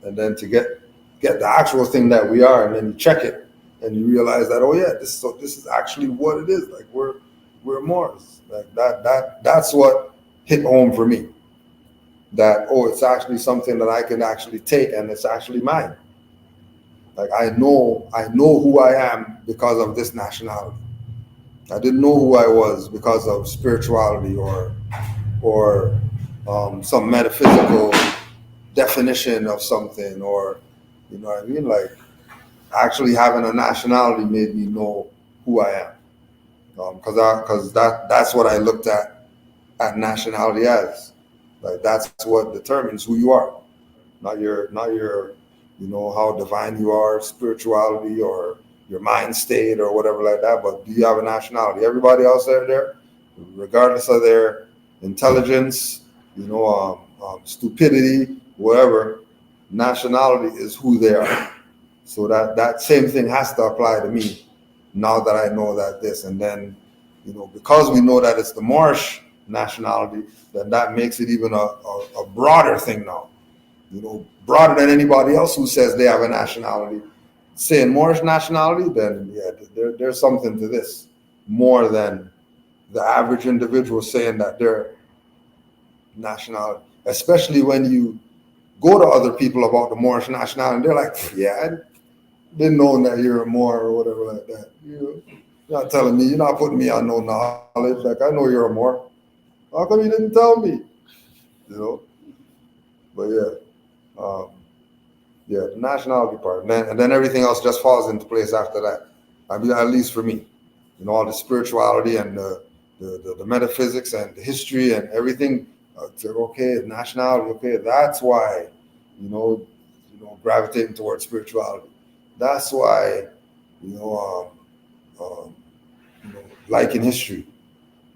and then to get the actual thing that we are, and then you check it and you realize that, oh yeah, this is actually what it is. Like we're Moors. Like that's what hit home for me. That, oh, it's actually something that I can actually take and it's actually mine. Like I know who I am because of this nationality. I didn't know who I was because of spirituality or some metaphysical definition of something, or, you know what I mean? Like actually having a nationality made me know who I am, because that's what I looked at nationality as. Like that's what determines who you are, not your you know, how divine you are, spirituality, or your mind state or whatever like that, but do you have a nationality? Everybody else there, regardless of their intelligence, you know, stupidity, whatever, nationality is who they are. So that same thing has to apply to me now that I know that this. And then, you know, because we know that it's the Moorish nationality, then that makes it even a broader thing now. You know, broader than anybody else who says they have a nationality. Saying Moorish nationality, then yeah, there's something to this more than the average individual saying that their nationality. Especially when you go to other people about the Moorish nationality, and they're like, yeah, I didn't know that you're a Moor or whatever like that. You know? You're not telling me, you're not putting me on no knowledge. Like, I know you're a Moor. How come you didn't tell me? You know? But yeah, the nationality part. And then everything else just falls into place after that. I mean, at least for me. You know, all the spirituality and the metaphysics and the history and everything. Okay, nationality, okay, that's why, gravitating towards spirituality. That's why, you know, liking history,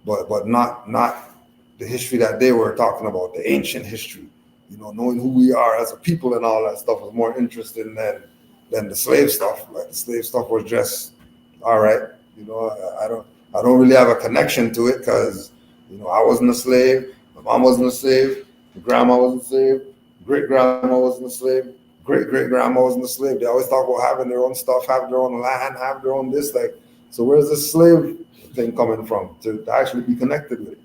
but not the history that they were talking about, the ancient history. Knowing who we are as a people and all that stuff was more interesting than the slave stuff. Like, the slave stuff was just all right. I don't really have a connection to it because I wasn't a slave. My mom wasn't a slave. My grandma wasn't a slave. Great grandma wasn't a slave. Great great grandma wasn't a slave. They always talk about having their own stuff, have their own land, have their own this. Like, so where's the slave thing coming from to actually be connected with it?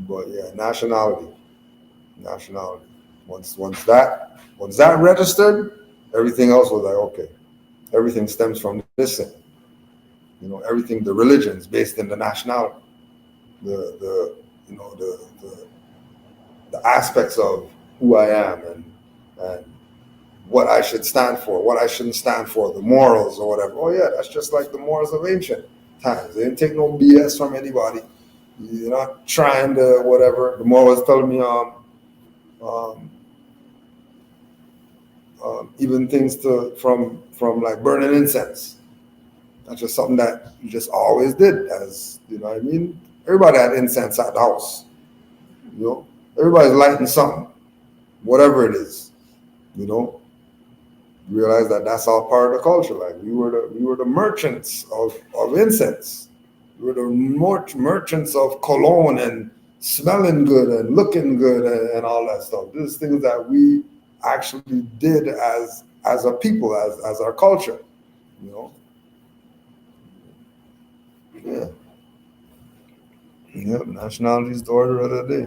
But yeah, nationality. Once that registered, everything else was like, okay, everything stems from this thing. Everything, the religions based in the nationality, the aspects of who I am and what I should stand for, what I shouldn't stand for, the morals or whatever. Oh yeah, that's just like the morals of ancient times. They didn't take no BS from anybody. You're not trying to whatever. The Moor was telling me even things from like burning incense. That's just something that you just always did, as you know what I mean? Everybody had incense at the house. Everybody's lighting something, whatever it is. You realize that that's all part of the culture. Like, we were the merchants of incense. We were the merchants of cologne and smelling good and looking good and all that stuff. These things that we actually did as a people, as our culture. Yeah. Yep, nationality is the order of the day.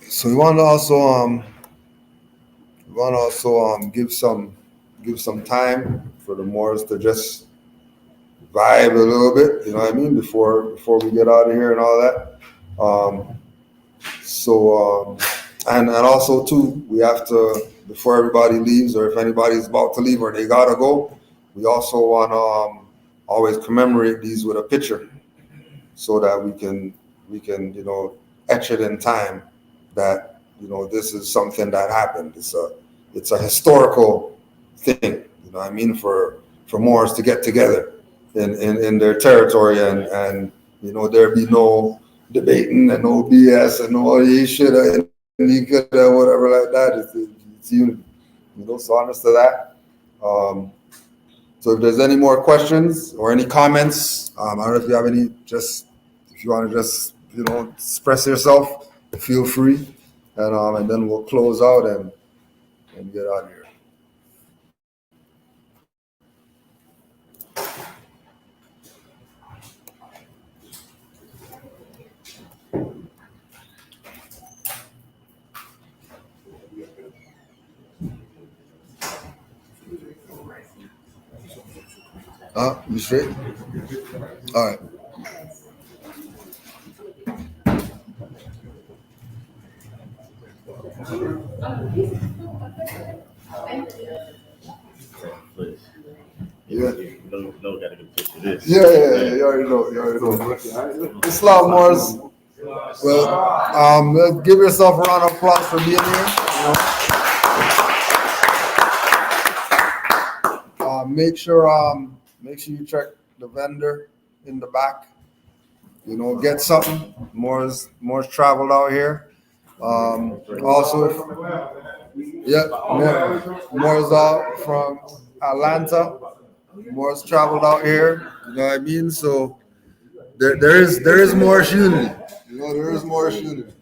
So we want to also give some time for the Moors to just vibe a little bit, you know what I mean, before we get out of here and all that. And also too, we have to, before everybody leaves, or if anybody's about to leave or they gotta go, we also want to always commemorate these with a picture, so that we can etch it in time that this is something that happened. It's a historical thing, you know what I mean, for Moors to get together in their territory and there be no debating and no BS and no you should have and you could have whatever like that. It's unity, so honest to that. So if there's any more questions or any comments, I don't know if you have any, if you want to just express yourself, feel free, and then we'll close out and get out of here. You straight? All right. Yeah. You gotta get a picture of this. Yeah. You already know. Islam Moors. Well, give yourself a round of applause for being here. Make sure you check the vendor in the back. Get something. Moors traveled out here. Also, Moors out from Atlanta. Moors traveled out here. You know what I mean? So there is more unity. There is more unity.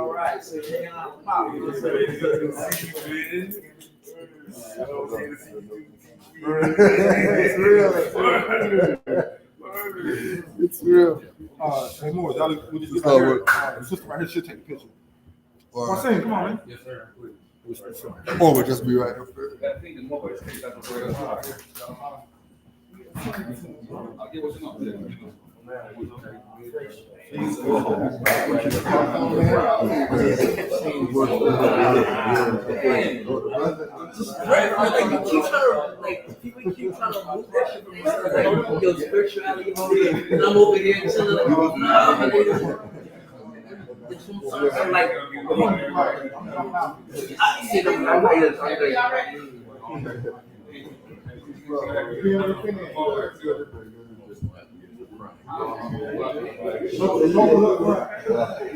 All right, so you're hanging out with Pop. It's real. Hey, Moore, y'all, we just Oh, here. The sister right here should take a picture. Marcin, come on, man. Yes, sir. Or we'll just be right up there. I think the more it's taken up for us. I'll get what's up. People keep trying to move that shit from like, your spirituality, and I'm over here chilling like, I see them. I'm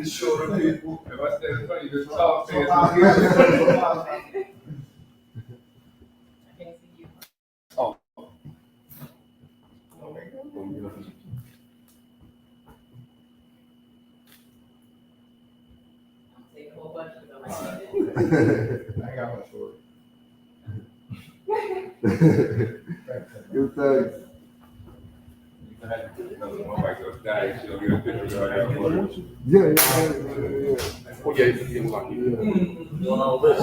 Shorter people. If I say funny, just talk. I got my story. Good thanks. Yeah. Doing all this.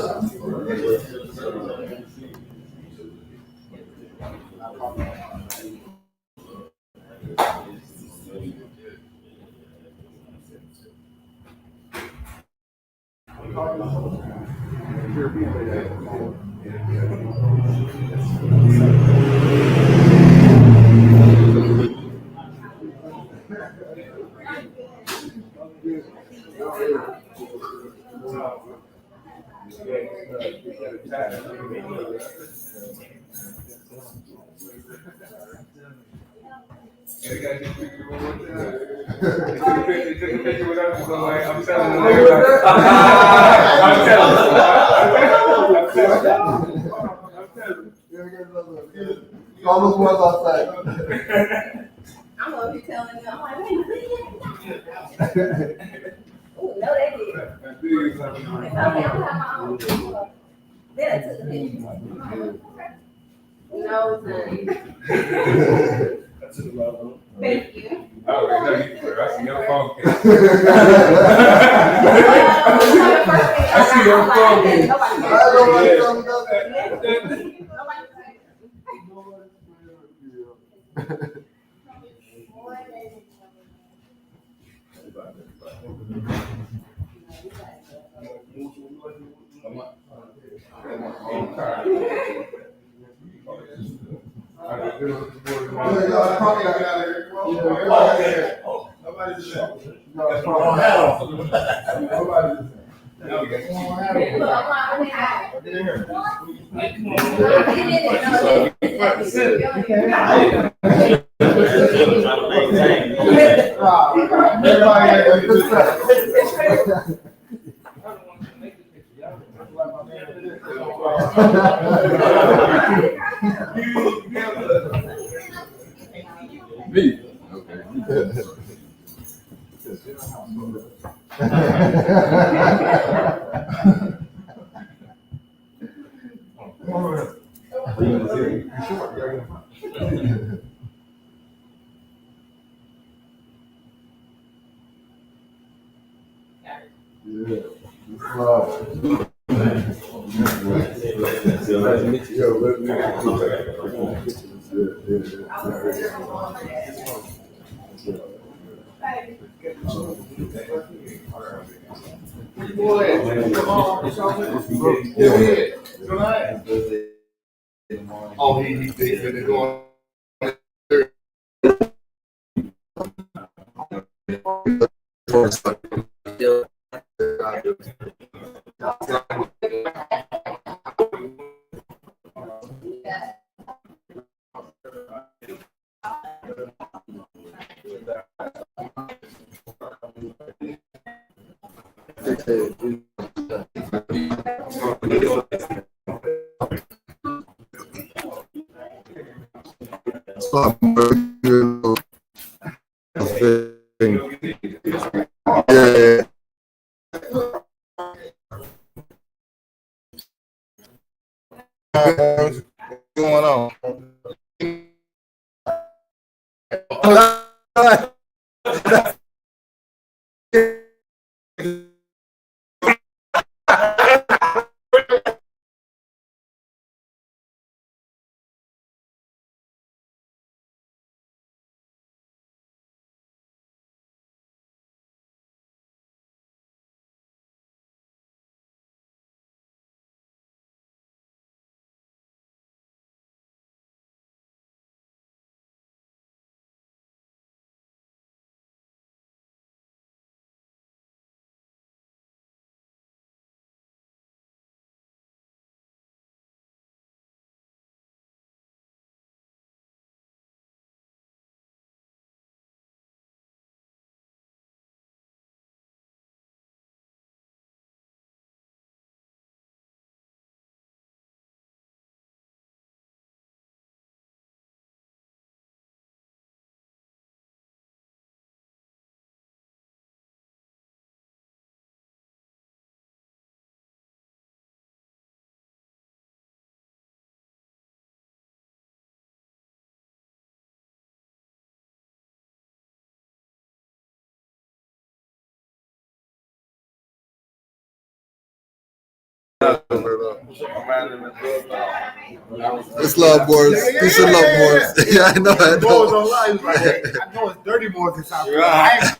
Almost was outside. I'm gonna be telling you, I'm like, wait, oh, no, they did. It's okay, I'm gonna have my own. Then I took the picture. No time. Thank you. I see your phone. I see your phone. Me. Oh, he thinks that they're going. Yeah. What's going on? It's love boards. Peace and love boards. Yeah, I know. I know. I know it's dirty more than South Carolina.